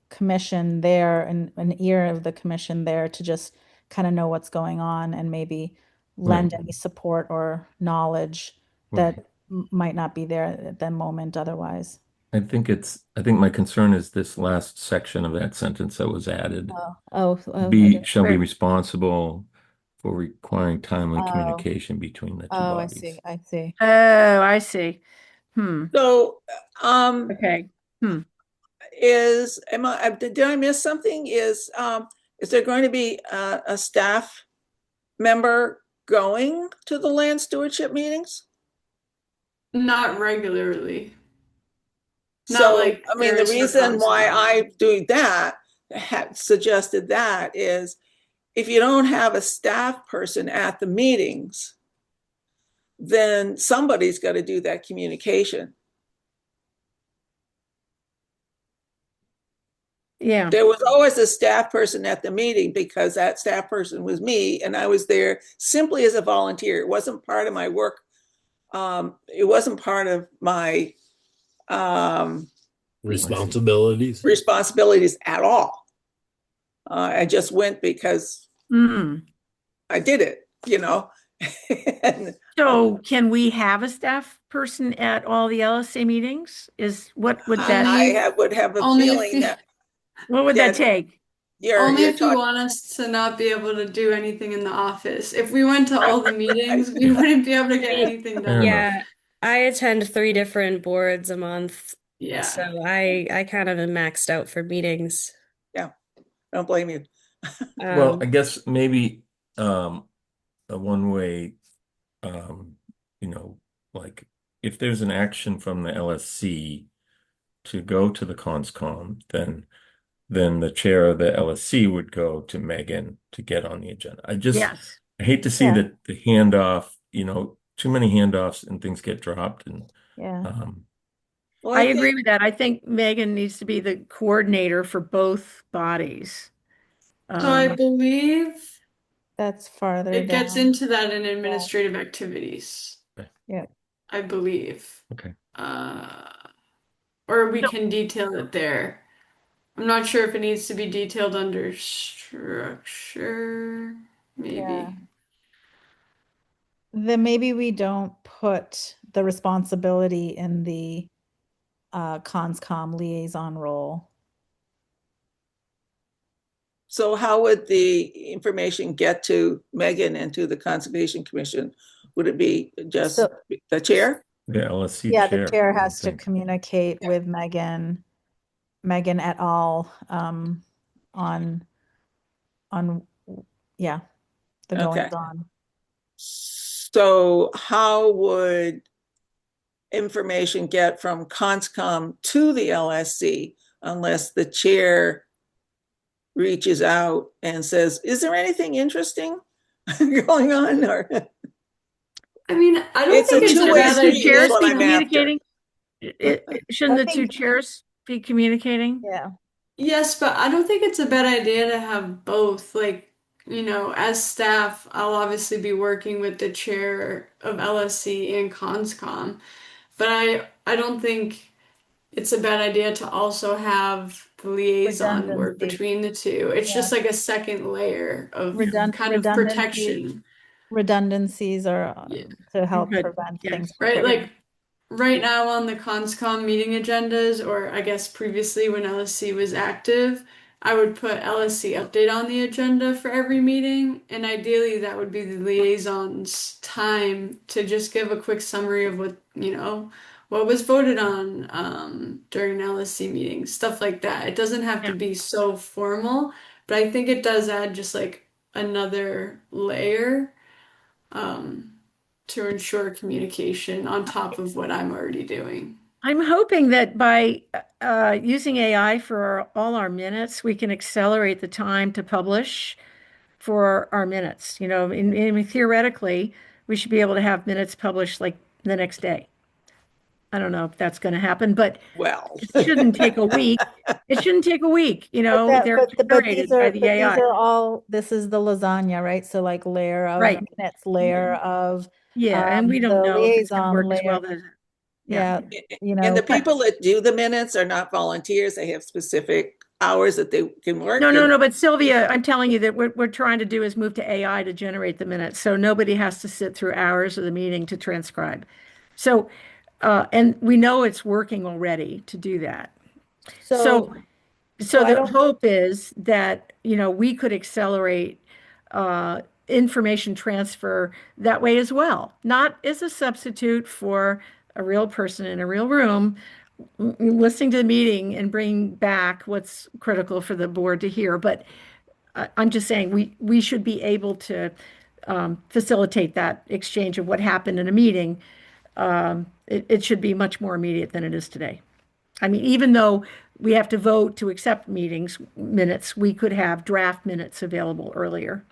G: commission there and an ear of the commission there to just kind of know what's going on and maybe lend
P: Right.
G: any support or knowledge
P: Right.
G: that might not be there at the moment otherwise.
P: I think my concern is this last section of that sentence that was added.
G: Okay.
P: Shall be
E: Right.
P: responsible for requiring timely
G: Oh.
P: communication between the two
G: Oh, I
P: bodies.
G: see. I see.
E: Oh, I see.
I: So,
E: Okay.
I: did I miss something? Is there going to be a staff member going to the land stewardship meetings?
B: Not regularly. Not
I: So,
B: like
I: I mean,
B: there
I: the
B: is for
I: reason why
B: CONSCOM.
I: I doing that, had suggested that is if you don't have a staff person at the meetings, then somebody's got to do that communication.
E: Yeah.
I: There was always a staff person at the meeting because that staff person was me, and I was there simply as a volunteer. It wasn't part of my work. It wasn't part of my responsibilities at all. I just went because I did it, And,
E: So can we have a staff person at all the LSA meetings? What would that?
I: I would have a
B: Only if
I: feeling that.
E: What would that take?
B: Only if you want us to not be able to do anything in the office. If we went to all the meetings, we wouldn't be able to get anything done.
C: Yeah, I attend 3 different boards a month.
B: Yeah.
C: So I kind of am maxed out for meetings.
I: Yeah, don't blame you.
P: Well, I guess maybe a one way, like if there's an action from the LSC to go to the CONSCOM, then the chair of the LSC would go to Megan to get on the agenda.
E: Yes.
P: I hate to see that the handoff, too many handoffs and things get dropped. And
E: I agree with that. I think Megan needs to be the coordinator for both bodies.
B: So I believe
G: that's farther
B: it gets
G: down.
B: into that in administrative activities.
G: Yeah.
B: I believe.
P: Okay.
B: Or we can detail it there. I'm not sure if it needs to be detailed under structure. Maybe.
G: Yeah. Then maybe we don't put the responsibility in the CONSCOM liaison role.
I: So how would the information get to Megan and to the Conservation Commission? Would it be just the chair?
P: The LSC
G: Yeah,
P: chair.
G: the chair has to communicate with Megan et al. On the goings on.
I: So how would information get from CONSCOM to the LSC unless the chair reaches out and says, is there anything interesting going on? Or
B: I mean, I don't
I: It's a
B: think it's a
I: two-way
B: bad
I: street,
B: idea.
I: is
E: Chairs
I: what
E: be
I: I'm after.
E: communicating? Shouldn't
G: I
E: the two
G: think-
E: chairs be communicating?
G: Yeah.
B: Yes, but I don't think it's a bad idea to have both. Like, as staff, I'll obviously be working with the chair of LSC and ConsCom, but I don't think it's a bad idea to also have the liaison work
G: Redundancy.
B: between the two. It's just like a second layer of kind of protection.
G: Redundancies are
B: Yeah.
G: to help
E: Good.
G: prevent
E: Yes.
G: things from
B: Right,
G: getting-
B: like right now on the ConsCom meeting agendas, or I guess previously when LSC was active, I would put LSC update on the agenda for every meeting, and ideally that would be the liaison's time to just give a quick summary of what was voted on during LSC meetings, stuff like that. It doesn't have to be so formal, but I think it does add just like another layer to ensure communication on top of what I'm already doing.
E: I'm hoping that by using AI for all our minutes, we can accelerate the time to publish for our minutes. Theoretically, we should be able to have minutes published like the next day. I don't know if that's going to happen, but
I: Well,
E: it shouldn't take a week. It shouldn't take a week. They're curated by the AI.
G: these are all, this is the lasagna, right? So like layer of
E: Right.
G: minutes, layer of
E: And we don't
G: the
E: know if it's going to
G: liaison
E: work as well.
G: layer.
E: Yeah.
I: and the people that do the minutes are not volunteers. They have specific hours that they can work.
E: No. But Sylvia, I'm telling you that what we're trying to do is move to AI to generate the minutes. So nobody has to sit through hours of the meeting to transcribe. So, and we know it's working already to do that. So the hope is that, we could accelerate information transfer that way as well, not as a substitute for a real person in a real room listening to the meeting and bringing back what's critical for the board to hear. But I'm just saying we should be able to facilitate that exchange of what happened in a meeting. It should be much more immediate than it is today. I mean, even though we have to vote to accept minutes, we could have draft minutes available earlier.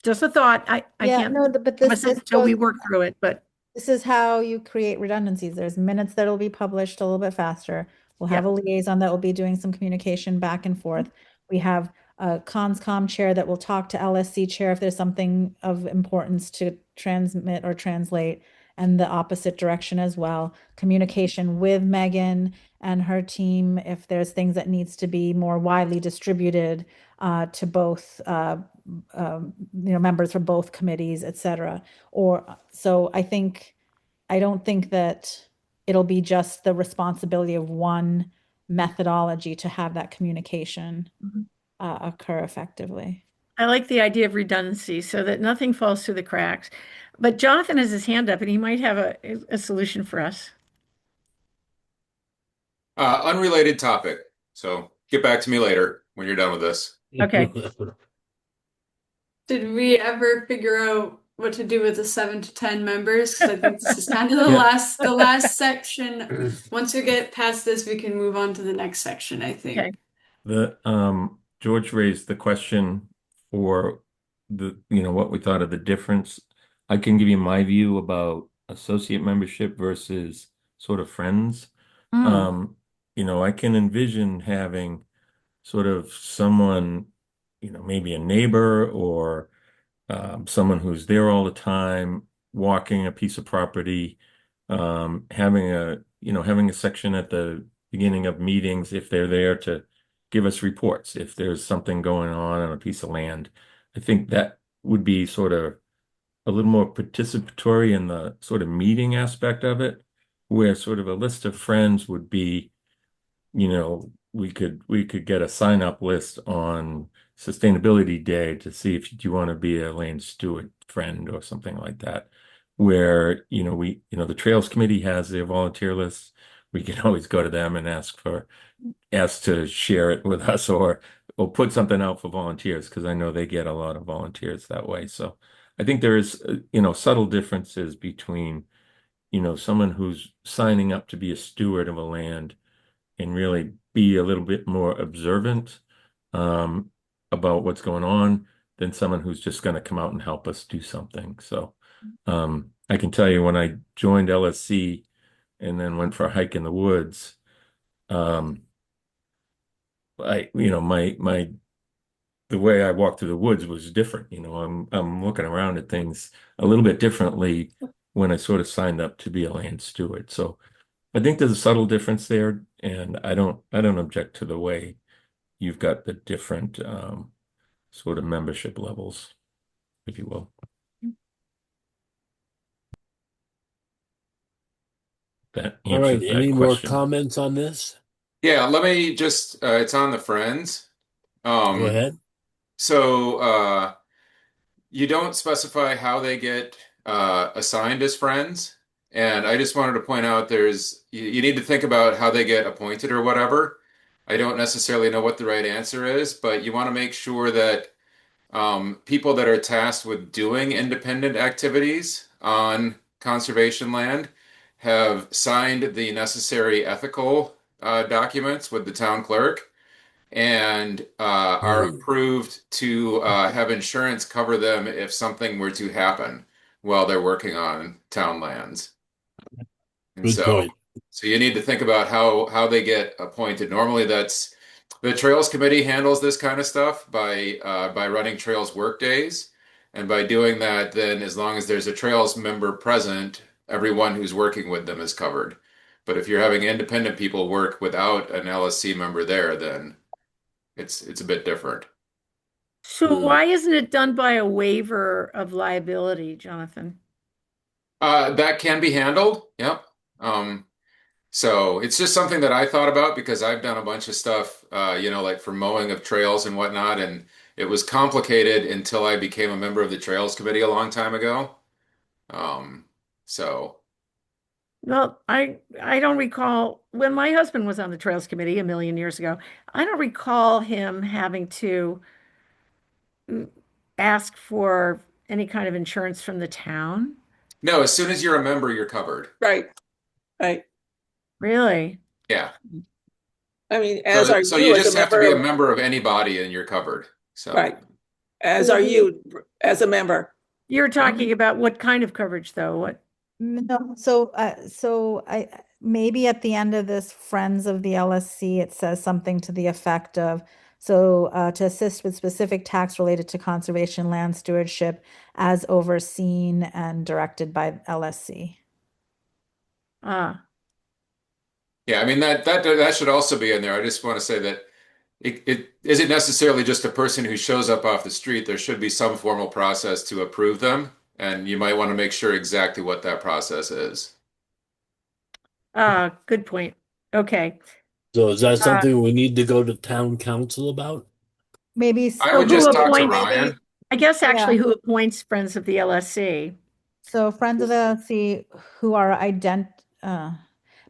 E: Just a thought. I can't.
G: No, but this
E: until we work through it. But
G: this is how you create redundancies. There's minutes that will be published a little bit faster. We'll have a liaison that will be doing some communication back and forth. We have a ConsCom chair that will talk to LSC chair if there's something of importance to transmit or translate, and the opposite direction as well. Communication with Megan and her team if there's things that needs to be more widely distributed to both members from both committees, etc. So I don't think that it'll be just the responsibility of one methodology to have that communication occur effectively.
E: I like the idea of redundancy so that nothing falls through the cracks. But Jonathan has his hand up and he might have a solution for us.
N: Unrelated topic. So get back to me later when you're done with this.
E: Okay.
B: Did we ever figure out what to do with the 7 to 10 members? Because I think this is kind of the last section. Once we get past this, we can move on to the next section, I think.
E: Okay.
P: George raised the question for what we thought of the difference. I can give you my view about associate membership versus sort of friends. I can envision having sort of someone, maybe a neighbor or someone who's there all the time, walking a piece of property, having a section at the beginning of meetings if they're there to give us reports if there's something going on a piece of land. I think that would be sort of a little more participatory in the sort of meeting aspect of it, where sort of a list of friends would be, we could get a sign up list on Sustainability Day to see if you want to be a land steward friend or something like that, where the Trails Committee has their volunteer lists. We can always go to them and ask to share it with us or put something out for volunteers, because I know they get a lot of volunteers that way. So I think there is subtle differences between someone who's signing up to be a steward of a land and really be a little bit more observant about what's going on than someone who's just going to come out and help us do something. So I can tell you when I joined LSC and then went for a hike in the woods, the way I walked through the woods was different. I'm looking around at things a little bit differently when I sort of signed up to be a land steward. So I think there's a subtle difference there, and I don't object to the way you've got the different sort of membership levels, if you will. That
A: All right.
P: answers that
A: Any more
P: question.
A: comments on this?
N: Yeah, let me just, it's on the Friends.
A: Go ahead.
N: So you don't specify how they get assigned as friends. And I just wanted to point out you need to think about how they get appointed or whatever. I don't necessarily know what the right answer is, but you want to make sure that people that are tasked with doing independent activities on conservation land have signed the necessary ethical documents with the town clerk and are approved to have insurance cover them if something were to happen while they're working on town lands. And
A: Good point.
N: So you need to think about how they get appointed. Normally, that's the Trails Committee handles this kind of stuff by running Trails work days, and by doing that, then as long as there's a Trails member present, everyone who's working with them is covered. But if you're having independent people work without an LSC member there, then it's a bit different.
E: So why isn't it done by a waiver of liability, Jonathan?
N: That can be handled. Yep. So it's just something that I thought about because I've done a bunch of stuff, like for mowing of trails and whatnot, and it was complicated until I became a member of the Trails Committee a long time ago.
E: Well, I don't recall when my husband was on the Trails Committee a million years ago. I don't recall him having to ask for any kind of insurance from the town.
N: No, as soon as you're a member, you're covered.
I: Right. Right.
E: Really?
N: Yeah.
I: I mean, as are
N: So
I: you
N: you
I: as
N: just
I: a
N: have to be a
I: member.
N: member of any body and you're covered. So
I: Right. As are you as a member.
E: You're talking about what kind of coverage, though? What?
G: No, so I maybe at the end of this Friends of the LSC, it says something to the effect of, to assist with specific tasks related to conservation land stewardship as overseen and directed by LSC.
E: Ah.
N: yeah, I mean that should also be in there. I just want to say that it isn't necessarily just a person who shows up off the street. There should be some formal process to approve them, and you might want to make sure exactly what that process is.
E: Good point. Okay.
A: So is that something we need to go to town council about?
G: Maybe
N: I would just talk to Ryan.
E: I guess actually who appoints Friends of the LSC?
G: So Friends of the LSC who are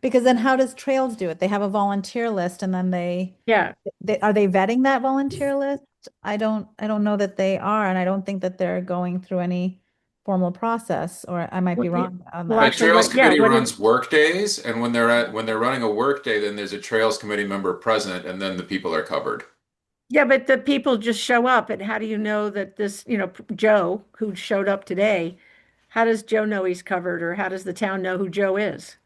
G: because then how does Trails do it? They have a volunteer list and then they are they vetting that volunteer list? I don't know that they are, and I don't think that they're going through any formal process, or I might be wrong on that.
N: The Trails Committee runs work days, and when they're running a work day, then there's a Trails Committee member present, and then the people are covered.
E: Yeah, but the people just show up, and how do you know that this, Joe, who showed up today, how does Joe know he's covered, or how does the town know who Joe is?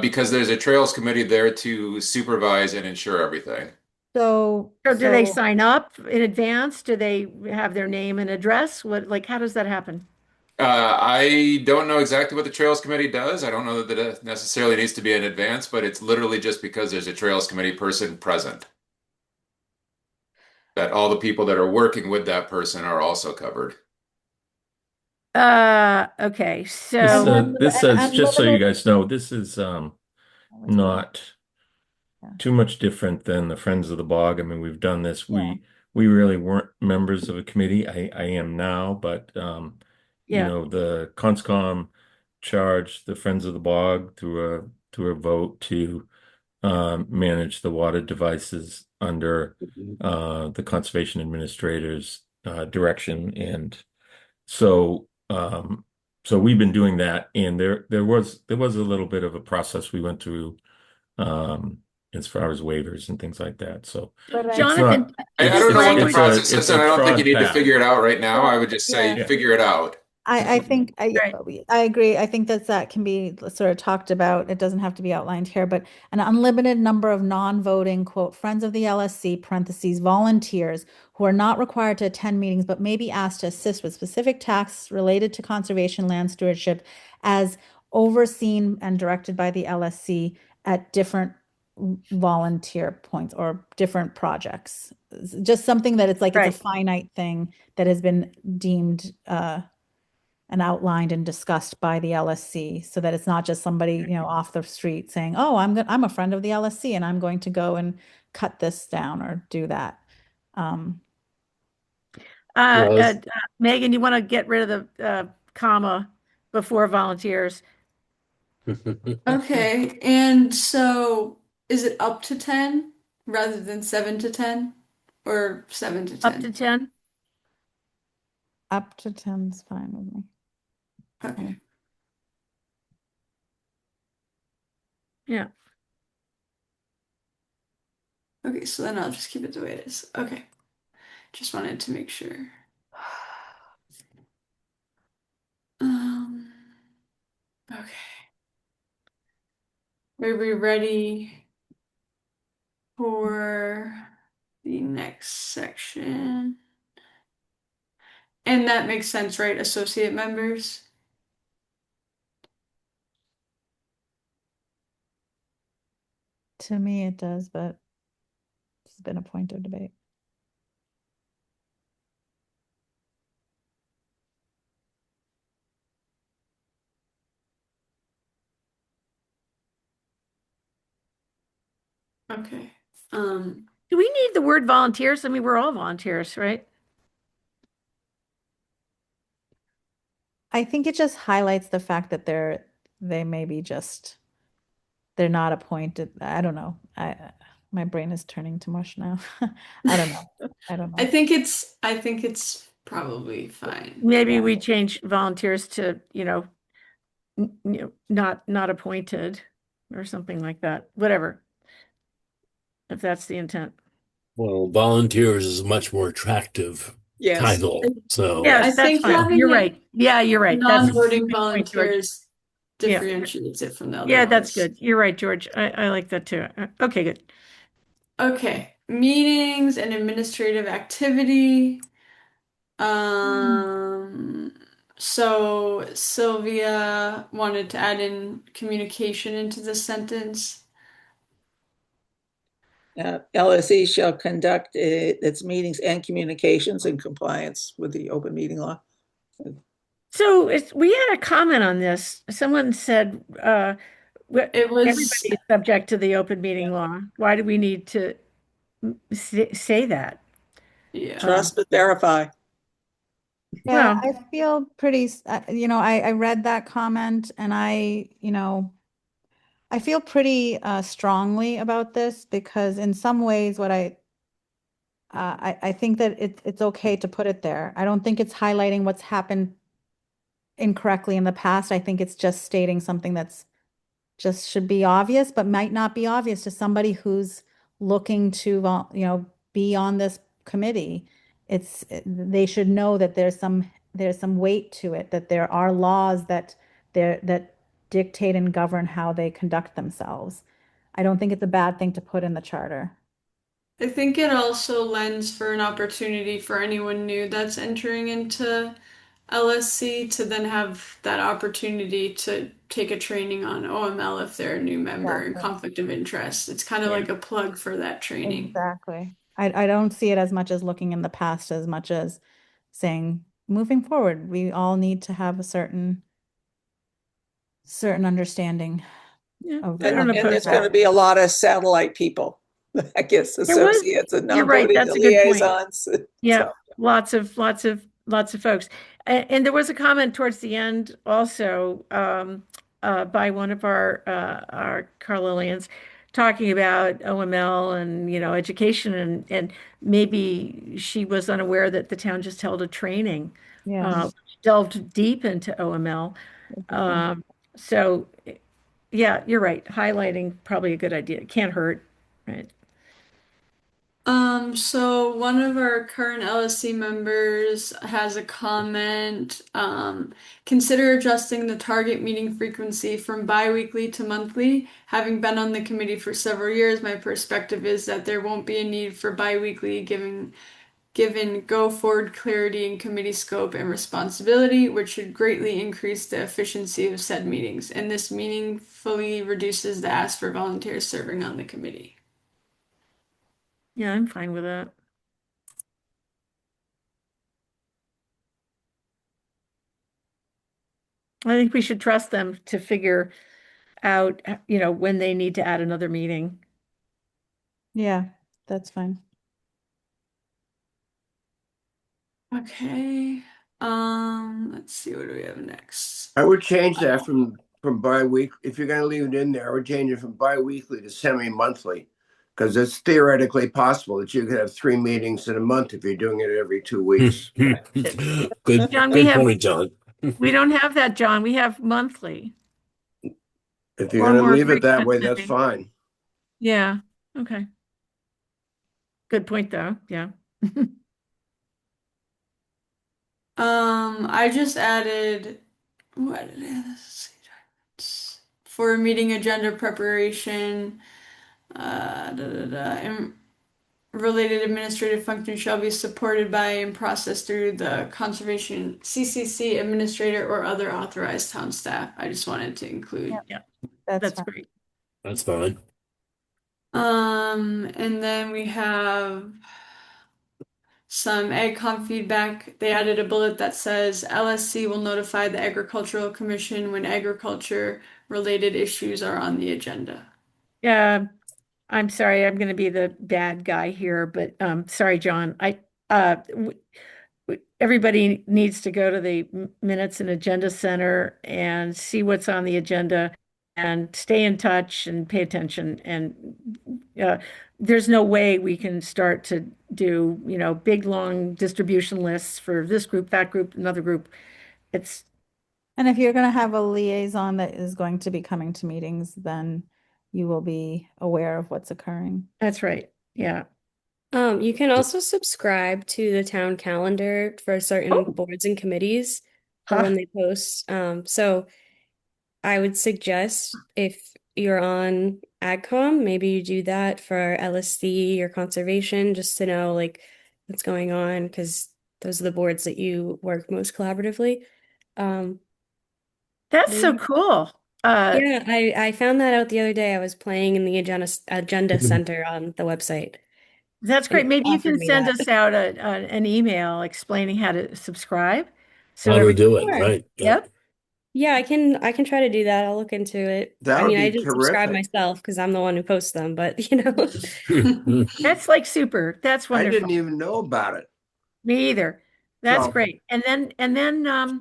N: Because there's a Trails Committee there to supervise and ensure everything.
E: So do they sign up in advance? Do they have their name and address? How does that happen?
N: I don't know exactly what the Trails Committee does. I don't know that it necessarily needs to be in advance, but it's literally just because there's a Trails Committee person present, that all the people that are working with that person are also covered.
E: Okay. So
P: this says, just so you guys know, this is not too much different than the Friends of the Bog. I mean, we've done this. We really weren't members of a committee. I am now, but the Conscom charged the Friends of the Bog through a vote to manage the water devices under the Conservation Administrator's direction, and so we've been doing that, and there was a little bit of a process we went through as far as waivers and things like that. So
G: But
P: it's
E: Jonathan,
P: not,
N: I
E: this
N: don't know what the
P: it's
N: process is, and I don't think you
P: trod
N: need to
P: path.
N: figure it out right now. I would just say
G: Yeah.
N: figure it out.
G: I think
E: Right.
G: I agree. I think that can be sort of talked about. It doesn't have to be outlined here, but an unlimited number of non-voting, quote, friends of the LSC, parentheses, volunteers who are not required to attend meetings, but may be asked to assist with specific tasks related to conservation land stewardship as overseen and directed by the LSC at different volunteer points or different projects. Just something that it's like it's a
E: Right.
G: finite thing that has been deemed and outlined and discussed by the LSC, so that it's not just somebody, off the street saying, "Oh, I'm a friend of the LSC and I'm going to go and cut this down or do that."
E: Megan, you want to get rid of the comma before volunteers?
B: Okay, and so is it up to 10 rather than 7 to 10 or 7 to 10?
E: Up to 10?
G: Up to 10 is fine with me.
B: Okay.
E: Yeah.
B: Okay, so then I'll just keep it the way it is. Okay. Just wanted to make sure. Okay. Are we ready for the next section? And that makes sense, right? Associate members?
G: To me, it does, but it's been a point of debate.
B: Okay.
E: Do we need the word volunteers? I mean, we're all volunteers, right?
G: I think it just highlights the fact that they may be they're not appointed. I don't know. My brain is turning to mush now. I don't know. I don't
B: I
G: know.
B: think it's probably fine.
E: Maybe
G: Yeah.
E: we change volunteers to, not appointed or something like that. Whatever. If that's the intent.
A: Well, volunteers is a much more attractive
I: Yes.
A: title. So
E: Yes,
B: I
E: that's
B: think
E: fine.
B: having
E: You're
B: it
E: right. Yeah, you're right. That's
B: non-voting
E: good point, George.
B: volunteers
E: Yeah.
B: differentiates it from the other
E: Yeah, that's
B: ones.
E: good. You're right, George. I like that too. Okay, good.
B: Okay, meetings and administrative activity. So Sylvia wanted to add in communication into the sentence.
I: LSE shall conduct its meetings and communications in compliance with the open meeting law.
E: So we had a comment on this. Someone said
B: It was
E: everybody is subject to the open meeting law. Why do we need to say that?
B: Yeah.
I: Trust but verify.
G: Yeah,
E: Well,
G: I feel pretty, I read that comment and I feel pretty strongly about this because in some ways what I think that it's okay to put it there. I don't think it's highlighting what's happened incorrectly in the past. I think it's just stating something that's just should be obvious, but might not be obvious to somebody who's looking to, be on this committee. They should know that there's some weight to it, that there are laws that dictate and govern how they conduct themselves. I don't think it's a bad thing to put in the charter.
B: I think it also lends for an opportunity for anyone new that's entering into LSC to then have that opportunity to take a training on OML if they're a new member and
G: Exactly.
B: conflict of interest. It's kind of like a plug for that training.
G: Exactly. I don't see it as much as looking in the past as much as saying moving forward, we all need to have a certain understanding
E: yeah,
G: of
E: I don't
I: And
E: oppose
I: there's
E: that.
I: going to be a lot of satellite people, I guess, associates and
E: You're right,
I: non-voting
E: that's a good point.
I: liaisons.
E: Yeah,
I: So,
E: lots of folks. And there was a comment towards the end also by one of our Carlilians talking about OML and education and maybe she was unaware that the town just held a training
G: Yeah.
E: delved deep into OML. So yeah, you're right. Highlighting probably a good idea. It can't hurt. Right.
B: So one of our current LSC members has a comment. Consider adjusting the target meeting frequency from bi-weekly to monthly. Having been on the committee for several years, my perspective is that there won't be a need for bi-weekly given go forward clarity in committee scope and responsibility, which should greatly increase the efficiency of said meetings. And this meaningfully reduces the ask for volunteers serving on the committee.
E: Yeah, I'm fine with that. I think we should trust them to figure out, when they need to add another meeting.
G: Yeah, that's fine.
B: Okay. Let's see, what do we have next?
L: I would change that from bi-week. If you're going to leave it in there, I would change it from bi-weekly to semi-monthly, because it's theoretically possible that you could have 3 meetings in a month if you're doing it every 2 weeks.
A: Good,
E: John,
A: good point, John.
E: we don't have that, John. We have monthly.
L: If you're
E: Or
L: going to
E: more
L: leave it that way,
E: frequent.
L: that's fine.
E: Yeah, okay. Good point, though. Yeah.
B: I just added what did I for meeting agenda preparation. And related administrative functions shall be supported by and processed through the conservation CCC administrator or other authorized town staff. I just wanted to include.
E: Yeah,
G: That's
E: that's great.
A: That's fine.
B: And then we have some AgCom feedback. They added a bullet that says LSC will notify the Agricultural Commission when agriculture related issues are on the agenda.
E: Yeah, I'm sorry, I'm going to be the bad guy here, but sorry, John. Everybody needs to go to the Minutes and Agenda Center and see what's on the agenda and stay in touch and pay attention. And there's no way we can start to do, big, long distribution lists for this group, that group, another group.
G: And if you're going to have a liaison that is going to be coming to meetings, then you will be aware of what's occurring.
E: That's right. Yeah.
C: You can also subscribe to the town calendar for certain boards and committees for when they post. So I would suggest if you're on AgCom, maybe you do that for LSC or conservation, just to know like what's going on, because those are the boards that you work most collaboratively.
E: That's so cool.
C: Yeah, I found that out the other day. I was playing in the agenda center on the website.
E: That's great. Maybe you
C: offered
E: can
C: me
E: send
C: that.
E: us out an email explaining how to subscribe.
A: How to do it,
C: Sure.
A: right?
E: Yep.
C: Yeah, I can try to do that. I'll look into it.
L: That
C: I
L: would
C: mean, I
L: be
C: didn't subscribe
L: terrific.
C: myself because I'm the one who posts them, but
E: That's like super. That's
L: I
E: wonderful.
L: didn't even know about it.
E: Me either. That's
L: So-
E: great. And then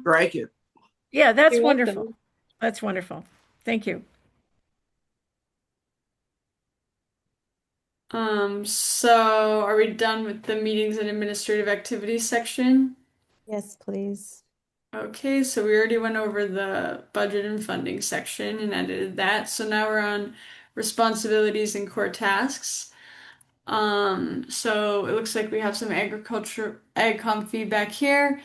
L: Strike it.
E: yeah, that's
C: You're welcome.
E: wonderful. That's wonderful. Thank you.
B: So are we done with the meetings and administrative activities section?
G: Yes, please.
B: Okay, so we already went over the budget and funding section and edited that. So now we're on responsibilities and core tasks. So it looks like we have some AgCom feedback here.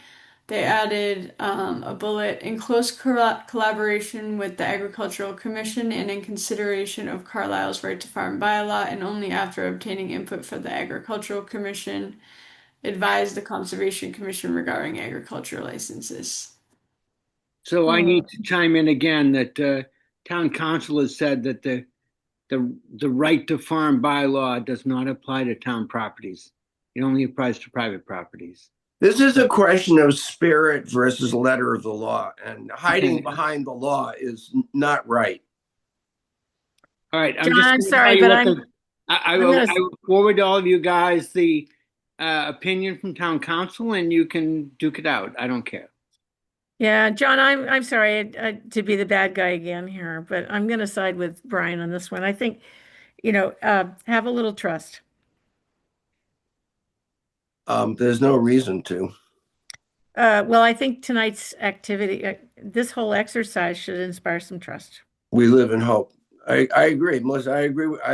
B: They added a bullet in close collaboration with the Agricultural Commission and in consideration of Carlisle's right to farm bylaw, and only after obtaining input from the Agricultural Commission, advise the Conservation Commission regarding agricultural licenses.
D: So I need to chime in again that town council has said that the right to farm bylaw does not apply to town properties. It only applies to private properties.
L: This is a question of spirit versus letter of the law, and hiding behind the law is not right.
D: All right, I'm
E: John,
D: just
E: I'm
D: gonna
E: sorry,
D: tell you
E: but
D: what I
E: I'm
D: will
E: gonna-
D: I will forward to all of you guys the opinion from town council, and you can duke it out. I don't care.
E: Yeah, John, I'm sorry to be the bad guy again here, but I'm going to side with Brian on this one. I think, have a little trust.
L: There's no reason to.
E: Well, I think tonight's activity, this whole exercise should inspire some trust.
L: We live in hope. I agree, Melissa. I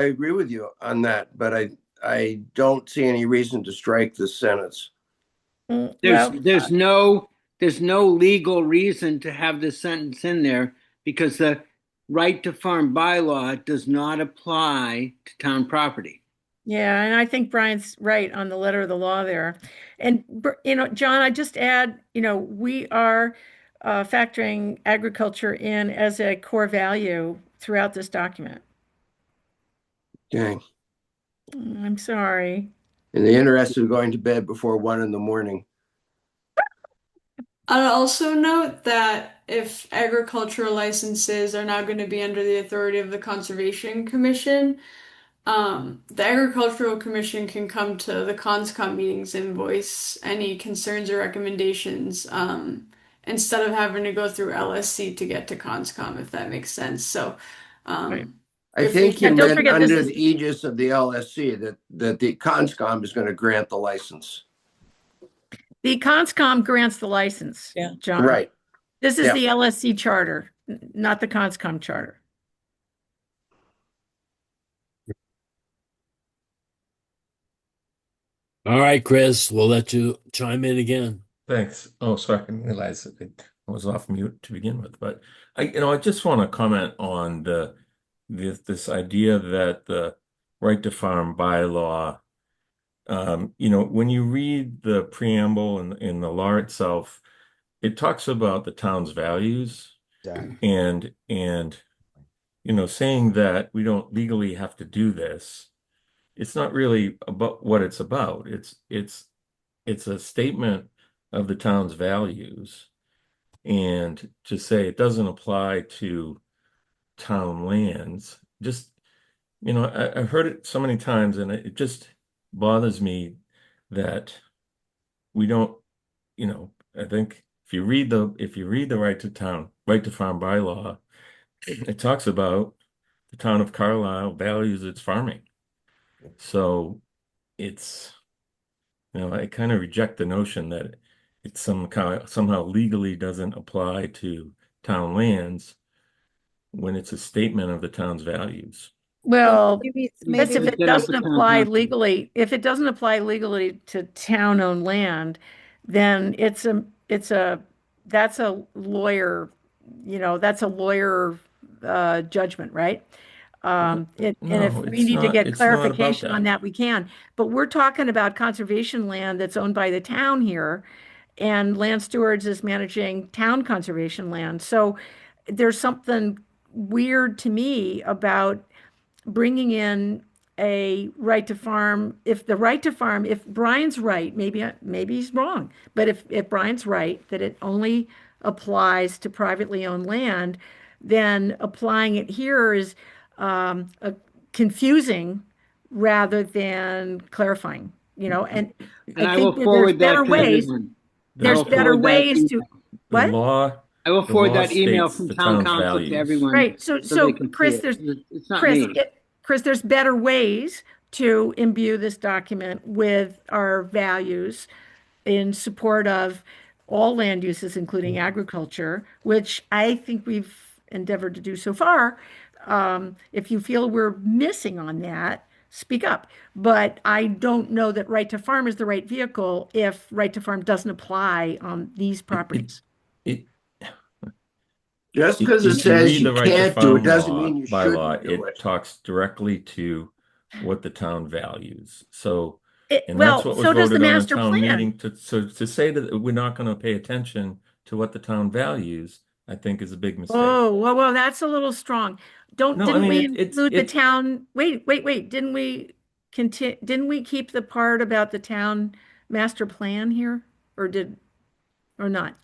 L: agree with you on that, but I don't see any reason to strike this sentence.
D: There's no legal reason to have this sentence in there because the right to farm bylaw does not apply to town property.
E: Yeah, and I think Brian's right on the letter of the law there. And, John, I just add, we are factoring agriculture in as a core value throughout this document.
L: Okay.
E: I'm sorry.
L: In the interest of going to bed before 1 a.m.
B: I'll also note that if agricultural licenses are now going to be under the authority of the Conservation Commission, the Agricultural Commission can come to the CONSCOM meetings and voice any concerns or recommendations, instead of having to go through LSC to get to CONSCOM, if that makes sense. So,
L: I
B: if
L: think
B: we
L: you
B: can- don't
L: meant
B: forget this
L: under
B: is-
L: the aegis of the LSC that the CONSCOM is going to grant the license.
E: The CONSCOM grants the license, John.
L: Right.
E: This is
L: Yeah.
E: the LSC charter, not the CONSCOM charter.
A: All right, Chris, we'll let you chime in again.
P: Thanks. Oh, sorry, I didn't realize that I was off mute to begin with. But I just want to comment on this idea that the right to farm bylaw, when you read the preamble in the law itself, it talks about the town's values and saying that we don't legally have to do this. It's not really about what it's about. It's a statement of the town's values, and to say it doesn't apply to town lands, just I've heard it so many times, and it just bothers me that we don't. I think if you read the right to farm bylaw, it talks about the town of Carlisle values its farming. So it's, I kind of reject the notion that it somehow legally doesn't apply to town lands when it's a statement of the town's values.
E: Well,
F: maybe
E: Chris, if
F: we
E: it
F: can-
E: doesn't apply legally, to town-owned land, then that's a lawyer, judgment, right? And if
P: No,
E: we
P: it's
E: need to
P: not-
E: get
P: it's not about
E: clarification on
P: that.
E: that, we can. But we're talking about conservation land that's owned by the town here, and Land Stewards is managing town conservation land. So there's something weird to me about bringing in a right to farm. If Brian's right, maybe he's wrong, but if Brian's right that it only applies to privately owned land, then applying it here is confusing rather than clarifying, and
D: And
E: I
D: I will
E: think that
D: forward
E: there's better
D: that to
E: ways.
D: everyone.
E: There's better ways to,
P: The
E: what?
P: law.
D: I will
P: the
D: forward
P: law
D: that email
P: states
D: from
P: the
D: town
P: town's
D: council
P: values.
D: to everyone.
E: Right. So
D: they can see
E: Chris,
D: it. It's not me.
E: Chris, there's better ways to imbue this document with our values in support of all land uses, including agriculture, which I think we've endeavored to do so far. If you feel we're missing on that, speak up. But I don't know that right to farm is the right vehicle if right to farm doesn't apply on these properties.
L: Just because it
P: If you
L: says
P: read
L: you
P: the right to
L: can't do it
P: farm
L: doesn't
P: law
L: mean you
P: bylaw,
L: shouldn't do
P: it
L: it.
P: talks directly to what the town values. So, and
E: well,
P: that's what was
E: so does the
P: voted on a
E: master
P: town
E: plan.
P: meeting. To say that we're not going to pay attention to what the town values, I think is a big mistake.
E: Oh, well, that's a little strong.
P: No, I
E: Didn't
P: mean,
E: we
P: it's-
E: include the
P: it's-
E: town? Wait. Didn't we keep the part about the town master plan here? Or not?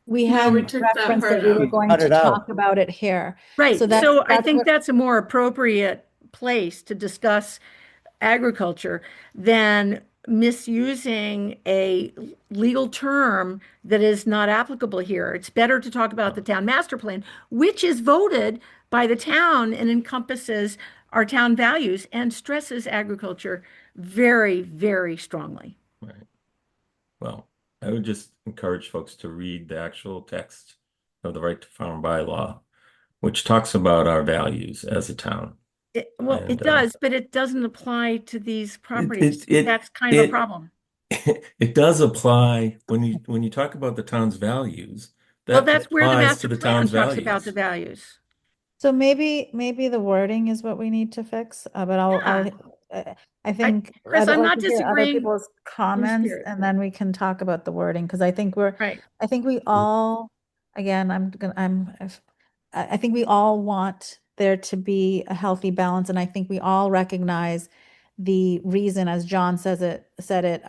G: We
B: No,
G: had
B: we took that
G: referenced
B: part
G: that we were
B: out.
G: going
M: Cut
G: to
M: it out.
G: talk about it here.
E: Right.
G: So
E: So I
G: that's
E: think
G: what-
E: that's a more appropriate place to discuss agriculture than misusing a legal term that is not applicable here. It's better to talk about the town master plan, which is voted by the town and encompasses our town values and stresses agriculture very, very strongly.
P: Right. Well, I would just encourage folks to read the actual text of the right to farm bylaw. which talks about our values as a town.
E: Well,
P: And,
E: it does, but it doesn't apply to these properties.
P: it
E: That's kind of a
P: it
E: problem.
P: it does apply when you talk about the town's values,
E: Well,
P: that
E: that's where the
P: applies to
E: master
P: the
E: plan
P: town's
E: talks about the
P: values.
E: values.
G: So maybe the wording is what we need to fix, but I think
E: Chris,
G: I'd
E: I'm
G: like
E: not
G: to hear other
E: disagreeing
G: people's
E: in
G: comments,
E: spirit.
G: and then we can talk about the wording, because I think
E: Right.
G: I think we all, again, I think we all want there to be a healthy balance, and I think we all recognize the reason, as John said it,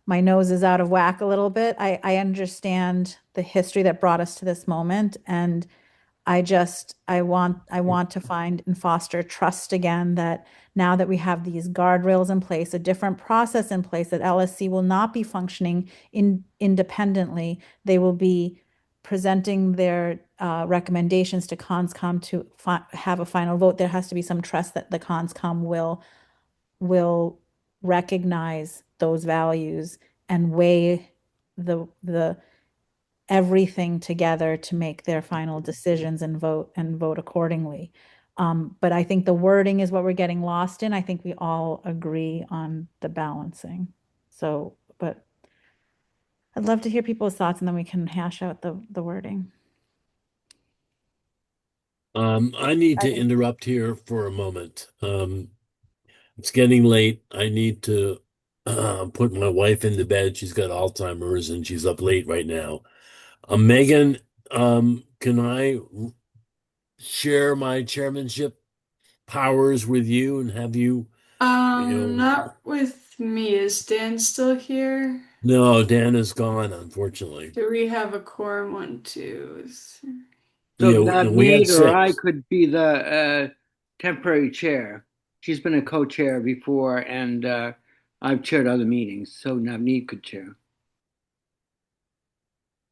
G: my nose is out of whack a little bit. I understand the history that brought us to this moment, and I want to find and foster trust again, that now that we have these guardrails in place, a different process in place, that LSC will not be functioning independently. They will be presenting their recommendations to CONSCOM to have a final vote. There has to be some trust that the CONSCOM will recognize those values and weigh the everything together to make their final decisions and vote accordingly. But I think the wording is what we're getting lost in. I think we all agree on the balancing. So, but I'd love to hear people's thoughts, and then we can hash out the wording.
A: I need to interrupt here for a moment. It's getting late. I need to put my wife into bed. She's got Alzheimer's and she's up late right now. Megan, can I share my chairmanship powers with you and have you know?
B: Not with me. Is Dan still here?
A: No, Dan is gone, unfortunately.
B: Do we have a quorum? 1, 2, 3.
D: So
A: Yeah, we had
D: Navneet or I
A: 6.
D: could be the temporary chair. She's been a co-chair before, and I've chaired other meetings, so Navneet could chair.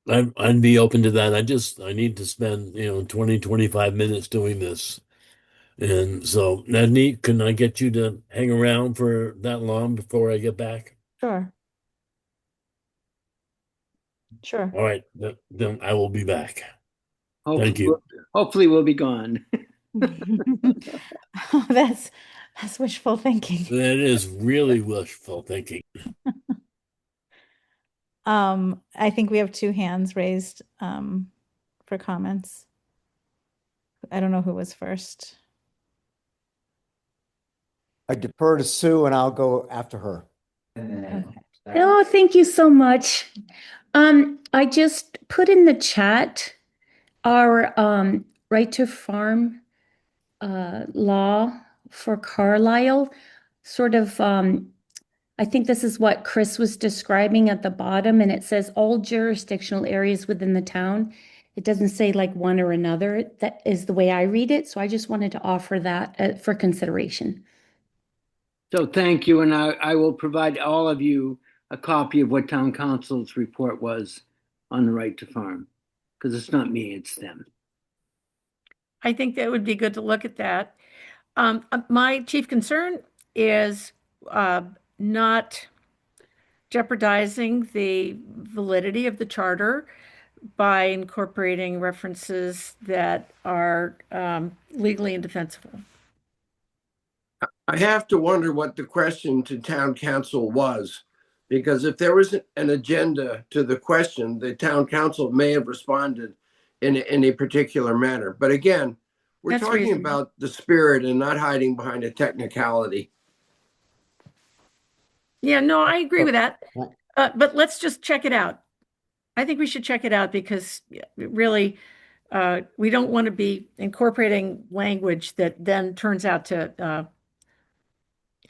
A: I'd be open to that. I need to spend, 20, 25 minutes doing this. And so, Navneet, can I get you to hang around for that long before I get back?
G: Sure. Sure.
A: All right, then I will be back. Thank you.
D: Hopefully we'll be gone.
G: That's wishful thinking.
A: That is really wishful thinking.
G: I think we have 2 hands raised for comments. I don't know who was first.
M: I defer to Sue and I'll go after her.
G: Okay.
Q: Oh, thank you so much. I just put in the chat our right to farm law for Carlisle. Sort of, I think this is what Chris was describing at the bottom, and it says all jurisdictional areas within the town. It doesn't say like one or another. That is the way I read it. So I just wanted to offer that for consideration.
D: So thank you, and I will provide all of you a copy of what town council's report was on the right to farm, because it's not me, it's them.
E: I think that would be good to look at that. My chief concern is not jeopardizing the validity of the charter by incorporating references that are legally indefensible.
L: I have to wonder what the question to town council was, because if there was an agenda to the question, the town council may have responded in a particular manner. But again, we're
E: That's
L: talking
E: reasonable.
L: about the spirit and not hiding behind a technicality.
E: Yeah, no, I agree with that. But let's just check it out. I think we should check it out because really, we don't want to be incorporating language that then turns out to,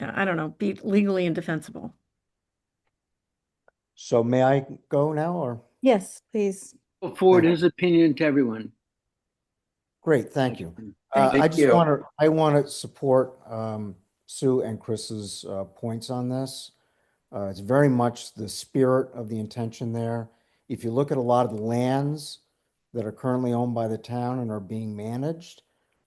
E: I don't know, be legally indefensible.
M: So may I go now or?
G: Yes, please.
D: We'll forward his opinion to everyone.
M: Great, thank you.
L: Thank
M: I just
L: you.
M: want to support Sue and Chris's points on this. It's very much the spirit of the intention there. If you look at a lot of the lands that are currently owned by the town and are being managed,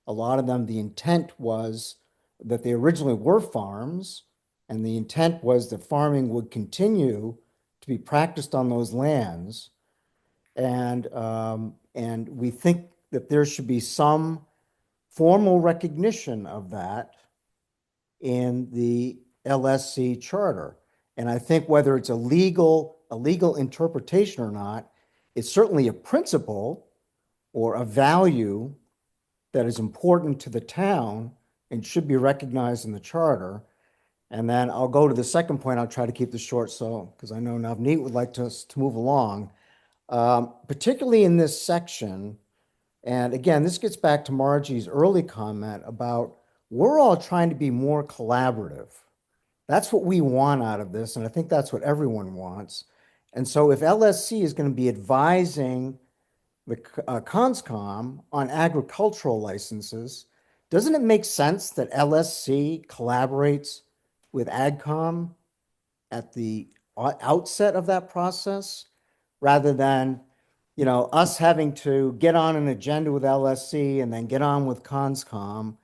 M: a lot of them, the intent was that they originally were farms, and the intent was that farming would continue to be practiced on those lands. And we think that there should be some formal recognition of that in the LSC charter. And I think whether it's a legal interpretation or not, it's certainly a principle or a value that is important to the town and should be recognized in the charter. And then I'll go to the second point. I'll try to keep this short, so because I know Navneet would like to move along, particularly in this section. And again, this gets back to Margie's early comment about we're all trying to be more collaborative. That's what we want out of this, and I think that's what everyone wants. And so if LSC is going to be advising the CONSCOM on agricultural licenses, doesn't it make sense that LSC collaborates with AgCom at the outset of that process, rather than, you know, us having to get on an agenda with LSC and then get on with CONSCOM?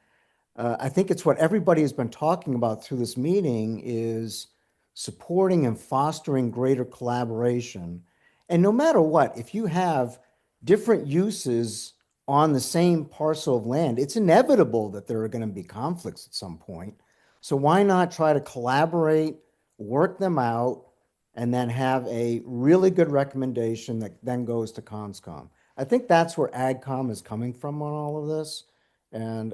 M: I think it's what everybody has been talking about through this meeting, is supporting and fostering greater collaboration. And no matter what, if you have different uses on the same parcel of land, it's inevitable that there are going to be conflicts at some point. So why not try to collaborate, work them out, and then have a really good recommendation that then goes to CONSCOM? I think that's where AgCom is coming from on all of this. And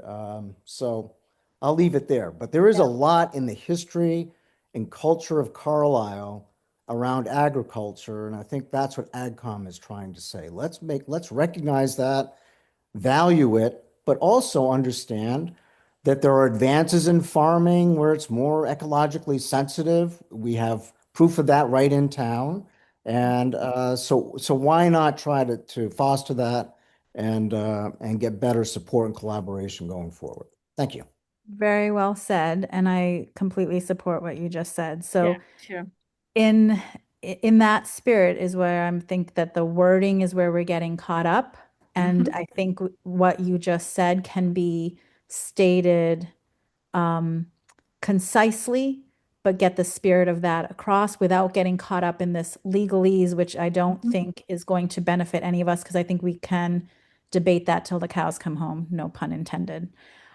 M: so I'll leave it there. But there is a lot in the history and culture of Carlisle around agriculture. And I think that's what AgCom is trying to say. Let's recognize that, value it, but also understand that there are advances in farming where it's more ecologically sensitive. We have proof of that right in town. And so why not try to foster that and get better support and collaboration going forward? Thank you.
G: Very well said, and I completely support what you just said. So
E: Yeah, sure.
G: in that spirit is where I think that the wording is where we're getting caught up. And I think what you just said can be stated concisely, but get the spirit of that across without getting caught up in this legalese, which I don't think is going to benefit any of us, because I think we can debate that till the cows come home, no pun intended.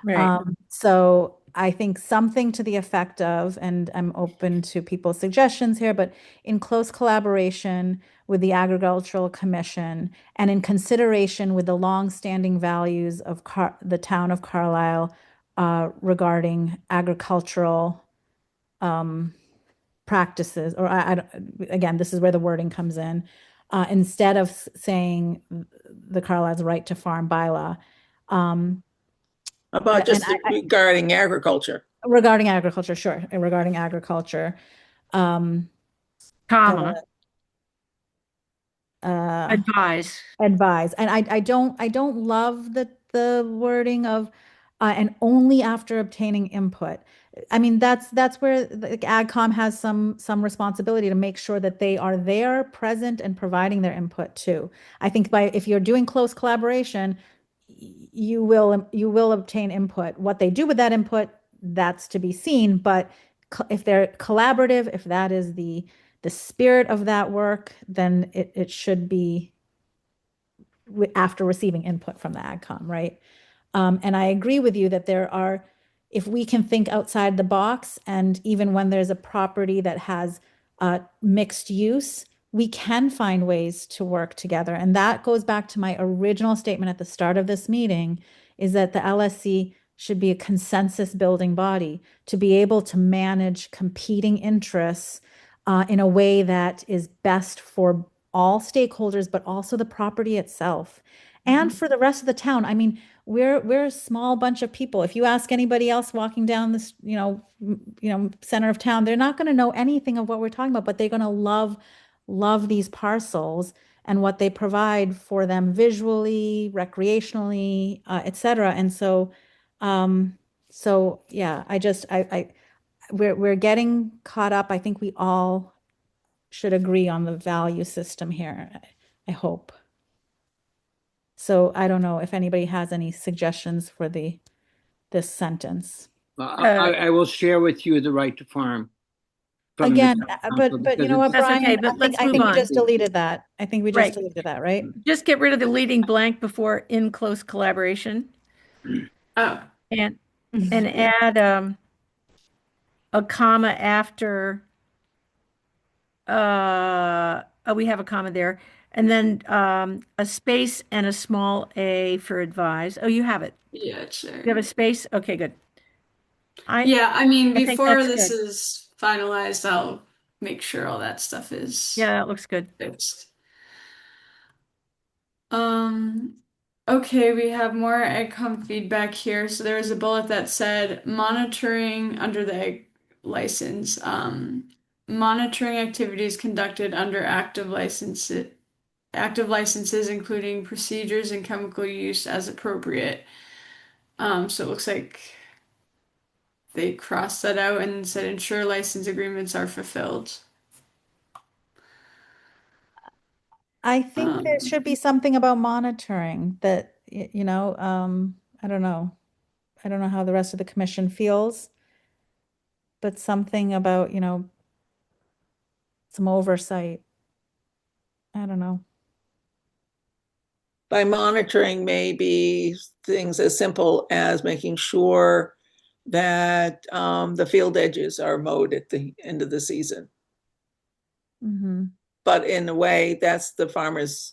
E: Right.
G: So I think something to the effect of, and I'm open to people's suggestions here, but in close collaboration with the Agricultural Commission and in consideration with the longstanding values of the town of Carlisle regarding agricultural practices, or again, this is where the wording comes in. Instead of saying the Carlisle's right to farm bylaw,
I: about just regarding agriculture.
G: Regarding agriculture, sure. Regarding agriculture.
E: Comma. Advise.
G: Advise. And I don't love the wording of and only after obtaining input. I mean, that's where the AgCom has some responsibility to make sure that they are there, present, and providing their input too. I think if you're doing close collaboration, you will obtain input. What they do with that input, that's to be seen. But if they're collaborative, if that is the spirit of that work, then it should be after receiving input from the AgCom, right? And I agree with you that if we can think outside the box, and even when there's a property that has mixed use, we can find ways to work together. And that goes back to my original statement at the start of this meeting, is that the LSC should be a consensus building body to be able to manage competing interests in a way that is best for all stakeholders, but also the property itself. And for the rest of the town. I mean, we're a small bunch of people. If you ask anybody else walking down this, center of town, they're not going to know anything of what we're talking about, but they're going to love these parcels and what they provide for them visually, recreationally, et cetera. And so yeah, we're getting caught up. I think we all should agree on the value system here, I hope. So I don't know if anybody has any suggestions for this sentence.
D: I will share with you the right to farm.
G: Again, but you know what,
E: That's
G: Brian?
E: okay, but let's
G: I
E: move
G: think we
E: on.
G: just deleted that. I think we just deleted that, right?
E: Just get rid of the leading blank before in close collaboration.
B: Oh,
E: and add a comma after oh, we have a comma there, and then a space and a small a for advise. Oh, you have it.
B: yeah, it's there.
E: You have a space? Okay, good.
B: Yeah, I mean,
E: I think
B: before
E: that's
B: this
E: good.
B: is finalized, I'll make sure all that stuff is
E: Yeah, that looks good.
B: fixed. Okay, we have more AgCom feedback here. So there was a bullet that said monitoring under the egg license. Monitoring activities conducted under active licenses, including procedures and chemical use as appropriate. So it looks like they crossed that out and said ensure license agreements are fulfilled.
G: I think there should be something about monitoring that, you know, I don't know. I don't know how the rest of the commission feels, but something about, you know, some oversight. I don't know.
I: By monitoring, maybe things as simple as making sure that the field edges are mowed at the end of the season.
G: Mm-hmm.
I: But in a way, that's the farmer's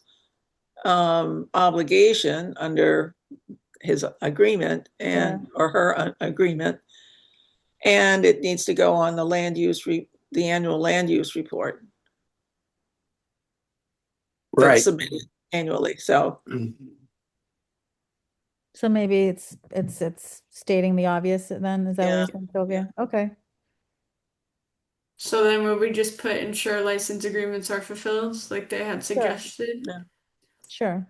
I: obligation under his agreement and or her agreement, and it needs to go on the the annual land use report.
L: Right.
I: That's submitted annually. So
G: So maybe it's stating the obvious then, is that what you're saying, Sylvia? Okay.
B: So then would we just put ensure license agreements are fulfilled, like they had suggested?
I: Yeah.
G: Sure.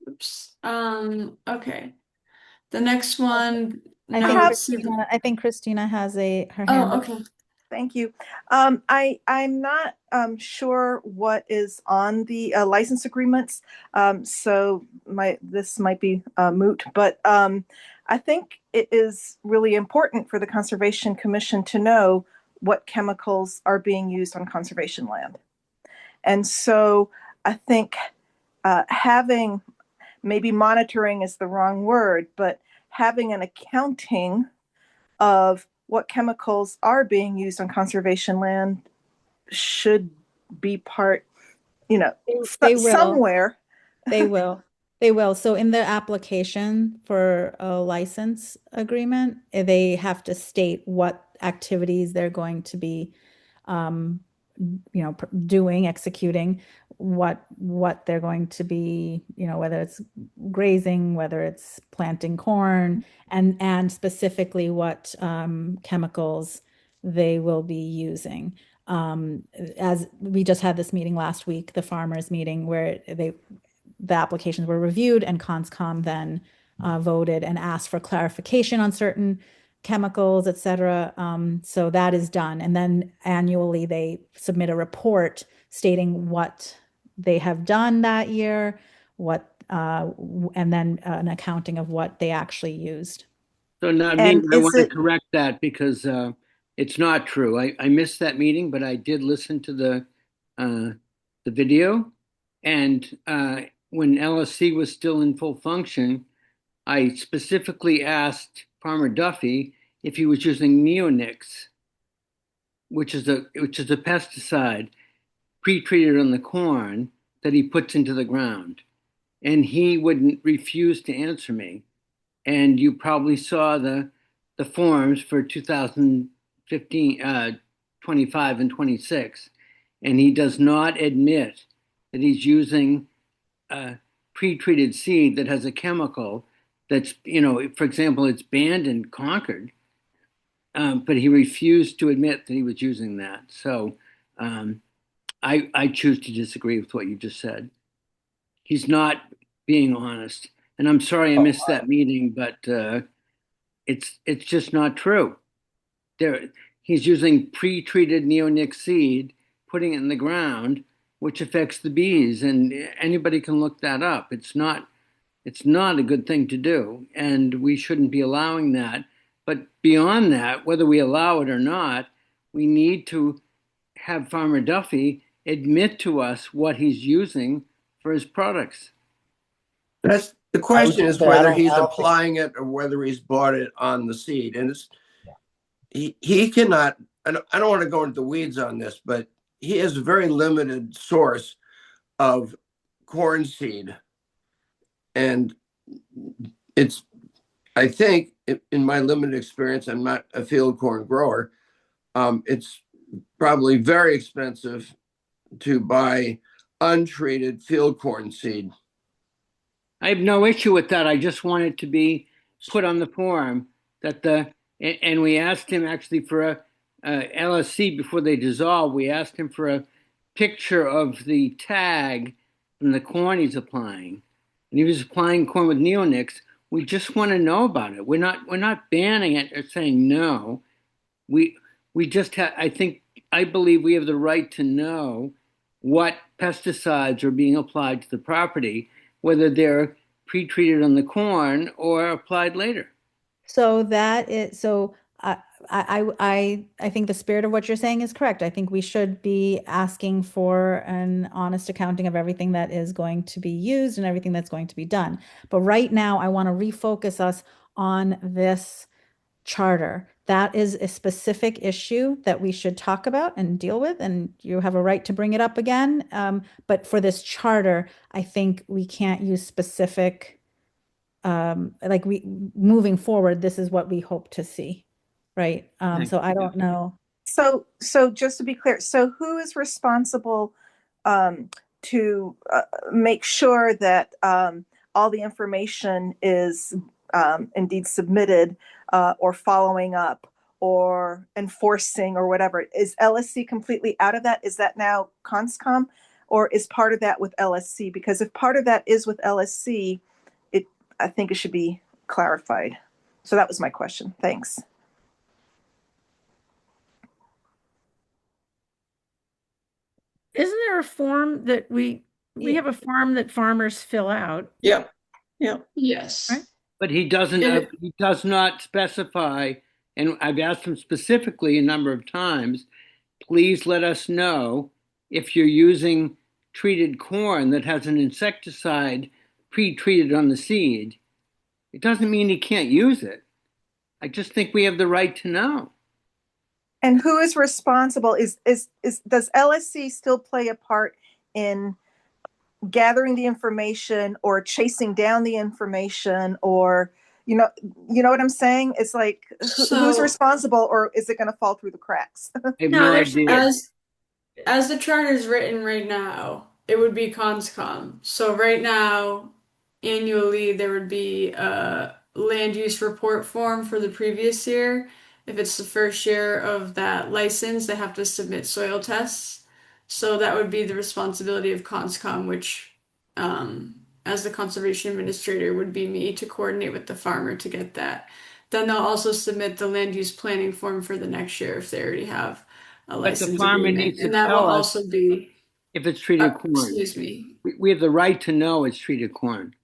B: Oops. Okay. The next one.
G: I think Christina has her hand
B: Oh,
G: up.
B: okay.
J: Thank you. I'm not sure what is on the license agreements, so this might be moot. But I think it is really important for the Conservation Commission to know what chemicals are being used on conservation land, and so I think having, maybe monitoring is the wrong word, but having an accounting of what chemicals are being used on conservation land should be part,
G: They will.
J: somewhere.
G: They will. They will. So in the application for a license agreement, they have to state what activities they're going to be, doing, executing, what they're going to be, whether it's grazing, whether it's planting corn, and specifically what chemicals they will be using. As we just had this meeting last week, the farmers meeting, where the applications were reviewed and CONSCOM then voted and asked for clarification on certain chemicals, et cetera. So that is done. And then annually they submit a report stating what they have done that year, and then an accounting of what they actually used.
D: So Naveen, I want to correct that because it's not true. I missed that meeting, but I did listen to the video. And when LSC was still in full function, I specifically asked Farmer Duffy if he was using neonics, which is a pesticide pre-treated on the corn that he puts into the ground, and he wouldn't refuse to answer me. And you probably saw the forms for 2015, 25, and 26, and he does not admit that he's using pre-treated seed that has a chemical that's, for example, it's banned in Concord, but he refused to admit that he was using that. So I choose to disagree with what you just said. He's not being honest. And I'm sorry I missed that meeting, but it's just not true. He's using pre-treated neonic seed, putting it in the ground, which affects the bees, and anybody can look that up. It's not a good thing to do, and we shouldn't be allowing that But beyond that, whether we allow it or not, we need to have Farmer Duffy admit to us what he's using for his products.
L: That's the
M: I would
L: question is
M: say
L: whether he's
M: I don't think-
L: applying it or whether he's bought it on the seed. And he cannot, I don't want to go into the weeds on this, but he has a very limited source of corn seed. And it's, I think, in my limited experience, I'm not a field corn grower. It's probably very expensive to buy untreated field corn seed.
D: I have no issue with that. I just want it to be put on the form that and we asked him actually for a LSC before they dissolve. We asked him for a picture of the tag from the corn he's applying, and he was applying corn with neonics. We just want to know about it. We're not banning it or saying no. We just have. I believe we have the right to know what pesticides are being applied to the property, whether they're pre-treated on the corn or applied later.
G: So I think the spirit of what you're saying is correct. I think we should be asking for an honest accounting of everything that is going to be used and everything that's going to be done. But right now, I want to refocus us on this charter. That is a specific issue that we should talk about and deal with, and you have a right to bring it up again. But for this charter, I think we can't use specific, moving forward, this is what we hope to see, right? So I don't know.
J: So just to be clear, so who is responsible to make sure that all the information is indeed submitted or following up or enforcing or whatever? Is LSC completely out of that? Is that now CONSCOM, or is part of that with LSC? Because if part of that is with LSC, I think it should be clarified. So that was my question. Thanks.
E: Isn't there a form that we have a form that farmers fill out?
I: Yeah. Yeah.
B: Yes.
E: Right?
D: But he doesn't. He does not specify, and I've asked him specifically a number of times. Please let us know if you're using treated corn that has an insecticide pre-treated on the seed. It doesn't mean he can't use it. I just think we have the right to know.
J: And who is responsible? Does LSC still play a part in gathering the information or chasing down the information, or you know what I'm saying? It's like who's responsible, or is it going to fall through the cracks?
D: I have no idea.
B: As the charter is written right now, it would be CONSCOM. So right now, annually there would be a land use report form for the previous year. If it's the first year of that license, they have to submit soil tests. So that would be the responsibility of CONSCOM, which, as the conservation administrator, would be me to coordinate with the farmer to get that. Then they'll also submit the land use planning form for the next year if they already have a license
D: But the farmer
B: agreement.
D: needs to
B: And that will
D: tell us
B: also be,
D: if it's treated corn.
B: excuse me.
D: We have the right to know it's treated corn.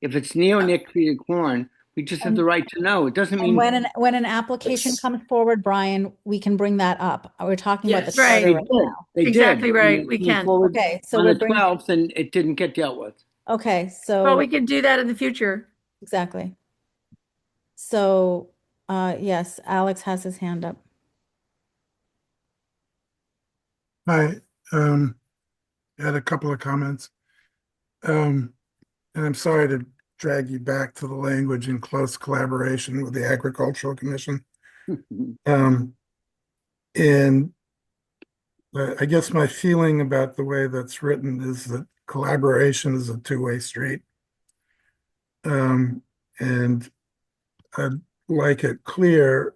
D: If it's neonic treated corn, we just have the right to know. It doesn't mean
G: When an application comes forward, Brian, we can bring that up. We're talking about the
E: Yes. Right.
G: charter right now.
D: they
E: Exactly
D: did.
E: right.
D: And
E: We
D: it came
E: can.
D: forward
G: Okay, so
D: on
G: we're
D: the
G: bringing.
D: 12th, and it didn't get dealt with.
G: Okay, so
E: Well, we can do that in the future.
G: exactly. So, yes, Alex has his hand up.
R: Hi, I had a couple of comments. And I'm sorry to drag you back to the language in close collaboration with the Agricultural Commission. And I guess my feeling about the way that's written is that collaboration is a two-way street. And I'd like it clear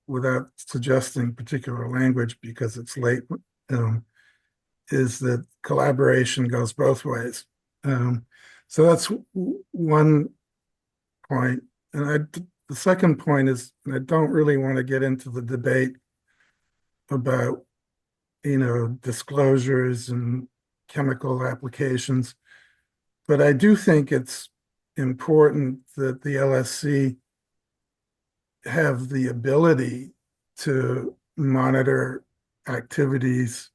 R: without suggesting particular language because it's late, is that collaboration goes both ways. So that's one point. And the second point is, and I don't really want to get into the debate about, disclosures and chemical applications, but I do think it's important that the LSC have the ability to monitor activities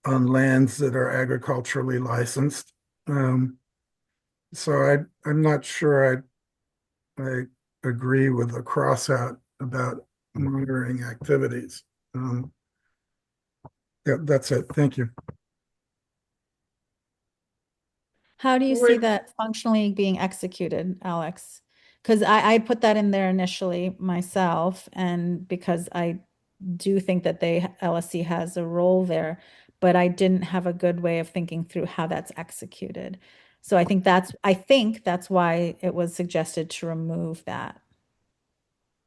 R: on lands that are agriculturally licensed. So I'm not sure I agree with the cross out about monitoring activities. Yeah, that's it. Thank you.
G: How do you see that functionally being executed, Alex? Because I put that in there initially myself, and because I do think that LSC has a role there, but I didn't have a good way of thinking through how that's executed. So I think that's why it was suggested to remove that.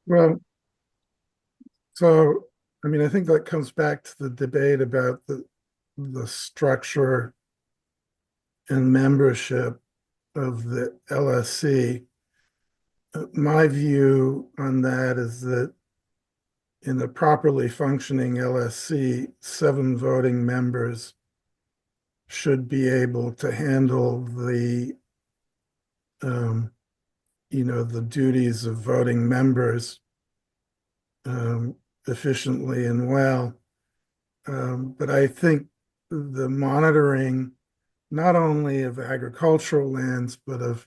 R: Well, so I mean, I think that comes back to the debate about the structure and membership of the LSC. My view on that is that in a properly functioning LSC, 7 voting members should be able to handle the the duties of voting members efficiently and well. But I think the monitoring not only of agricultural lands, but of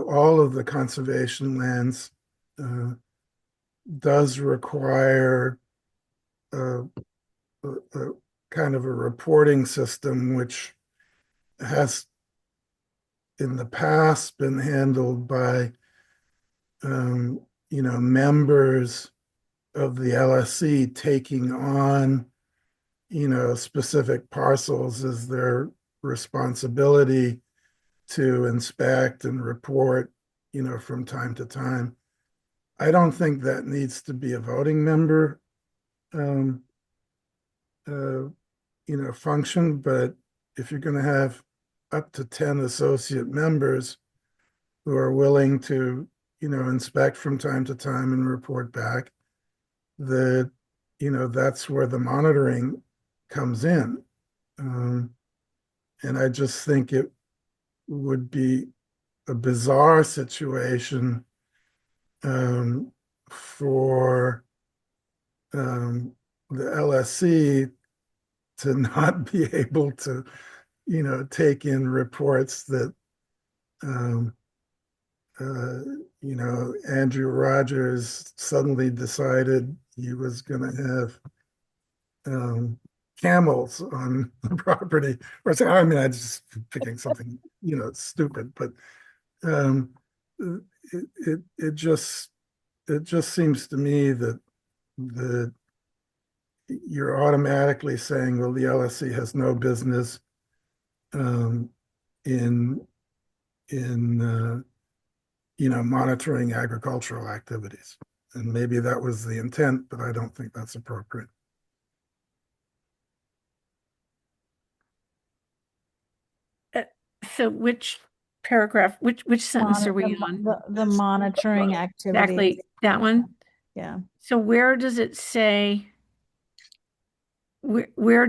R: all of the conservation lands does require a kind of a reporting system, which has in the past been handled by members of the LSC taking on specific parcels as their responsibility to inspect and report from time to time. I don't think that needs to be a voting member function, but if you're going to have up to 10 associate members who are willing to inspect from time to time and report back, that's where the monitoring comes in. And I just think it would be a bizarre situation for the LSC to not be able to, take in reports that, Andrew Rogers suddenly decided he was going to have camels on the property. Or so, I mean, I'm just picking something, stupid, but it just seems to me that you're automatically saying, well, the LSC has no business in monitoring agricultural activities. And maybe that was the intent, but I don't think that's appropriate.
E: So which paragraph, which sentence are we on?
G: The monitoring activities.
E: Exactly, that one?
G: Yeah.
E: So where does it say, where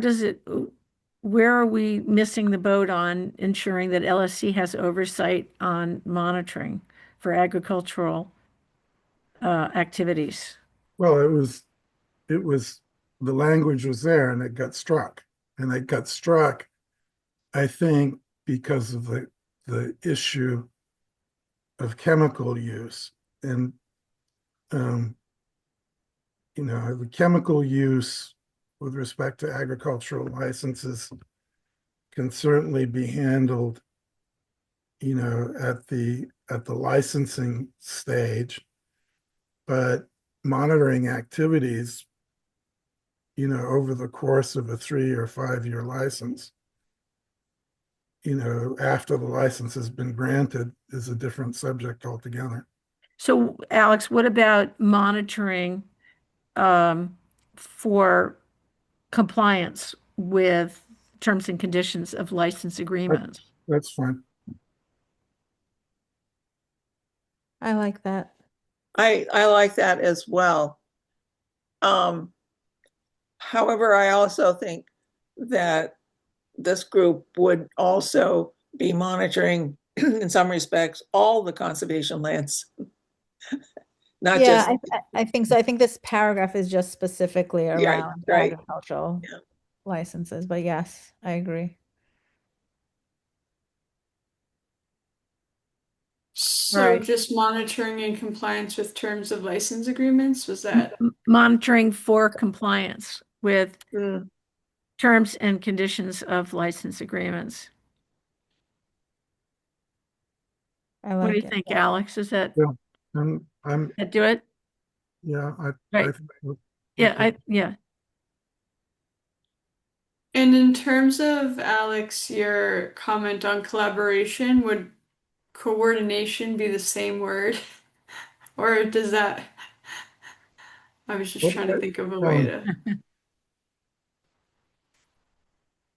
E: are we missing the boat on ensuring that LSC has oversight on monitoring for agricultural activities?
R: Well, it was the language was there and it got struck. And it got struck, I think, because of the issue of chemical use. And the chemical use with respect to agricultural licenses can certainly be handled, at the licensing stage, but monitoring activities, over the course of a 3 or 5 year license, after the license has been granted, is a different subject altogether.
E: So, Alex, what about monitoring for compliance with terms and conditions of license agreements?
R: That's fine.
G: I like that.
I: I like that as well. However, I also think that this group would also be monitoring in some respects, all the conservation lands. Not
G: Yeah,
I: just,
G: I think so. I think this paragraph is just specifically
I: right,
G: around
I: right.
G: agricultural
I: Yeah.
G: licenses, but yes, I agree.
B: So
E: Right.
B: just monitoring and compliance with terms of license agreements, was that?
E: Monitoring for compliance with
I: Mm.
E: terms and conditions of license agreements.
G: I
E: What do
G: like
E: you
G: it.
E: think, Alex? Is that
R: Yeah, I'm,
E: that do it?
R: yeah, I
E: Right.
R: think
E: Yeah, yeah.
B: And in terms of, Alex, your comment on collaboration, would coordination be the same word? Or does that, I was just trying to think of a way to.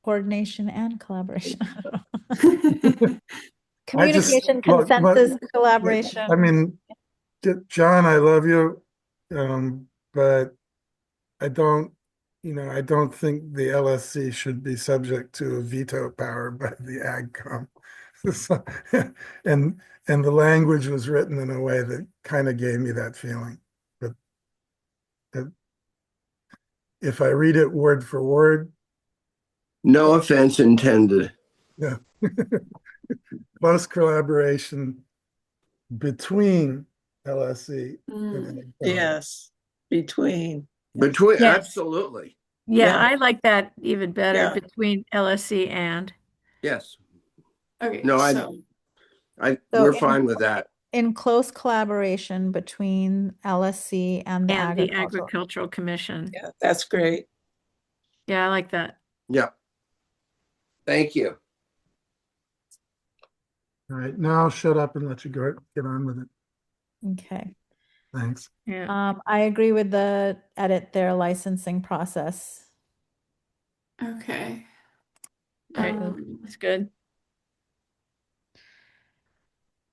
G: Coordination and collaboration.
R: I just,
G: Communication,
R: look,
G: consensus, collaboration.
R: I mean, John, I love you, but I don't, I don't think the LSC should be subject to a veto power by the AgCom. So, and the language was written in a way that kind of gave me that feeling. But if I read it word for word,
L: No offense intended.
R: yeah, close collaboration between LSC and AgCom.
I: Yes, between.
L: Between,
E: Yeah.
L: absolutely.
E: Yeah,
I: Yeah.
E: I like that even better,
I: Yeah.
E: between LSC and.
L: Yes.
B: Okay,
L: No,
B: so
L: we're fine with that.
G: In close collaboration between LSC and the
E: And the
G: Agricultural.
E: Agricultural Commission.
I: Yeah, that's great.
E: Yeah, I like that.
L: Yeah. Thank you.
R: All right, now I'll shut up and let you go get on with it.
G: Okay.
R: Thanks.
E: Yeah.
G: I agree with the edit their licensing process.
B: okay.
E: Right. That's good.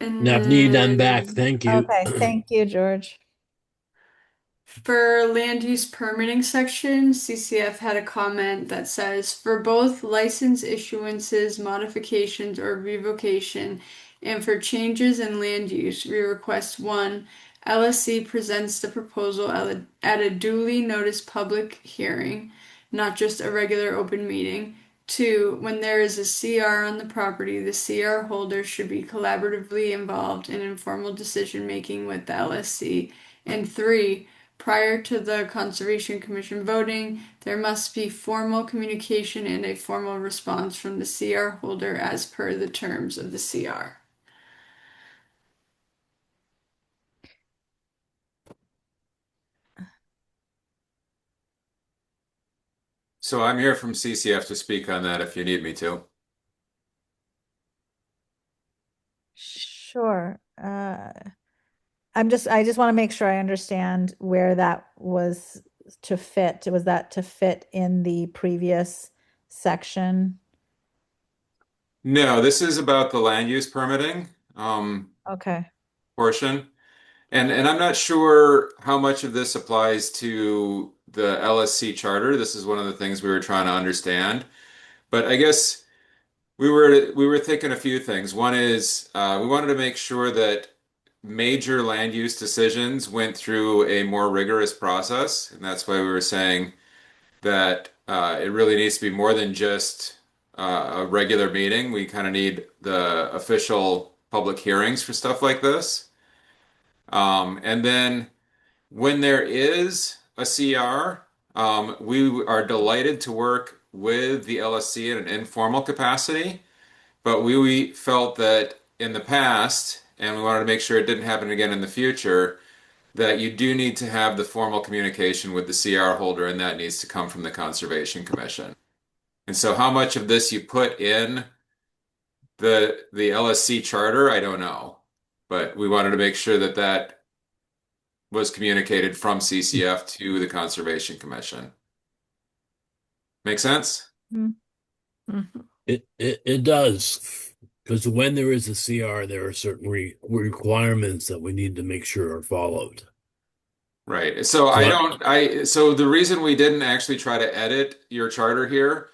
B: And
A: Navneet, I'm back.
B: then
A: Thank you.
G: Okay, thank you, George.
B: for land use permitting section, CCF had a comment that says, for both license issuances, modifications, or revocation, and for changes in land use, we request 1, LSC presents the proposal at a duly noticed public hearing, not just a regular open meeting. 2, when there is a CR on the property, the CR holder should be collaboratively involved in informal decision making with the LSC. And 3, prior to the Conservation Commission voting, there must be formal communication and a formal response from the CR holder as per the terms of the CR.
N: So I'm here from CCF to speak on that if you need me to.
G: Sure. I just want to make sure I understand where that was to fit. Was that to fit in the previous section?
N: No, this is about the land use permitting
G: Okay.
N: portion. And I'm not sure how much of this applies to the LSC charter. This is one of the things we were trying to understand. But I guess we were thinking a few things. One is we wanted to make sure that major land use decisions went through a more rigorous process, and that's why we were saying that it really needs to be more than just a regular meeting. We kind of need the official public hearings for stuff like this. And then when there is a CR, we are delighted to work with the LSC in an informal capacity, but we felt that in the past, and we wanted to make sure it didn't happen again in the future, that you do need to have the formal communication with the CR holder, and that needs to come from the Conservation Commission. And so how much of this you put in the LSC charter, I don't know. But we wanted to make sure that that was communicated from CCF to the Conservation Commission. Make sense?
E: Mm-hmm.
A: It does. Because when there is a CR, there are certain requirements that we need to make sure are followed.
N: Right. So so the reason we didn't actually try to edit your charter here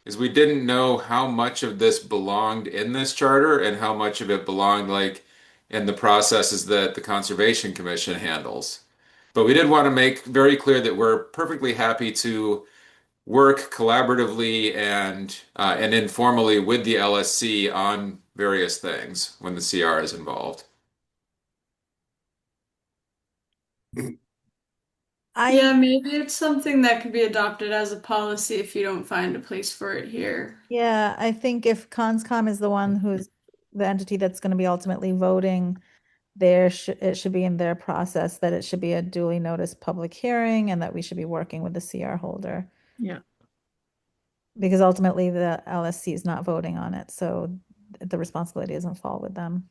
N: is we didn't know how much of this belonged in this charter and how much of it belonged like in the processes that the Conservation Commission handles. But we did want to make very clear that we're perfectly happy to work collaboratively and informally with the LSC on various things when the CR is involved.
B: Yeah, maybe it's something that could be adopted as a policy if you don't find a place for it here.
G: Yeah, I think if Conscom is the one who's the entity that's going to be ultimately voting, it should be in their process that it should be a duly noticed public hearing and that we should be working with the CR holder.
E: Yeah.
G: Because ultimately the LSC is not voting on it, so the responsibility doesn't fall with them.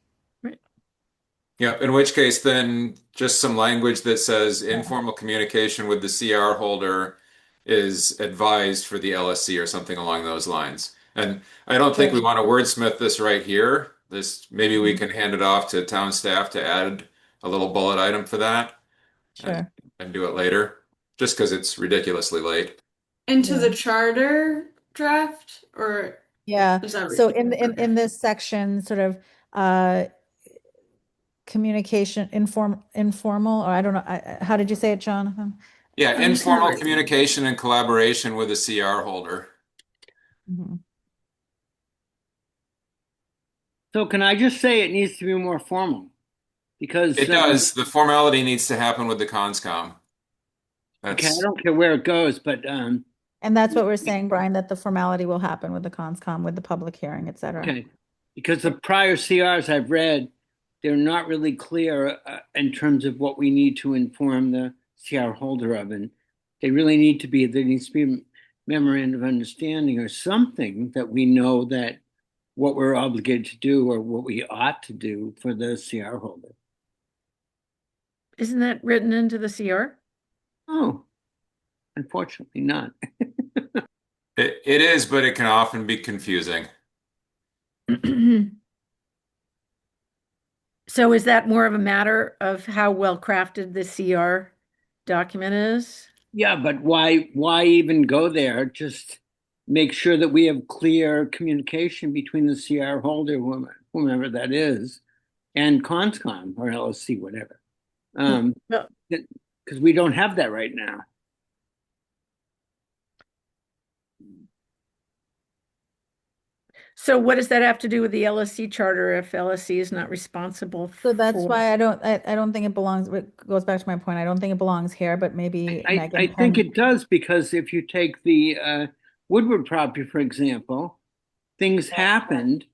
N: Yeah, in which case then just some language that says informal communication with the CR holder is advised for the LSC or something along those lines. And I don't think we want to wordsmith this right here. Maybe we can hand it off to town staff to add a little bullet item for that.
G: Sure.
N: And do it later, just because it's ridiculously late.
B: Into the charter draft, or
G: Yeah.
B: is that
G: So in this section, sort of communication, informal, or I don't know, how did you say it, Jonathan?
N: Yeah, informal communication and collaboration with a CR holder.
G: Mhm.
D: So can I just say it needs to be more formal? Because
N: It does. The formality needs to happen with the Conscom.
D: okay, I don't care where it goes, but
G: And that's what we're saying, Brian, that the formality will happen with the Conscom, with the public hearing, et cetera.
D: okay, because the prior CRs I've read, they're not really clear in terms of what we need to inform the CR holder of, and there needs to be a memorandum of understanding or something that we know that what we're obligated to do or what we ought to do for the CR holder.
E: Isn't that written into the CR?
D: Oh, unfortunately not.
N: It is, but it can often be confusing.
E: So is that more of a matter of how well crafted the CR document is?
D: Yeah, but why even go there? Just make sure that we have clear communication between the CR holder, whomever that is, and Conscom or LSC, whatever. Because we don't have that right now.
E: So what does that have to do with the LSC charter if LSC is not responsible
G: So that's why I don't think it belongs. It goes back to my point. I don't think it belongs here, but maybe Megan
D: I think it does, because if you take the Woodward property, for example, things happened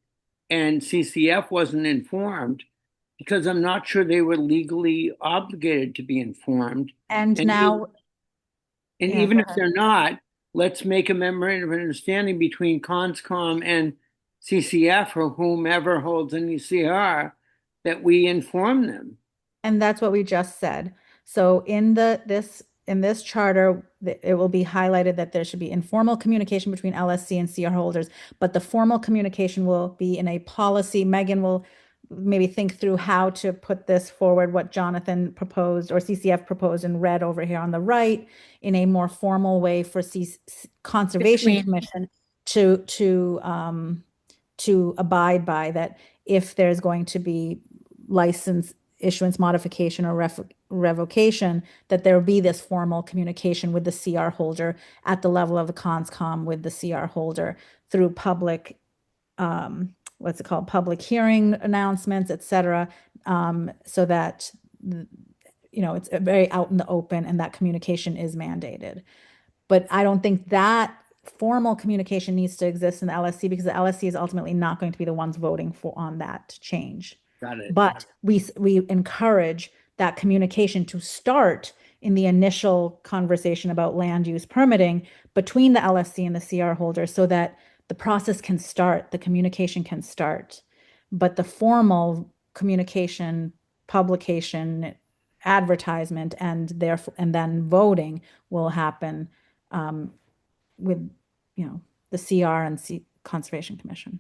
D: and CCF wasn't informed because I'm not sure they were legally obligated to be informed.
G: And now,
D: even if they're not, let's make a memorandum of understanding between Conscom and CCF or whomever holds any CR that we inform them.
G: And that's what we just said. So in this charter, it will be highlighted that there should be informal communication between LSC and CR holders, but the formal communication will be in a policy. Megan will maybe think through how to put this forward, what Jonathan proposed or CCF proposed and read over here on the right, in a more formal way for Conservation Commission to abide by, that if there's going to be license issuance modification or revocation, that there be this formal communication with the CR holder at the level of the Conscom with the CR holder through public, what's it called, public hearing announcements, et cetera, so that, it's very out in the open and that communication is mandated. But I don't think that formal communication needs to exist in the LSC, because the LSC is ultimately not going to be the ones voting on that change.
D: Got it.
G: But we encourage that communication to start in the initial conversation about land use permitting between the LSC and the CR holder, so that the process can start, the communication can start. But the formal communication, publication, advertisement, and then voting will happen with, the CR and Conservation Commission.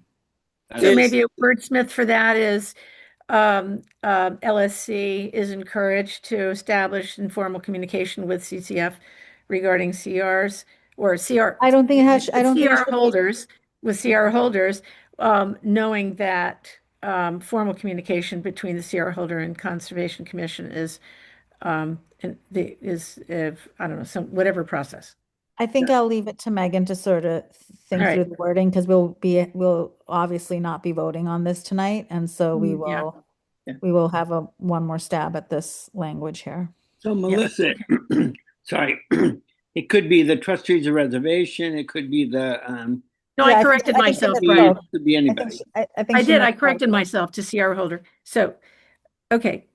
E: So maybe a wordsmith for that is LSC is encouraged to establish informal communication with CCF regarding CRs, or CR.
G: I don't think it has, I don't think it
E: CR
G: should be.
E: holders, with CR holders, knowing that formal communication between the CR holder and Conservation Commission is, I don't know, some, whatever process.
G: I think I'll leave it to Megan to sort of think
E: All right.
G: through the wording, because we'll obviously not be voting on this tonight, and so we
E: Yeah.
G: will
D: Yeah.
G: we will have one more stab at this language here.
D: So Melissa, sorry, it could be the trustees of reservation, it could be the,
E: No,
G: Yeah,
E: I
G: I think-
E: corrected
G: I think
E: myself,
G: it's
E: Brian.
G: both.
D: could be
G: I think
D: anybody.
G: she- I think
E: I
G: she
E: did. I
G: meant
E: corrected
G: both.
E: myself to CR holder. So, okay.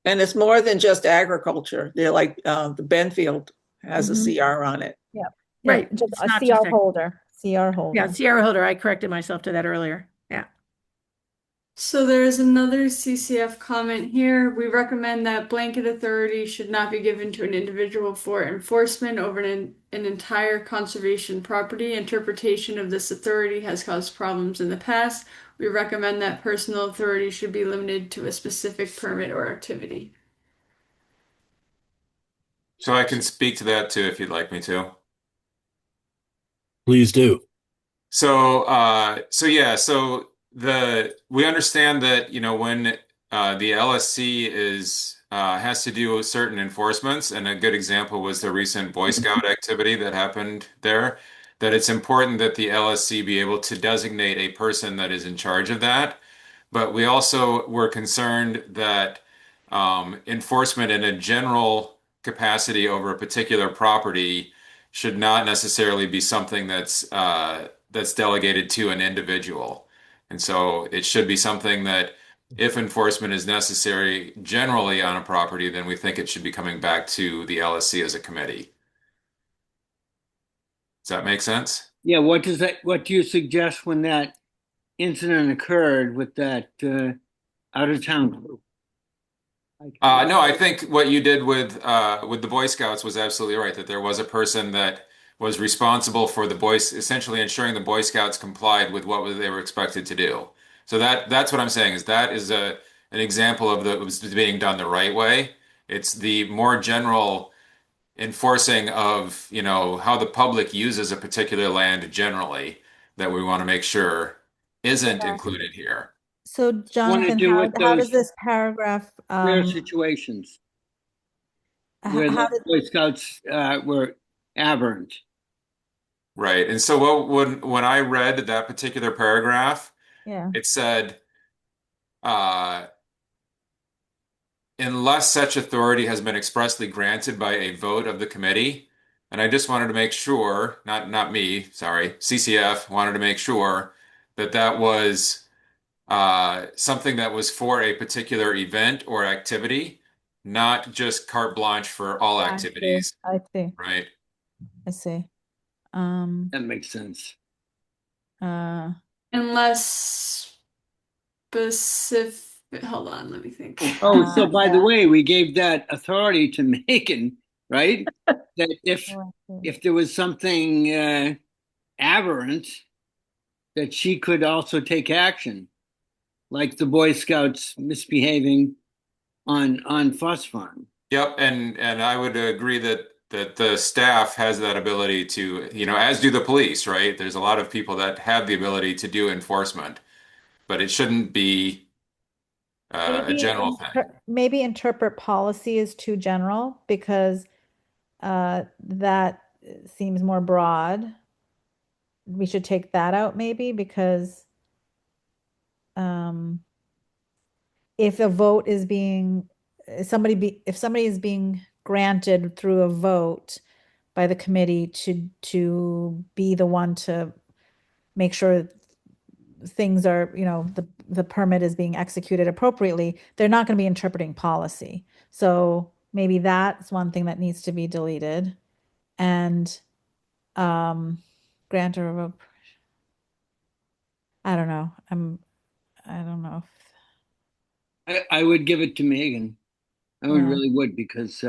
I: And it's more than just agriculture. They're like, the Benfield has a
G: Mhm.
I: CR on it.
G: Yeah.
E: Right.
G: Just
E: It's
G: a
E: not
G: CR
E: just
G: holder, CR holder.
E: Yeah, CR holder. I corrected myself to that earlier. Yeah.
B: So there is another CCF comment here. We recommend that blanket authority should not be given to an individual for enforcement over an entire conservation property. Interpretation of this authority has caused problems in the past. We recommend that personal authority should be limited to a specific permit or activity.
N: So I can speak to that too if you'd like me to.
A: Please do.
N: So we understand that, you know, when the LSC has to do certain enforcements, and a good example was the recent Boy Scout activity that happened there, that it's important that the LSC be able to designate a person that is in charge of that. But we also were concerned that enforcement in a general capacity over a particular property should not necessarily be something that's delegated to an individual. And so it should be something that if enforcement is necessary generally on a property, then we think it should be coming back to the LSC as a committee. Does that make sense?
D: Yeah, what do you suggest when that incident occurred with that out of town group?
N: No, I think what you did with the Boy Scouts was absolutely right, that there was a person that was responsible for essentially ensuring the Boy Scouts complied with what they were expected to do. So that's what I'm saying, is that is an example of it was being done the right way. It's the more general enforcing of, you know, how the public uses a particular land generally that we want to make sure isn't included here.
G: So Jonathan,
D: do
G: how
D: with
G: does
D: those
G: this paragraph,
D: rare situations where
G: how
D: the Boy Scouts were aberrant.
N: Right. And so when I read that particular paragraph,
G: yeah,
N: it said, unless such authority has been expressly granted by a vote of the committee. And I just wanted to make sure, not me, sorry, CCF wanted to make sure that that was something that was for a particular event or activity, not just carte blanche for all activities.
G: I see.
N: Right.
G: I see.
D: That makes sense.
B: Unless specific, hold on, let me think.
D: Oh, so by the way, we gave that authority to Megan, right? That if there was something aberrant, that she could also take action, like the Boy Scouts misbehaving on Foss Farm.
N: Yep, and I would agree that the staff has that ability to, you know, as do the police, right? There's a lot of people that have the ability to do enforcement, but it shouldn't be a general thing.
G: Maybe interpret policy as too general, because that seems more broad. We should take that out maybe, because if a vote is being if somebody is being granted through a vote by the committee to be the one to make sure things are, you know, the permit is being executed appropriately, they're not going to be interpreting policy. So maybe that's one thing that needs to be deleted. And grant or revoke. I don't know. I don't know.
D: I would give it to Megan. I would
G: Yeah.
D: really would, because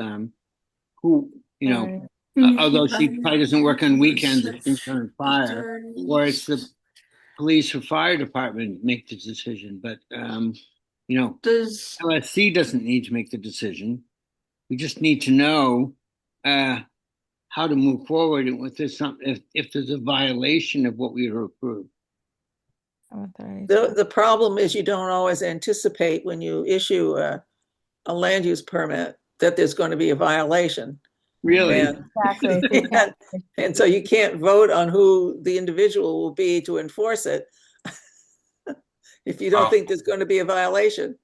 D: who, you know,
B: Right.
D: although she probably doesn't work on weekends at things on fire, or it's the police or fire department make the decision. But you know, LSC doesn't need to make the decision. We just need to know how to move forward and if there's a violation of what we were approved.
I: The problem is you don't always anticipate when you issue a land use permit that there's going to be a violation.
D: Really?
G: Exactly.
I: And so you can't vote on who the individual will be to enforce it if you don't think there's going to be a violation.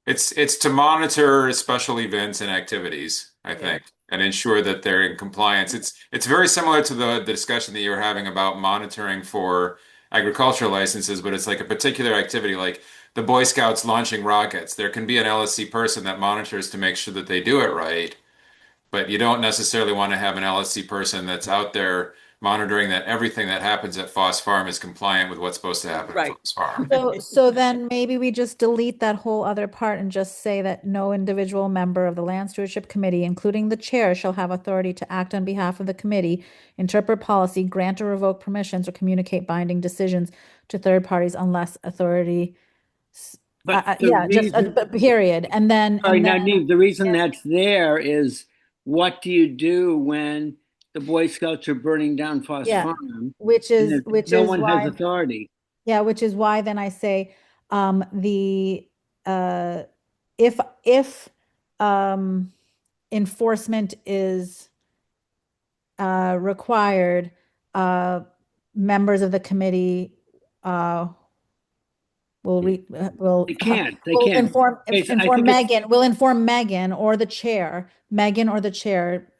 N: It's to monitor special events and activities, I think, and ensure that they're in compliance. It's very similar to the discussion that you were having about monitoring for agricultural licenses, but it's like a particular activity, like the Boy Scouts launching rockets. There can be an LSC person that monitors to make sure that they do it right, but you don't necessarily want to have an LSC person that's out there monitoring that everything that happens at Foss Farm is compliant with what's supposed to happen at Foss Farm.
G: So then maybe we just delete that whole other part and just say that no individual member of the Land Stewardship Committee, including the chair, shall have authority to act on behalf of the committee, interpret policy, grant or revoke permissions, or communicate binding decisions to third parties unless authority. Period. And then.
D: Now, Neve, the reason that's there is, what do you do when the Boy Scouts are burning down Foss Farm?
G: Which is
D: no one
G: why,
D: has authority.
G: Yeah, which is why then I say if enforcement is required, members of the committee will inform Megan or the chair,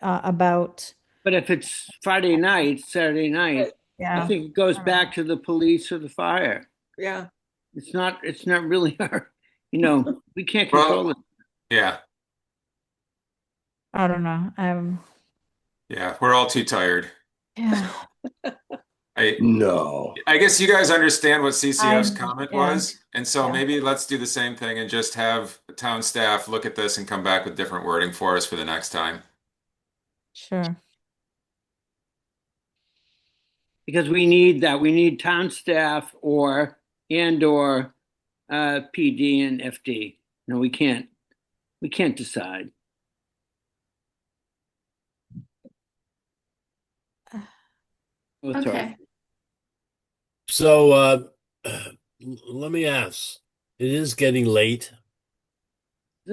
G: about.
D: But if it's Friday night, Saturday night, I think it goes back to the police or the fire.
I: Yeah.
D: It's not really our, we can't control it.
N: Yeah.
G: I don't know.
N: Yeah, we're all too tired.
G: Yeah.
N: I guess you guys understand what CCF's comment was, and so maybe let's do the same thing and just have the town staff look at this and come back with different wording for us for the next time.
G: Sure.
D: Because we need that. We need town staff or PD and FD. No, we can't decide.
B: Okay.
A: So let me ask, it is getting late.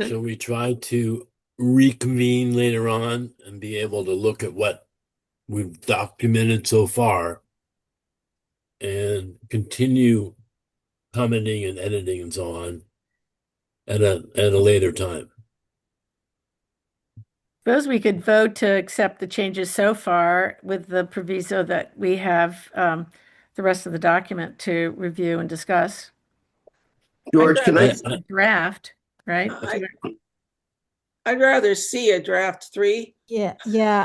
A: Shall we try to reconvene later on and be able to look at what we've documented so far and continue commenting and editing and so on at a later time?
E: Suppose we could vote to accept the changes so far with the proviso that we have the rest of the document to review and discuss.
L: George, can I?
E: Draft, right?
I: I'd rather see a draft 3.
G: Yeah,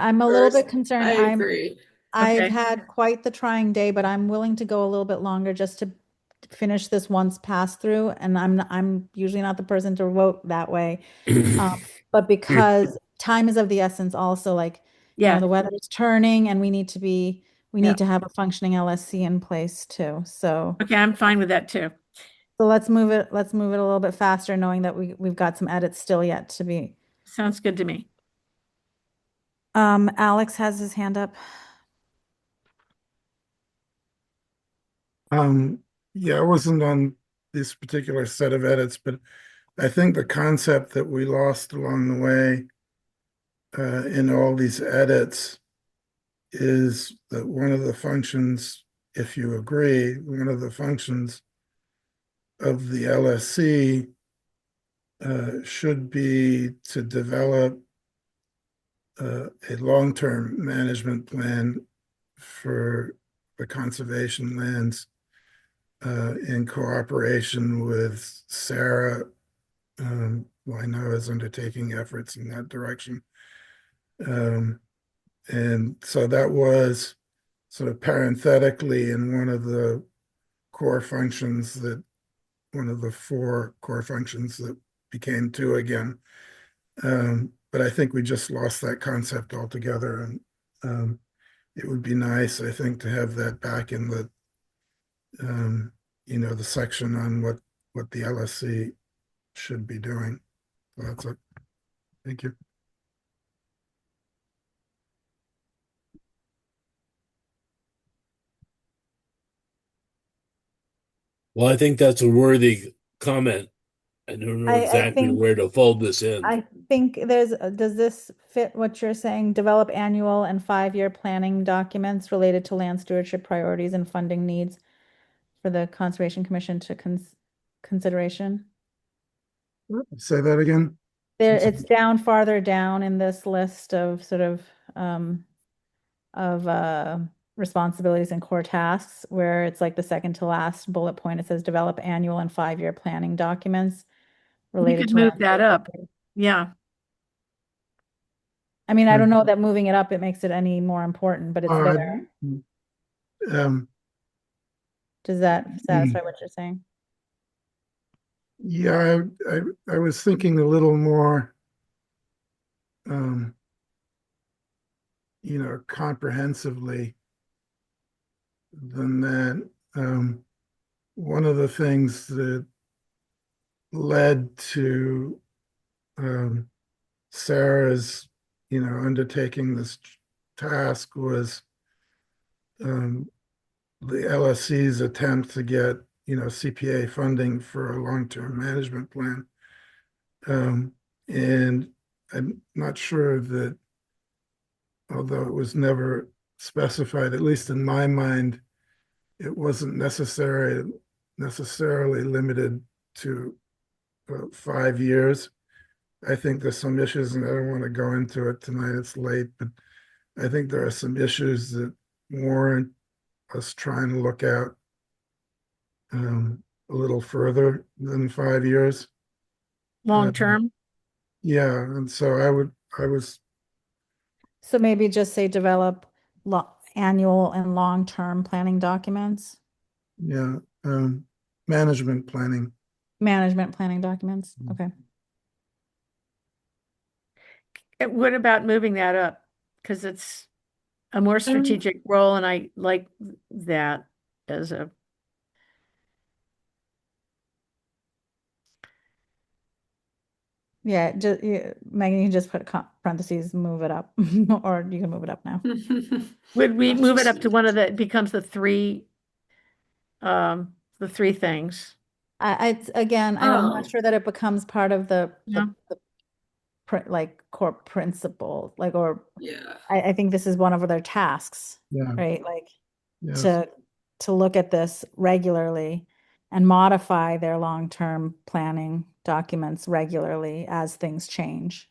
G: I'm a little bit concerned.
I: I agree.
G: I've had quite the trying day, but I'm willing to go a little bit longer just to finish this once pass through. And I'm usually not the person to vote that way, but because time is of the essence. Also, like the weather is turning, and we need to have a functioning LSC in place too. So
E: okay, I'm fine with that too.
G: So let's move it a little bit faster, knowing that we've got some edits still yet to be.
E: Sounds good to me.
G: Alex has his hand up.
R: Yeah, I wasn't on this particular set of edits, but I think the concept that we lost along the way in all these edits is that one of the functions, if you agree, one of the functions of the LSC should be to develop a long-term management plan for the conservation lands in cooperation with Sarah, who I know is undertaking efforts in that direction. And so that was sort of parenthetically in one of the core functions that one of the 4 core functions that became 2 again. But I think we just lost that concept altogether. And it would be nice, I think, to have that back in the, the section on what the LSC should be doing. So that's it. Thank you.
A: Well, I think that's a worthy comment. I don't know
G: I
A: exactly
G: think
A: where to fold this in.
G: I think does this fit what you're saying? Develop annual and 5-year planning documents related to land stewardship priorities and funding needs for the Conservation Commission to consideration.
R: Say that again.
G: There, it's down farther down in this list of sort of responsibilities and core tasks, where it's like the second to last bullet point. It says develop annual and 5-year planning documents
E: You
G: related
E: could
G: to
E: move
G: land
E: that up.
G: stewardship.
E: Yeah.
G: I mean, I don't know that moving it up, it makes it any more important, but it's
R: Uh,
G: there.
R: um,
G: Does that satisfy what you're saying?
R: Yeah, I was thinking a little more, comprehensively than that. One of the things that led to Sarah's, undertaking this task was the LSC's attempt to get, CPA funding for a long-term management plan. And I'm not sure that, although it was never specified, at least in my mind, it wasn't necessarily limited to 5 years. I think there's some issues, and I don't want to go into it tonight, it's late, but I think there are some issues that warrant us trying to look out a little further than 5 years.
E: Long term.
R: Yeah, and so I was
G: So maybe just say develop annual and long-term planning documents,
R: yeah, management planning.
G: management planning documents. Okay.
E: What about moving that up? Because it's a more strategic role, and I like that as a.
G: Yeah, just Megan, you can just put parentheses, move it up, or you can move it up now.
E: Would we move it up to one of the, it becomes the three things?
G: Again, I'm not sure that it becomes part of the like core principle, like, or
B: Yeah.
G: I think this is one of their tasks,
R: Yeah.
G: right? Like
R: Yes.
G: to look at this regularly and modify their long-term planning documents regularly as things change.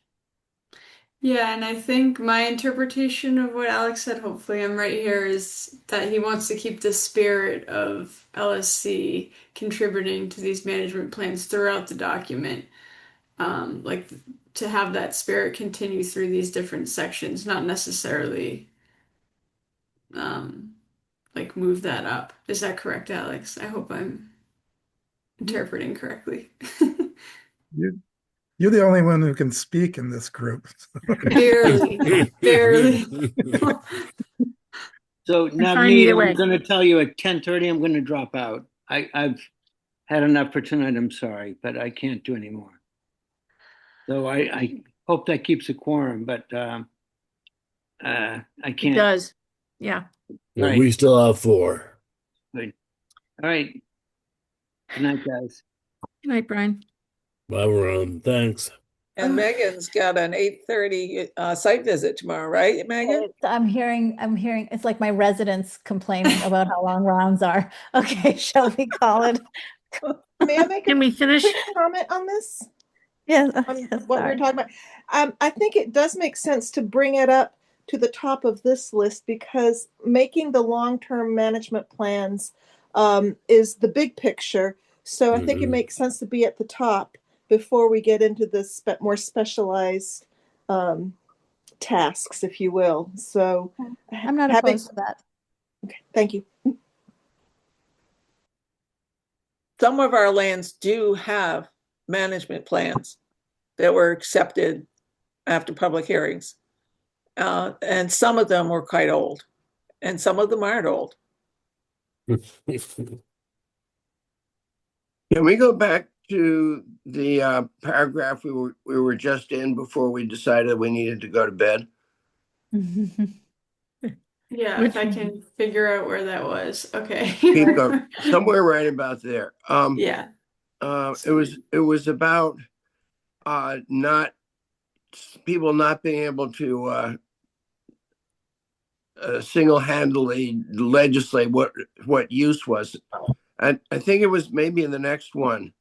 B: Yeah, and I think my interpretation of what Alex said, hopefully I'm right here, is that he wants to keep the spirit of LSC contributing to these management plans throughout the document. Like to have that spirit continue through these different sections, not necessarily like move that up. Is that correct, Alex? I hope I'm interpreting correctly.
R: You're the only one who can speak in this group.
B: Barely, barely.
D: So
E: fine either
D: Navneet,
E: way.
D: I'm going to tell you at 10:30 I'm going to drop out. I've had enough for tonight. I'm sorry, but I can't do any more. So I hope that keeps a quorum, but I
E: It
D: can't.
E: does. Yeah.
A: Well,
D: Right.
A: we still have 4.
D: Good. All right. Good night, guys.
E: Good night, Brian.
A: While we're on, thanks.
I: And Megan's got an 8:30 site visit tomorrow, right, Megan?
G: I'm hearing it's like my residents complaining about how long rounds are. Okay, shall we call it?
J: May I make
E: Can we finish?
J: quick comment on this?
G: Yes.
J: On what we're talking about. I think it does make sense to bring it up to the top of this list, because making the long-term management plans is the big picture. So I think it makes sense to be at the top before we get into the more specialized tasks, if you will. So
G: I'm not opposed to that.
J: Okay, thank you.
I: Some of our lands do have management plans that were accepted after public hearings. And some of them were quite old, and some of them aren't old.
L: Can we go back to the paragraph we were just in before we decided we needed to go to bed?
B: Yeah,
E: Which
B: if I
E: one?
B: can figure out where that was. Okay.
L: Keep going. Somewhere right about there.
B: Yeah.
L: It was about not people not being able to single-handedly legislate what use was. I think it was maybe in the next one.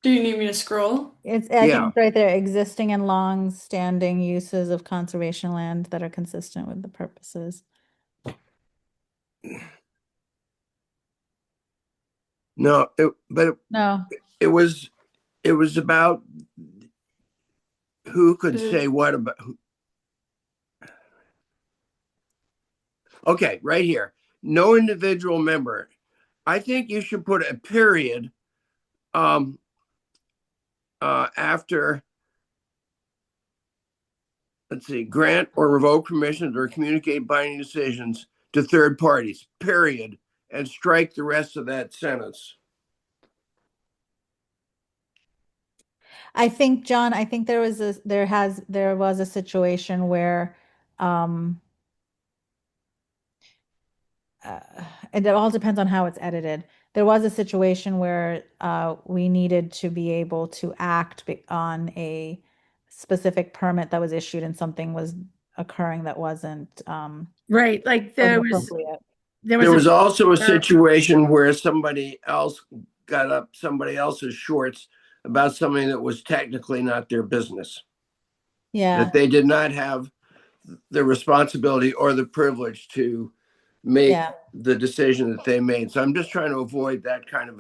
B: Do you need me to scroll?
G: I think
L: Yeah.
G: it's right there, existing and long-standing uses of conservation land that are consistent with the purposes.
L: No,
G: No.
L: it was about who could
B: Is it-
L: say what about. Okay, right here. No individual member. I think you should put a period after, let's see, grant or revoke permissions or communicate binding decisions to third parties, period, and strike the rest of that sentence.
G: I think, John, I think there was a situation where and it all depends on how it's edited. There was a situation where we needed to be able to act on a specific permit that was issued and something was occurring that wasn't
E: Right, like there was
G: appropriate.
E: there
L: There was
E: a
L: also a situation where somebody else got up somebody else's shorts about something that was technically not their business.
G: Yeah.
L: That they did not have the responsibility or the privilege to make
G: Yeah.
L: the decision that they made. So I'm just trying to avoid that kind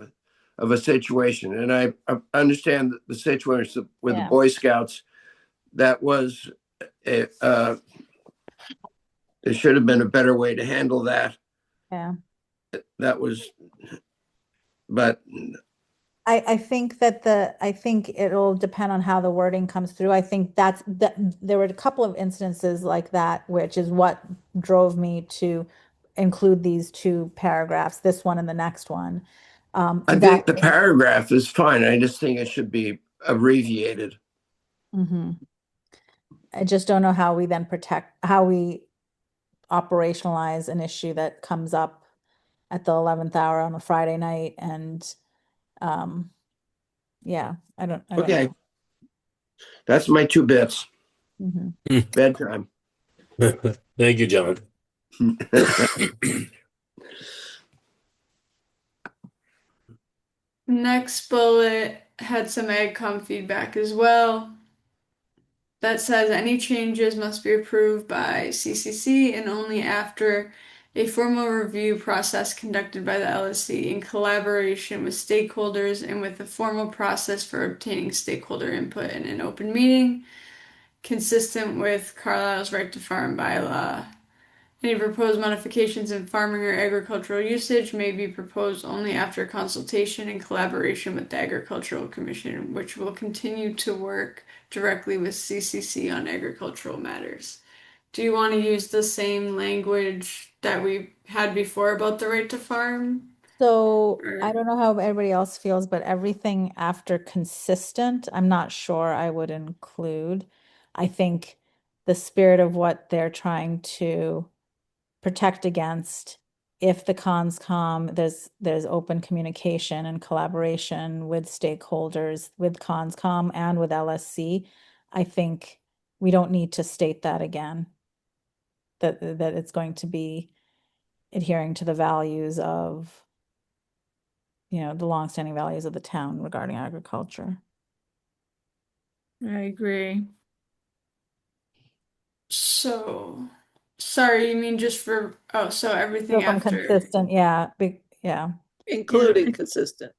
L: of a situation. And I understand that the situation with the
G: Yeah.
L: Boy Scouts, that was there should have been a better way to handle that.
G: Yeah.
L: That was, but
G: I think I think it'll depend on how the wording comes through. I think that there were a couple of instances like that, which is what drove me to include these two paragraphs, this one and the next one.
L: I think the paragraph is fine. I just think it should be abbreviated.
G: Mhm. I just don't know how we then how we operationalize an issue that comes up at the 11th hour on a Friday night. And yeah, I don't
L: Okay.
G: know.
L: That's my 2 bits.
G: Mhm.
L: Bedtime.
A: Thank you, John.
B: Next bullet had some AgCom feedback as well. That says any changes must be approved by CCC and only after a formal review process conducted by the LSC in collaboration with stakeholders and with a formal process for obtaining stakeholder input in an open meeting, consistent with Carlisle's right to farm bylaw. Any proposed modifications in farming or agricultural usage may be proposed only after consultation and collaboration with the Agricultural Commission, which will continue to work directly with CCC on agricultural matters. Do you want to use the same language that we had before about the right to farm?
G: So I don't know how everybody else feels, but everything after consistent, I'm not sure I would include. I think the spirit of what they're trying to protect against, if the CONSCOM, there's open communication and collaboration with stakeholders, with CONSCOM and with LSC, I think we don't need to state that again. That it's going to be adhering to the values of, the longstanding values of the town regarding agriculture.
E: I agree.
B: So, sorry, you mean just for, so everything
G: So from
B: after.
G: consistent, yeah, yeah.
I: Including consistent.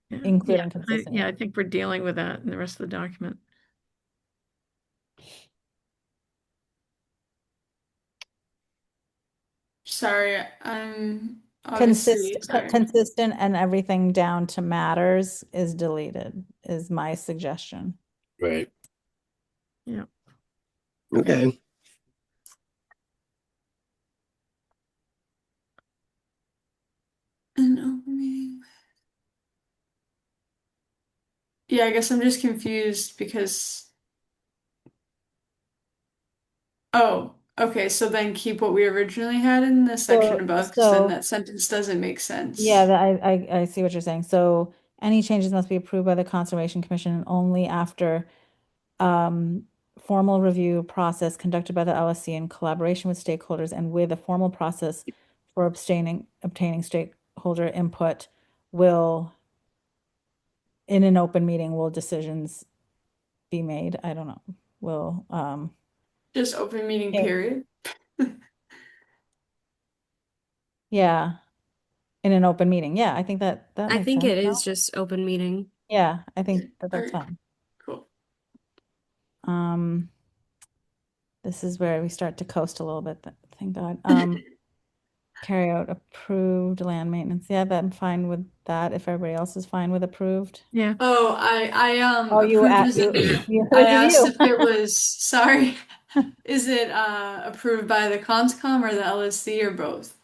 G: Including consistent.
E: I think we're dealing with that in the rest of the document.
B: Sorry, I'm obviously sorry.
G: Consistent and everything down to matters is deleted, is my suggestion.
A: Right.
E: Yeah.
L: Okay.
B: An open meeting. Yeah, I guess I'm just confused because Oh, okay. So then keep what we originally had in the section above, because then
G: So
B: that sentence doesn't make sense.
G: yeah, I see what you're saying. So any changes must be approved by the Conservation Commission only after formal review process conducted by the LSC in collaboration with stakeholders and with a formal process for obtaining stakeholder input will, in an open meeting, will decisions be made? I don't know. Will,
B: Just open meeting
G: Yeah.
B: period.
G: yeah, in an open meeting. Yeah, I think that
C: I
G: makes
C: think
G: sense,
C: it
G: no?
C: is just open meeting.
G: Yeah, I think that's
B: Alright.
G: fine.
B: Cool.
G: This is where we start to coast a little bit, thank God. Carry out approved land maintenance. Yeah, I'm fine with that if everybody else is fine with approved.
E: Yeah.
B: Oh, I
G: Oh,
B: approved was in there.
G: you
B: I
G: heard
B: asked
G: you.
B: if it was, sorry, is it approved by the CONSCOM or the LSC or both?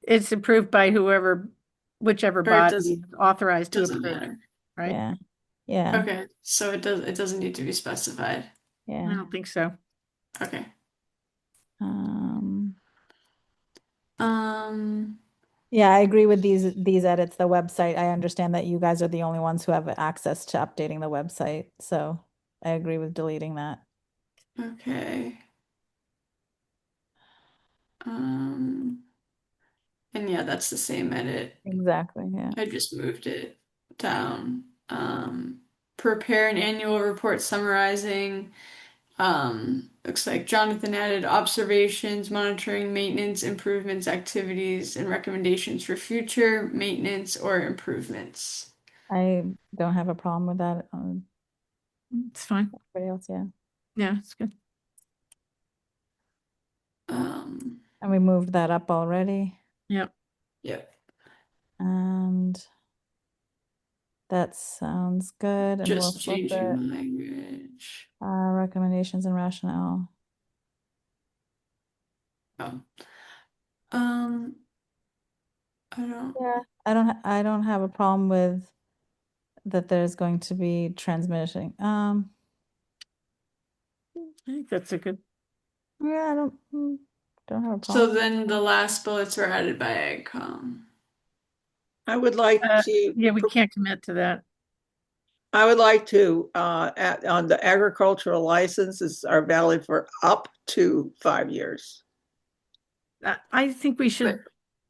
E: It's approved by whichever
B: Or it
E: body
B: doesn't
E: is authorized to
B: doesn't
E: approve it,
B: matter.
E: right?
G: Yeah, yeah,
B: Okay, so it doesn't need to be specified.
E: I
G: yeah.
E: don't think so.
B: Okay.
G: Um,
B: Um,
G: yeah, I agree with these edits. The website, I understand that you guys are the only ones who have access to updating the website, so I agree with deleting that.
B: okay. And yeah, that's the same edit.
G: Exactly, yeah.
B: I just moved it down. Prepare an annual report summarizing. Looks like Jonathan added observations, monitoring, maintenance, improvements, activities, and recommendations for future maintenance or improvements.
G: I don't have a problem with that.
E: It's fine.
G: Everybody else, yeah.
E: Yeah, it's good.
G: And we moved that up already.
E: Yep.
B: Yep.
G: And that sounds good. And we'll
B: Just
G: flip
B: changing
G: it.
B: language.
G: Recommendations and rationale.
B: Oh. I don't.
G: Yeah, I don't have a problem with that there's going to be transmitting.
E: I think that's a good.
G: Yeah, I don't have a problem.
B: So then the last bullets were added by AgCom.
I: I would like to.
E: Yeah, we can't commit to that.
I: I would like to, on the agricultural licenses are valid for up to 5 years.
E: I think we should.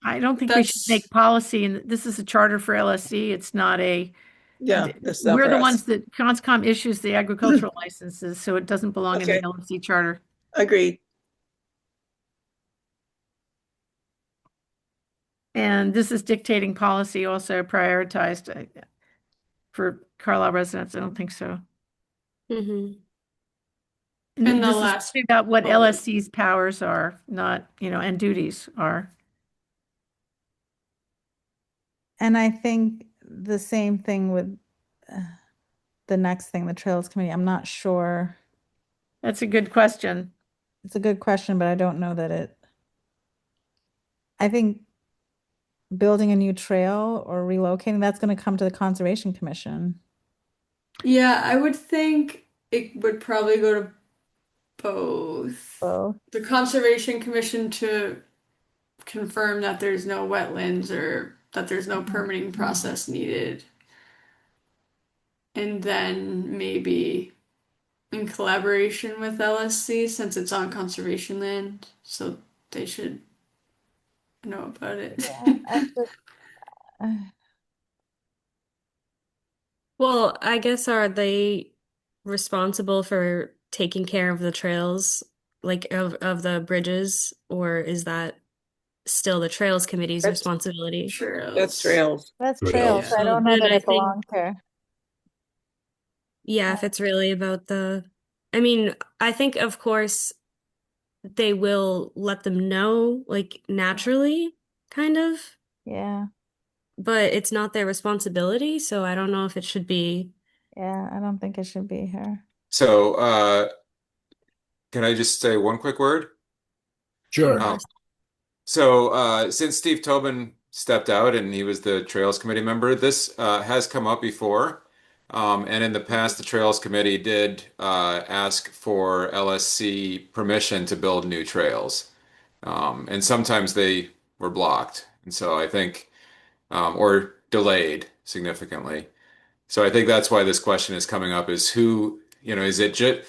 E: I don't think we should make policy, and this is a charter for LSC. It's not a.
I: Yeah, that's not
E: we're
I: for
E: the
I: us.
E: ones that CONSCOM issues the agricultural licenses, so it doesn't belong in the LSC charter.
I: Agreed.
E: And this is dictating policy also prioritized for Carlisle residents. I don't think so.
C: Mm-hmm.
B: And the
E: this
B: last
E: is about what
B: bullet.
E: LSC's powers are, not, and duties are.
G: And I think the same thing with the next thing, the Trails Committee. I'm not sure.
E: That's a good question.
G: It's a good question, but I don't know that I think building a new trail or relocating, that's going to come to the Conservation Commission.
B: Yeah, I would think it would probably go to both. The Conservation Commission to confirm that there's no wetlands or that there's no permitting process needed. And then maybe in collaboration with LSC, since it's on conservation land, so they should know about it.
C: Well, I guess are they responsible for taking care of the trails, like of the bridges, or is that still the Trails Committee's responsibility?
I: That's trails.
G: That's trails. I don't know
C: Then
G: that
C: I
G: it
C: think,
G: belongs there.
C: yeah, if it's really about I mean, I think of course they will let them know, like naturally, kind of,
G: Yeah.
C: but it's not their responsibility, so I don't know if it should be.
G: Yeah, I don't think it should be here.
N: So, can I just say one quick word?
A: Sure.
N: So, since Steve Tobin stepped out and he was the Trails Committee member, this has come up before. And in the past, the Trails Committee did ask for LSC permission to build new trails. And sometimes they were blocked. And so I think, or delayed significantly. So I think that's why this question is coming up is who, is it just,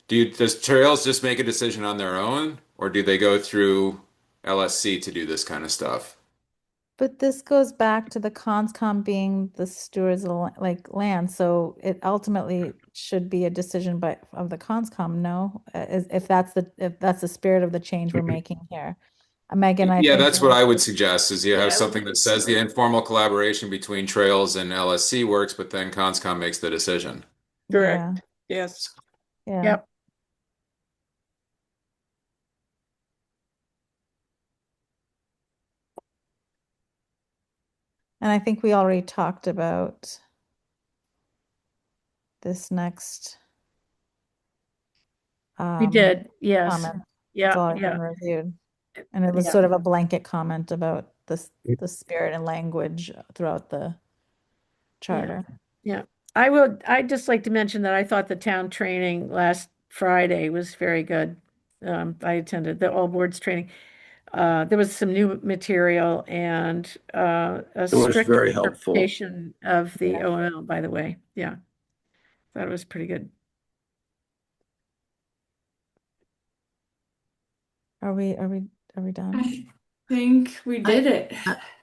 N: does Trails just make a decision on their own, or do they go through LSC to do this kind of stuff?
G: But this goes back to the conscom being the stewards of like land, so it ultimately should be a decision of the conscom, no? If that's the spirit of the change we're making here. Megan, I
N: Yeah,
G: think
N: that's what I would suggest is you have
B: Yeah,
N: something that says the informal collaboration between Trails and LSC works, but then Conscom makes the decision.
I: Correct. Yes.
G: Yeah.
E: Yep.
G: And I think we already talked about this next
E: We did, yes.
G: comment.
E: Yeah,
G: It's already
E: yeah.
G: been reviewed. And it was
E: Yeah.
G: sort of a blanket comment about the spirit and language throughout the charter.
E: Yeah. I'd just like to mention that I thought the town training last Friday was very good. I attended the all boards training. There was some new material and a
L: was
E: strict
L: very helpful.
E: interpretation of the OML, by the way. Yeah. Thought it was pretty good.
G: Are we done?
B: I think we did it.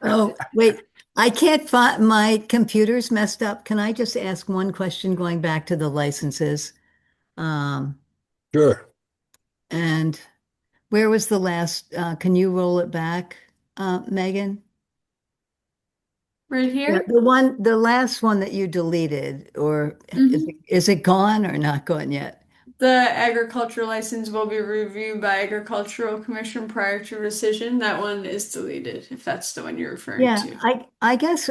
K: Oh, wait, I can't find, my computer's messed up. Can I just ask one question going back to the licenses?
A: Sure.
K: And where was the last, can you roll it back, Megan?
B: Right
K: Yeah,
B: here?
K: the last one that you deleted, or is it gone or not gone yet?
B: The agricultural license will be reviewed by Agricultural Commission prior to rescission. That one is deleted, if that's the one you're referring
K: Yeah,
B: to.
K: I guess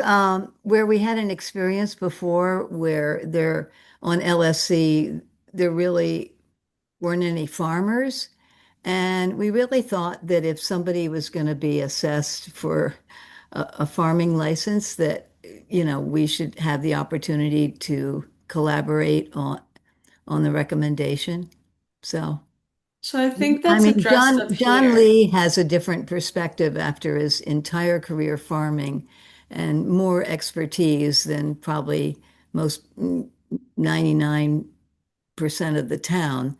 K: where we had an experience before where there on LSC, there really weren't any farmers. And we really thought that if somebody was going to be assessed for a farming license, that, we should have the opportunity to collaborate on the recommendation. So,
B: So I think
K: I
B: that's
K: mean,
B: addressed up
K: John
B: here.
K: Lee has a different perspective after his entire career farming and more expertise than probably most 99% of the town.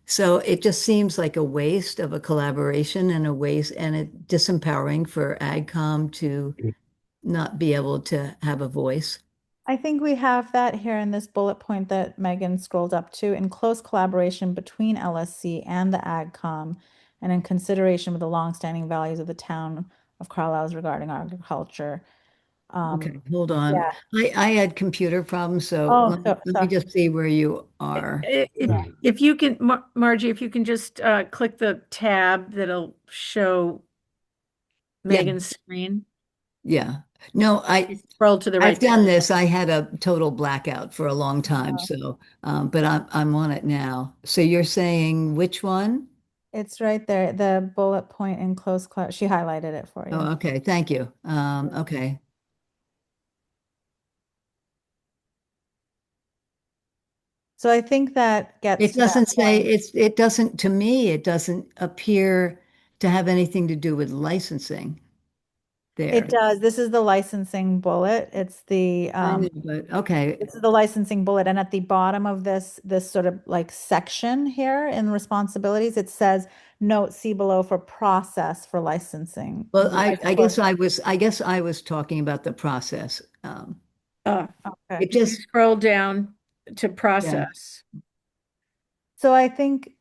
K: So it just seems like a waste of a collaboration and a waste and it disempowering for AgCom to not be able to have a voice.
G: I think we have that here in this bullet point that Megan scrolled up to, in close collaboration between LSC and the AgCom, and in consideration of the longstanding values of the town of Carlisle regarding agriculture.
K: Okay, hold on.
G: Yeah.
K: I had computer problems, so
G: Oh,
K: let me just see where you are.
E: If you can, Margie, if you can just click the tab that'll show Megan's screen.
K: Yeah. No,
E: Scroll to the right.
K: I've done this. I had a total blackout for a long time, so but I'm on it now. So you're saying which one?
G: It's right there, the bullet point in close class. She highlighted it for you.
K: Oh, okay. Thank you. Okay.
G: So I think that gets
K: It
G: to that
K: doesn't say
G: point.
K: it doesn't, to me, it doesn't appear to have anything to do with licensing there.
G: It does. This is the licensing bullet. It's the
K: But okay.
G: this is the licensing bullet, and at the bottom of this sort of like section here in responsibilities, it says note see below for process for licensing.
K: Well, I guess I was talking about the process.
G: Okay.
E: It just scroll down to process.
G: So I think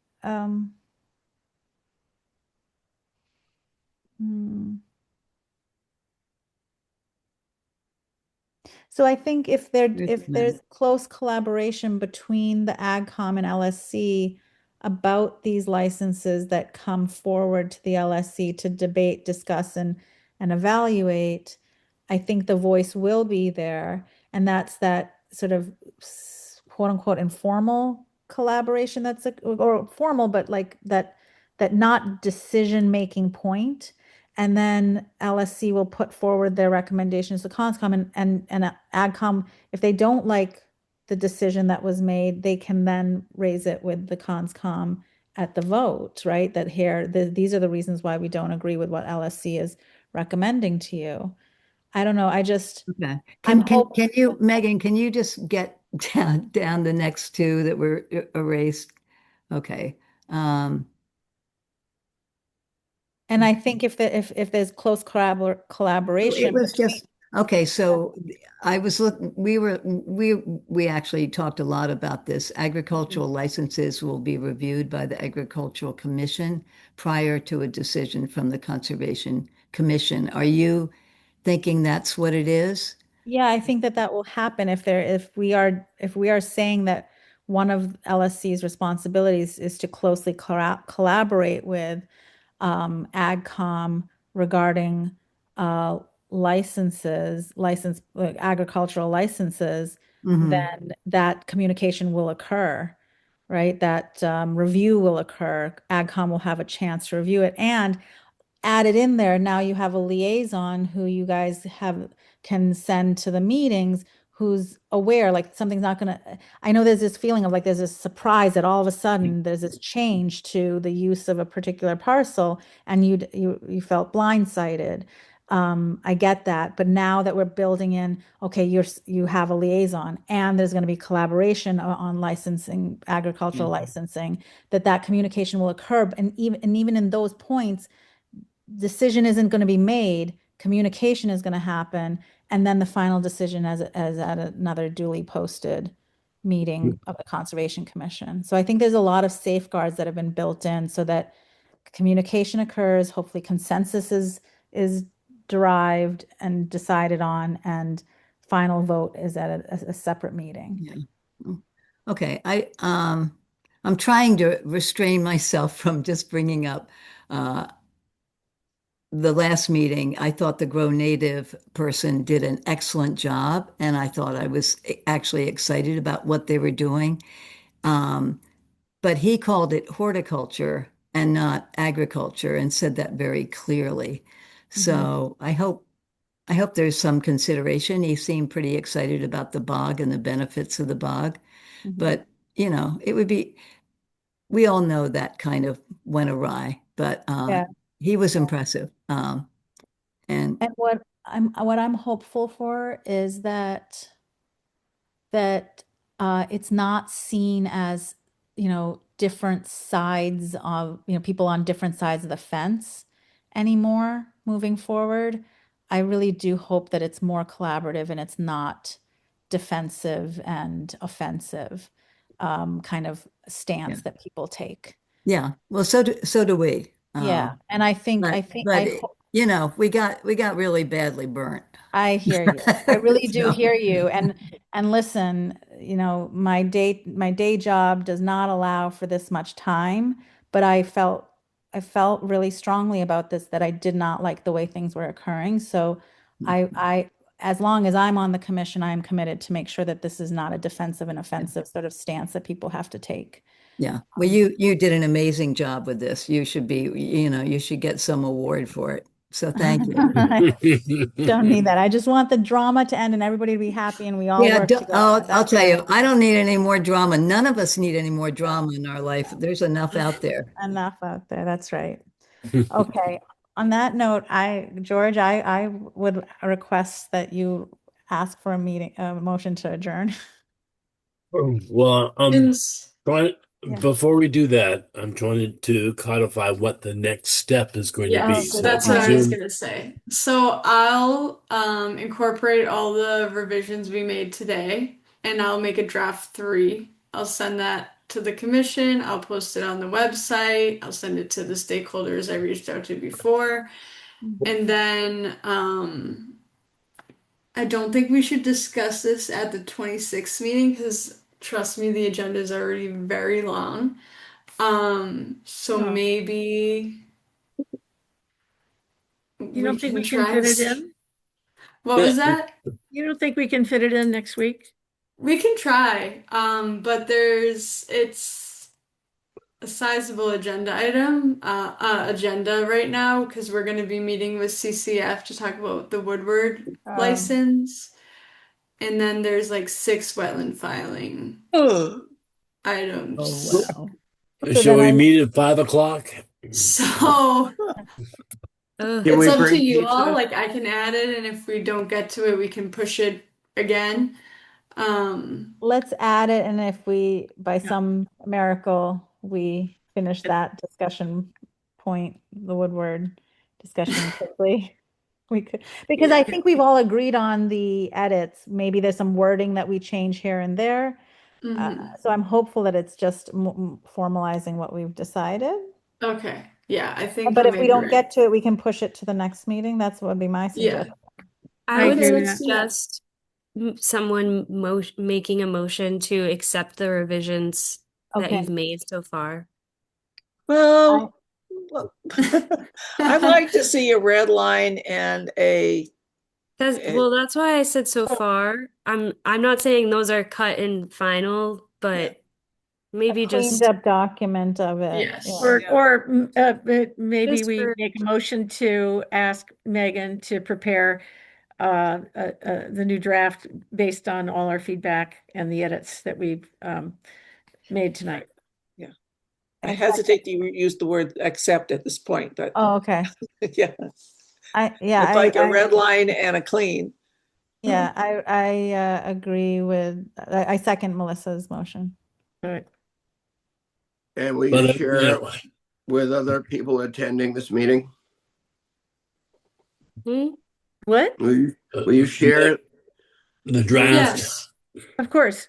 G: so I think if there's close collaboration between the AgCom and LSC about these licenses that come forward to the LSC to debate, discuss, and evaluate, I think the voice will be there. And that's that sort of quote unquote informal collaboration or formal, but like that not decision-making point. And then LSC will put forward their recommendations to CONSCOM and AgCom. If they don't like the decision that was made, they can then raise it with the conscom at the vote, right? That these are the reasons why we don't agree with what LSC is recommending to you. I don't know.
K: Okay.
G: I'm
K: Can you, Megan, can you just get down the next two that were erased? Okay.
G: And I think if there's close collaboration.
K: It was just, okay, so I was looking, we actually talked a lot about this. Agricultural licenses will be reviewed by the Agricultural Commission prior to a decision from the Conservation Commission. Are you thinking that's what it is?
G: Yeah, I think that will happen if we are saying that one of LSC's responsibilities is to closely collaborate with AgCom regarding agricultural licenses, then that communication will occur, right? That review will occur. AgCom will have a chance to review it and add it in there. Now you have a liaison who you guys can send to the meetings, who's aware, like something's not gonna, I know there's this feeling of like there's this surprise that all of a sudden there's this change to the use of a particular parcel and you felt blindsided. I get that, but now that we're building in, okay, you have a liaison and there's going to be collaboration on licensing, agricultural licensing, that communication will occur, and even in those points, decision isn't going to be made, communication is going to happen, and then the final decision as at another duly posted meeting of the Conservation Commission. So I think there's a lot of safeguards that have been built in so that communication occurs, hopefully consensus is derived and decided on, and final vote is at a separate meeting.
K: Yeah. Okay, I'm trying to restrain myself from just bringing up the last meeting. I thought the Grow Native person did an excellent job, and I thought I was actually excited about what they were doing. But he called it horticulture and not agriculture, and said that very clearly. So I hope there's some consideration. He seemed pretty excited about the bog and the benefits of the bog. But, it would be, we all know that kind of went awry, but he was impressive. And
G: what I'm hopeful for is that it's not seen as, different sides of, people on different sides of the fence anymore moving forward. I really do hope that it's more collaborative and it's not defensive and offensive kind of stance that people take.
K: Yeah, well, so do we.
G: Yeah, and I think
K: we got really badly burnt.
G: I hear you. I really do hear you. And listen, my day job does not allow for this much time, but I felt really strongly about this, that I did not like the way things were occurring. So I as long as I'm on the commission, I'm committed to make sure that this is not a defensive and offensive sort of stance that people have to take.
K: Yeah. Well, you did an amazing job with this. You should be, you should get some award for it. So thank you.
G: Don't need that. I just want the drama to end and everybody to be happy and we all work together.
K: I'll tell you, I don't need any more drama. None of us need any more drama in our life. There's enough out there.
G: Enough out there. That's right. Okay. On that note, George, I would request that you ask for a motion to adjourn.
A: Well, before we do that, I'm trying to codify what the next step is going to be.
B: So that's what I was going to say. So I'll incorporate all the revisions we made today, and I'll make a draft 3. I'll send that to the commission. I'll post it on the website. I'll send it to the stakeholders I reached out to before. And then I don't think we should discuss this at the 26th meeting because trust me, the agenda is already very long. Maybe
E: you don't think we can fit it in?
B: What was that?
E: You don't think we can fit it in next week?
B: We can try, but it's a sizable agenda item, agenda right now, because we're going to be meeting with CCF to talk about the Woodward license. and then there's like 6 wetland filing
I: Oh,
B: items.
G: wow. So
A: Shall
G: then
A: we
G: I-
A: meet at 5 o'clock?
B: So
L: Can
B: it's
L: we
B: up to
L: bring
B: you
L: pizza?
B: all. Like I can add it, and if we don't get to it, we can push it again.
G: Let's add it, and if we, by some miracle, we finish that discussion point, the Woodward discussion quickly, we could, because I think we've all agreed on the edits. Maybe there's some wording that we change here and there. So I'm hopeful that it's just formalizing what we've decided.
B: Okay. Yeah, I think
G: But
B: you
G: if
B: may
G: we
B: be
G: don't
B: right.
G: get to it, we can push it to the next meeting. That's what would be my suggestion.
C: I would
B: Okay, let's do
C: suggest someone making a motion to accept the revisions that
G: Okay.
C: you've made so far.
I: well, I'd like to see a red line and a.
C: Well, that's why I said so far. I'm not saying those are cut and final, but maybe
G: Cleaned
C: just
G: up document of it.
B: Yes.
G: Yeah.
E: Or maybe
C: Just
E: we
C: for-
E: make a motion to ask Megan to prepare the new draft based on all our feedback and the edits that we've made tonight.
I: Yeah. I hesitate to use the word accept at this point, but
G: Oh, okay.
I: yeah. It's
G: Yeah,
I: like a red line and a clean.
G: Yeah, I agree with, I second Melissa's motion.
E: All right.
L: And will
A: But,
L: you
A: yeah.
L: share it with other people attending this meeting?
E: What?
L: Will you share it?
A: The draft?
B: Yes.
E: Of course.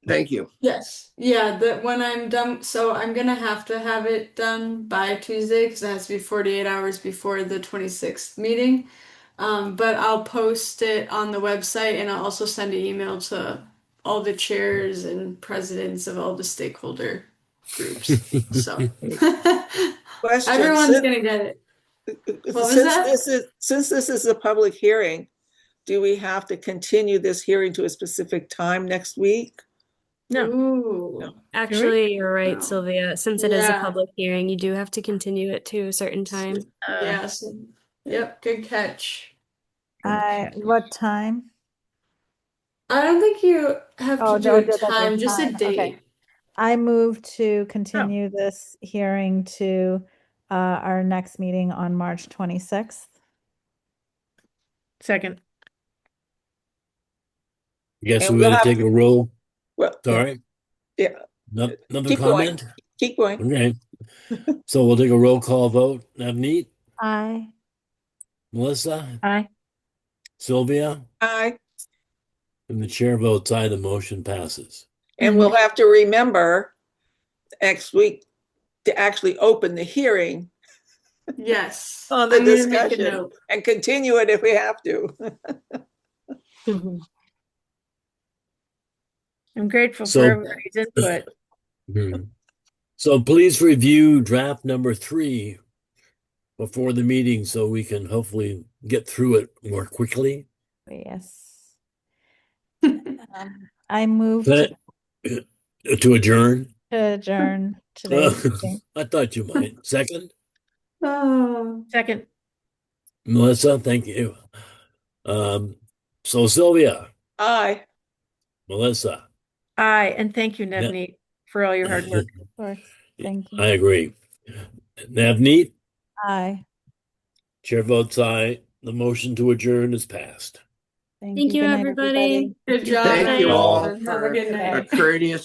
L: Thank you.
B: Yes. Yeah, that when I'm done, so I'm gonna have to have it done by Tuesday because it has to be 48 hours before the 26th meeting. But I'll post it on the website and I'll also send an email to all the chairs and presidents of all the stakeholder groups. So
I: Question.
B: everyone's gonna get it. What was that?
I: Since this is a public hearing, do we have to continue this hearing to a specific time next week?
E: No.
B: Ooh.
C: Actually, you're right,
B: No.
C: Sylvia. Since it is a
B: Yeah.
C: public hearing, you do have to continue it to a certain time.
B: Yes. Yep. Good catch.
G: What time?
B: I don't think you have to do
G: no,
B: a
G: it doesn't
B: time, just a
G: time.
B: date.
G: Okay. I move to continue this hearing to our next meeting on March 26th.
E: Second.
A: I guess
I: And
A: we're
I: we'll
A: gonna
I: have
A: take
I: to-
A: a roll.
I: Well,
A: Sorry.
I: yeah.
A: Another
I: Keep going.
A: comment?
I: Keep going.
A: Okay. So we'll take a roll call vote. Navneet,
G: Aye.
A: Melissa,
E: Aye.
A: Sylvia,
I: Aye.
A: and the chair votes aye. The motion passes.
I: And we'll have to remember next week to actually open the hearing
B: Yes.
I: on the
B: I'm gonna make a
I: discussion
B: note.
I: and continue it if we have to.
E: I'm grateful
A: So-
E: for everybody's input.
A: Mhm. So please review draft number 3 before the meeting so we can hopefully get through it more quickly.
G: Yes. I move to
A: To adjourn.
G: adjourn today's meeting.
A: I thought you might. Second,
B: Oh.
E: Second.
A: Melissa, thank you. So Sylvia,
I: Aye.
A: Melissa,
E: Aye. And thank you, Navneet, for all your hard work.
G: Of course. Thank you.
A: I agree. Navneet,
G: Aye.
A: chair votes aye. The motion to adjourn is passed.
C: Thank
G: Good
C: you,
G: night,
C: everybody.
B: Good job.
L: Thank you all
B: Have a
L: for
B: good
L: a
B: night.
L: courteous